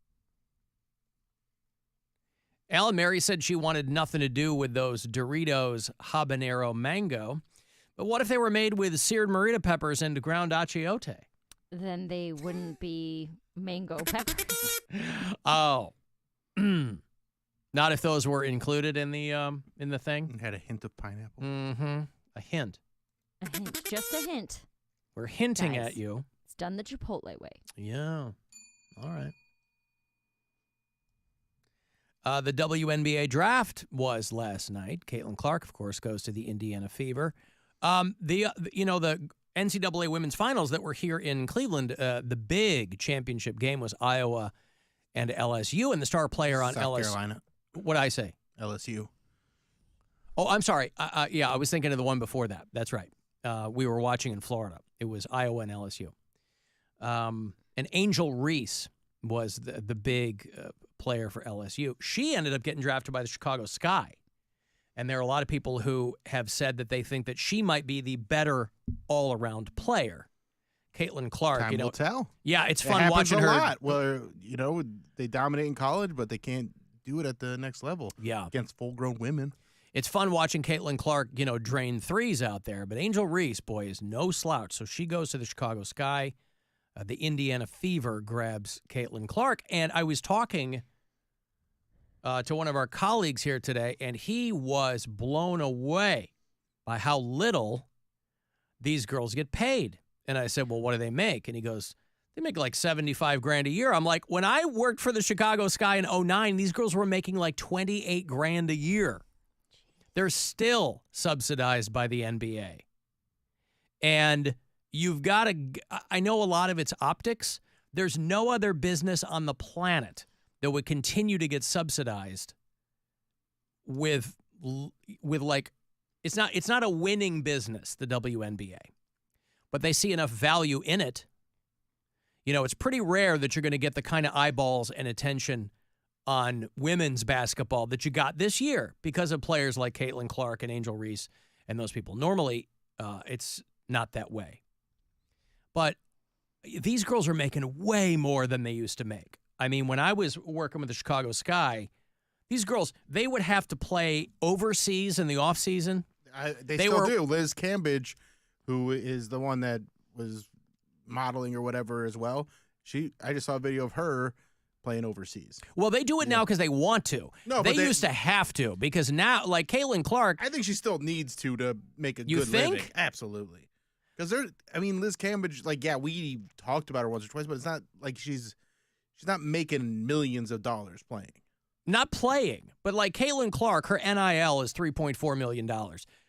Alan Mary said she wanted nothing to do with those Doritos habanero mango. But what if they were made with seared morita peppers and ground achiote? Then they wouldn't be mango peppers. Oh. Not if those were included in the thing? It had a hint of pineapple. Mm-hmm. A hint. A hint. Just a hint. We're hinting Guys, at you. It's done the Chipotle way. Yeah. All right. The WNBA draft was last night. Caitlin Clark, of course, goes to the Indiana Fever. The NCAA women's finals that were here in Cleveland, the big championship game was Iowa and LSU, and the star player on South LSU. Carolina. What'd I say? LSU. Oh, I'm sorry. Yeah, I was thinking of the one before that. That's right. We were watching in Florida. It was Iowa and LSU. And Angel Reese was the big player for LSU. She ended up getting drafted by the Chicago Sky. And there are a lot of people who have said that they think that she might be the better all-around player. Caitlin Clark. Time will tell. Yeah, it's It fun happens watching a her. lot. Well, they dominate in college, but they can't do it at the next level. Yeah. Against full-grown women. It's fun watching Caitlin Clark, drain threes out there. But Angel Reese, boy, is no slouch. So she goes to the Chicago Sky. The Indiana Fever grabs Caitlin Clark. And I was talking to one of our colleagues here today, and he was blown away by how little these girls get paid. And I said, well, what do they make? And he goes, they make like $75,000 a year. I'm like, when I worked for the Chicago Sky in 2009, these girls were making like $28,000 a year. They're still subsidized by the NBA. And you've got to, I know a lot of it's optics. There's no other business on the planet that would continue to get subsidized with like, it's not a winning business, the WNBA. But they see enough value in it. It's pretty rare that you're going to get the kind of eyeballs and attention on women's basketball that you got this year because of players like Caitlin Clark and Angel Reese and those people. Normally, it's not that way. But these girls are making way more than they used to make. I mean, when I was working with the Chicago Sky, these girls, they would have to play overseas in the off season. They still do. Liz Cambridge, who is the one that was modeling or whatever as well. I just saw a video of her playing overseas. Well, they do it now because they want to. No, they used to have to, because now, like Caitlin Clark. I think she still needs to make a You good think? living. Absolutely. Because Liz Cambridge, we talked about her once or twice, but it's not like she's not making millions of dollars playing. Not playing, but like Caitlin Clark, her NIL is $3.4 million.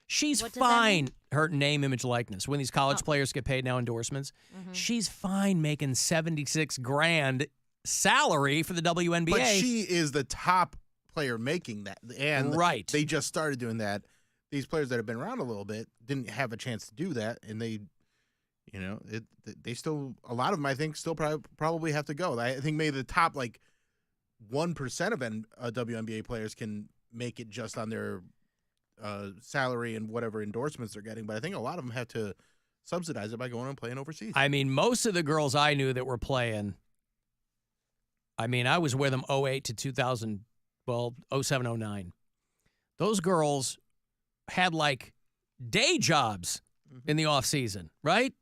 She's fine. Her name, image, likeness. When these college players get paid now endorsements, she's fine making $76,000 salary for the WNBA. But she is the top player making that. And right. They just started doing that. These players that have been around a little bit didn't have a chance to do that, and they still, a lot of them, I think, still probably have to go. I think maybe the top 1% of WNBA players can make it just on their salary and whatever endorsements they're getting, but I think a lot of them have to subsidize it by going and playing overseas. I mean, most of the girls I knew that were playing, I was with them 08 to 2000, 07, 09. Those girls had day jobs in the off season, right?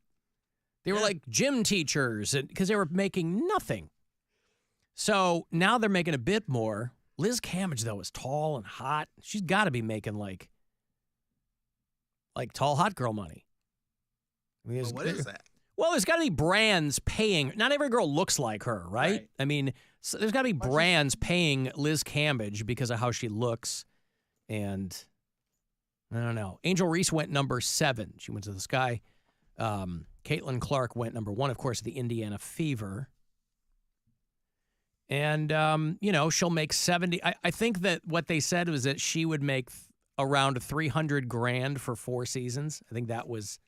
They were like gym teachers because they were making nothing. So now they're making a bit more. Liz Cambridge, though, is tall and hot. She's got to be making like tall, hot girl money. What is that? Well, there's got to be brands paying. Not every girl looks like her, right? So there's got to be brands paying Liz Cambridge because of how she looks. And I don't know. Angel Reese went number 7. She went to the Sky. Caitlin Clark went number 1, of course, the Indiana Fever. And, she'll make 70. I think that what they said was that she would make around $300,000 for 4 seasons. I think that was.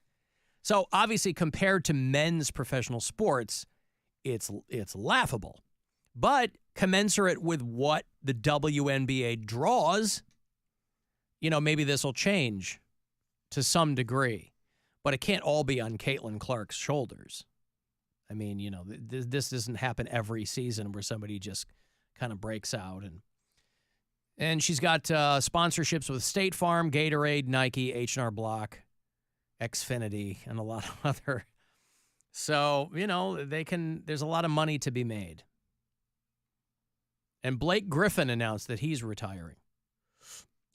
So obviously compared to men's professional sports, it's laughable. But commensurate with what the WNBA draws, maybe this will change to some degree. But it can't all be on Caitlin Clark's shoulders. This doesn't happen every season where somebody just kind of breaks out. And she's got sponsorships with State Farm, Gatorade, Nike, H&R Block, Xfinity, and a lot of other. So, there's a lot of money to be made. And Blake Griffin announced that he's retiring.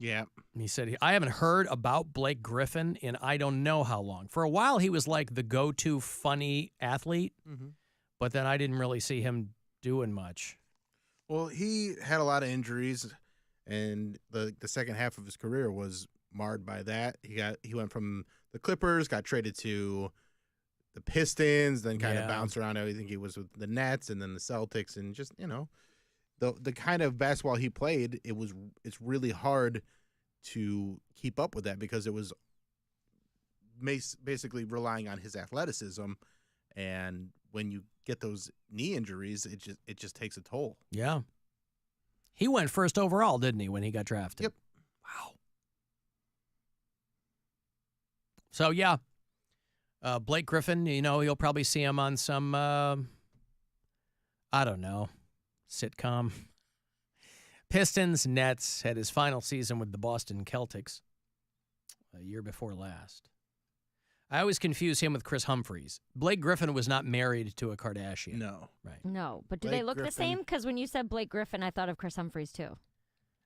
Yeah. He said, I haven't heard about Blake Griffin in I don't know how long. For a while, he was like the go-to funny athlete, but then I didn't really see him doing much. Well, he had a lot of injuries, and the second half of his career was marred by that. He went from the Clippers, got traded to the Pistons, then kind of bounced around. I think he was with the Nets and then the Celtics, and just, the kind of basketball he played, it's really hard to keep up with that because it was basically relying on his athleticism, and when you get those knee injuries, it just takes a toll. Yeah. He went first overall, didn't he, when he got drafted? Yep. Wow. So, yeah. Blake Griffin, you'll probably see him on some, I don't know, sitcom. Pistons, Nets had his final season with the Boston Celtics a year before last. I always confuse him with Chris Humphries. Blake Griffin was not married to a Kardashian. No. Right. No, but do Blake they look Griffin. the same? Because when you said Blake Griffin, I thought of Chris Humphries too.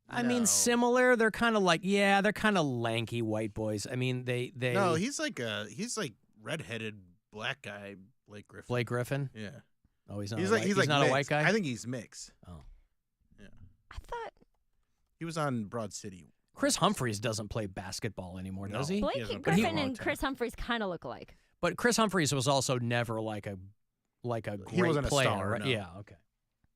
I mean, similar. They're kind of they're kind of lanky white boys. I mean, they. No, he's like redheaded black guy, Blake Griffin. Blake Griffin? Yeah. Oh, he's not. He's he's like not mixed. a white guy. I think he's mixed. Oh. Yeah. I thought he was on Broad City. Chris Humphries doesn't play basketball anymore, does he? Blake Griffin and Chris Humphries kind of look alike. But Chris Humphries was also never like a great He wasn't a player, star, right? no. Yeah, okay.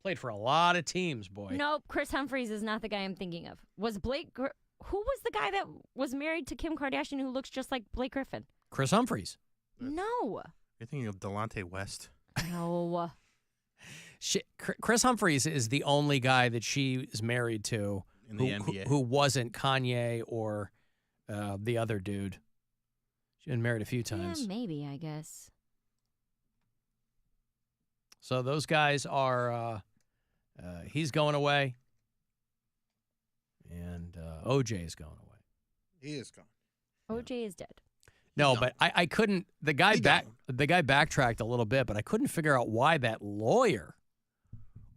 Played for a lot of teams, boy. Nope, Chris Humphries is not the guy I'm thinking of. Was who was the guy that was married to Kim Kardashian who looks just like Blake Griffin? Chris Humphries. No. You're thinking of Delonte West. No. Chris Humphries is the only guy that she is married to in the NBA who wasn't Kanye or the other dude. been married a few times. Yeah, maybe, I guess. So those guys are, he's going away, and OJ is going away. He is gone. OJ is dead. No, but I couldn't. The guy backtracked a little bit, but I couldn't figure out why that lawyer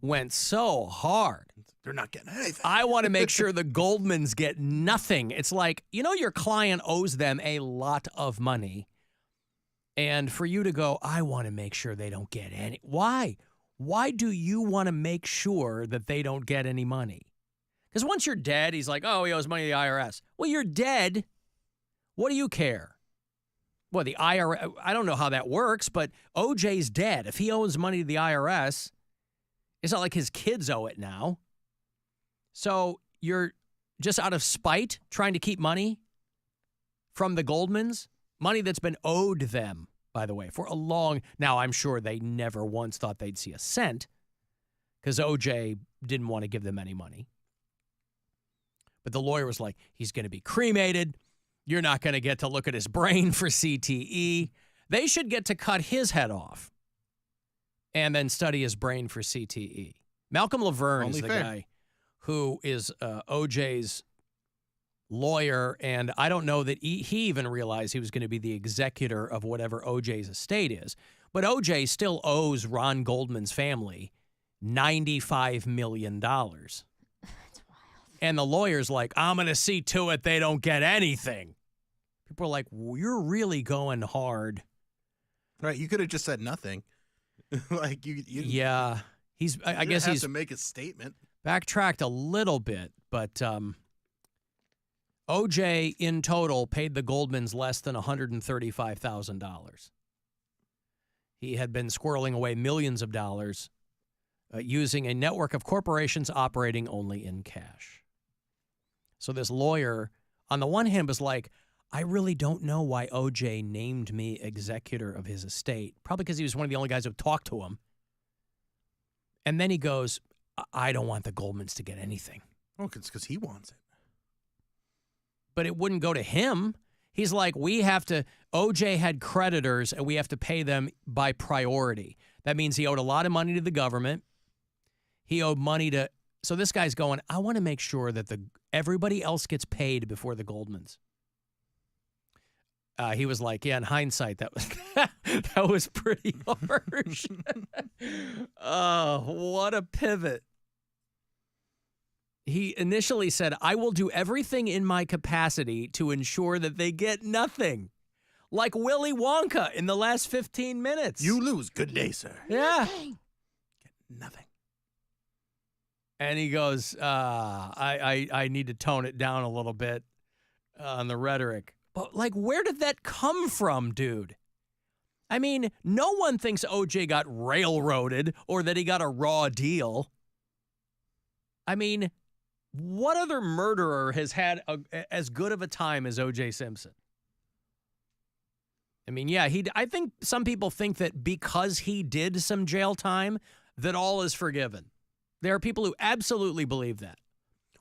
went so hard. They're not getting anything. I want to make sure the Goldmans get nothing. It's like, your client owes them a lot of money. And for you to go, I want to make sure they don't get any. Why? Why do you want to make sure that they don't get any money? Because once you're dead, he's like, oh, he owes money to the IRS. Well, you're dead. What do you care? Well, the IRS, I don't know how that works, but OJ's dead. If he owes money to the IRS, it's not like his kids owe it now. So you're just out of spite trying to keep money from the Goldmans, money that's been owed them, by the way, for a long. Now, I'm sure they never once thought they'd see a cent because OJ didn't want to give them any money. But the lawyer was like, he's going to be cremated. You're not going to get to look at his brain for CTE. They should get to cut his head off and then study his brain for CTE. Malcolm Laverne is the guy who is OJ's lawyer, and I don't know that he even realized he was going to be the executor of whatever OJ's estate is. But OJ still owes Ron Goldman's family $95 million. That's wild. And the lawyer's like, I'm going to see to it they don't get anything. People are like, well, you're really going hard. Right, you could have just said nothing. Like you yeah, I guess have he's to make a statement. Backtracked a little bit, but OJ in total paid the Goldmans less than $135,000. He had been squirreling away millions of dollars using a network of corporations operating only in cash. So this lawyer, on the one hand, was like, I really don't know why OJ named me executor of his estate. Probably because he was one of the only guys who talked to him. And then he goes, I don't want the Goldmans to get anything. Oh, it's because he wants it. But it wouldn't go to him. He's like, OJ had creditors, and we have to pay them by priority. That means he owed a lot of money to the government. He owed money to, so this guy's going, I want to make sure that everybody else gets paid before the Goldmans. He was like, yeah, in hindsight, that was pretty harsh. Oh, what a pivot. He initially said, I will do everything in my capacity to ensure that they get nothing. Like Willy Wonka in the last 15 minutes. You lose. Good day, sir. Yeah. Get nothing. And he goes, I need to tone it down a little bit on the rhetoric. But, like, where did that come from, dude? I mean, no one thinks OJ got railroaded or that he got a raw deal. I mean, what other murderer has had as good of a time as OJ Simpson? I mean, yeah, I think some people think that because he did some jail time, that all is forgiven. There are people who absolutely believe that.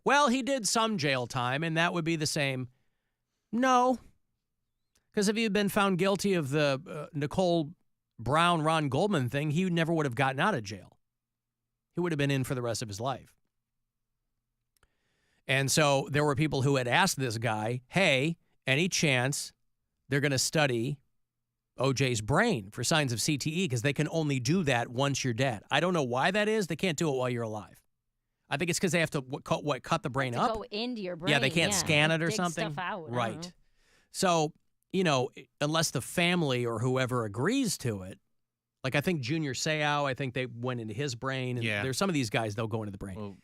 Well, he did some jail time, and that would be the same. No, because if he had been found guilty of the Nicole Brown, Ron Goldman thing, he never would have gotten out of jail. He would have been in for the rest of his life. And so there were people who had asked this guy, hey, any chance they're going to study OJ's brain for signs of CTE because they can only do that once you're dead. I don't know why that is. They can't do it while you're alive. I think it's because they have to cut the brain up. Go into your brain. Yeah, they can't scan it or dig something. Stuff out. Right. So, unless the family or whoever agrees to it, like I think Junior Seau, I think they went into his brain. And there's some of these guys, they'll go into the brain. Well,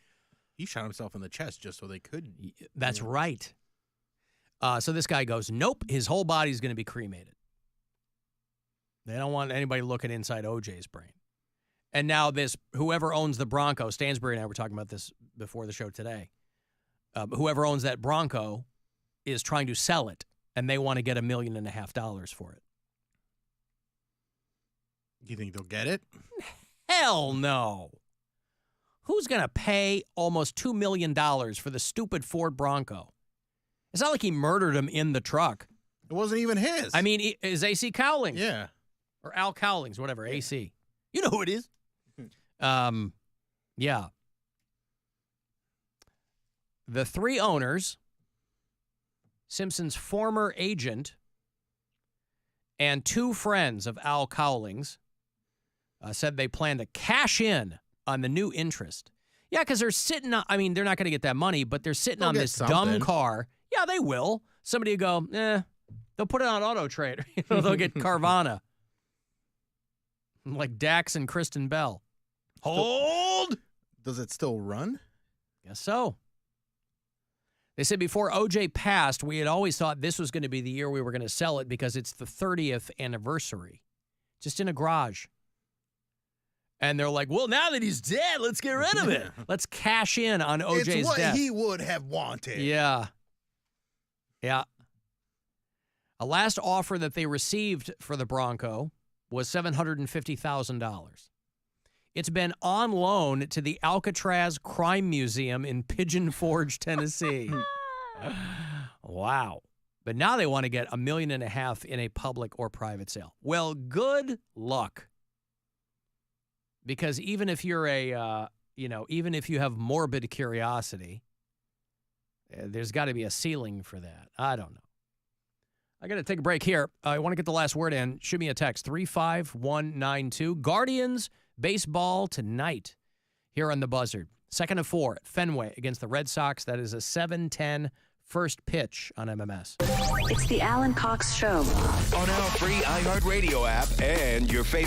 he shot himself in the chest just so they could. That's right. So this guy goes, nope, his whole body's going to be cremated. They don't want anybody looking inside OJ's brain. And now whoever owns the Bronco, Stansbury and I were talking about this before the show today. Whoever owns that Bronco is trying to sell it, and they want to get $1.5 million for it. Do you think they'll get it? Hell no. Who's going to pay almost $2 million for the stupid Ford Bronco? It's not like he murdered him in the truck. It wasn't even his. I mean, is AC Cowlings. Yeah. Or Al Cowlings, whatever, AC. You know who it is. Yeah. The three owners, Simpson's former agent, and two friends of Al Cowlings said they plan to cash in on the new interest. Yeah, because they're sitting on, I mean, they're not going to get that money, but they're sitting on this dumb car. Yeah, they will. Somebody will go, they'll put it on Auto Trader. They'll get Carvana. Like Dax and Kristen Bell. Hold! Does it still run? Guess so. They said before OJ passed, we had always thought this was going to be the year we were going to sell it because it's the 30th anniversary. Just in a garage. And they're like, well, now that he's dead, let's get rid of it. Let's cash in on OJ's death. It's what he would have wanted. Yeah. Yeah. A last offer that they received for the Bronco was $750,000. It's been on loan to the Alcatraz Crime Museum in Pigeon Forge, Tennessee. Wow. But now they want to get $1.5 million in a public or private sale. Well, good luck. Because even if you're even if you have morbid curiosity, there's got to be a ceiling for that. I don't know. I got to take a break here. I want to get the last word in. Shoot me a text, 35192. Guardians baseball tonight here on The Buzzard. 2nd of 4 at Fenway against the Red Sox. That is a 7:10 first pitch on MMS. It's the Alan Cox Show. On our free iHeartRadio app and your favorite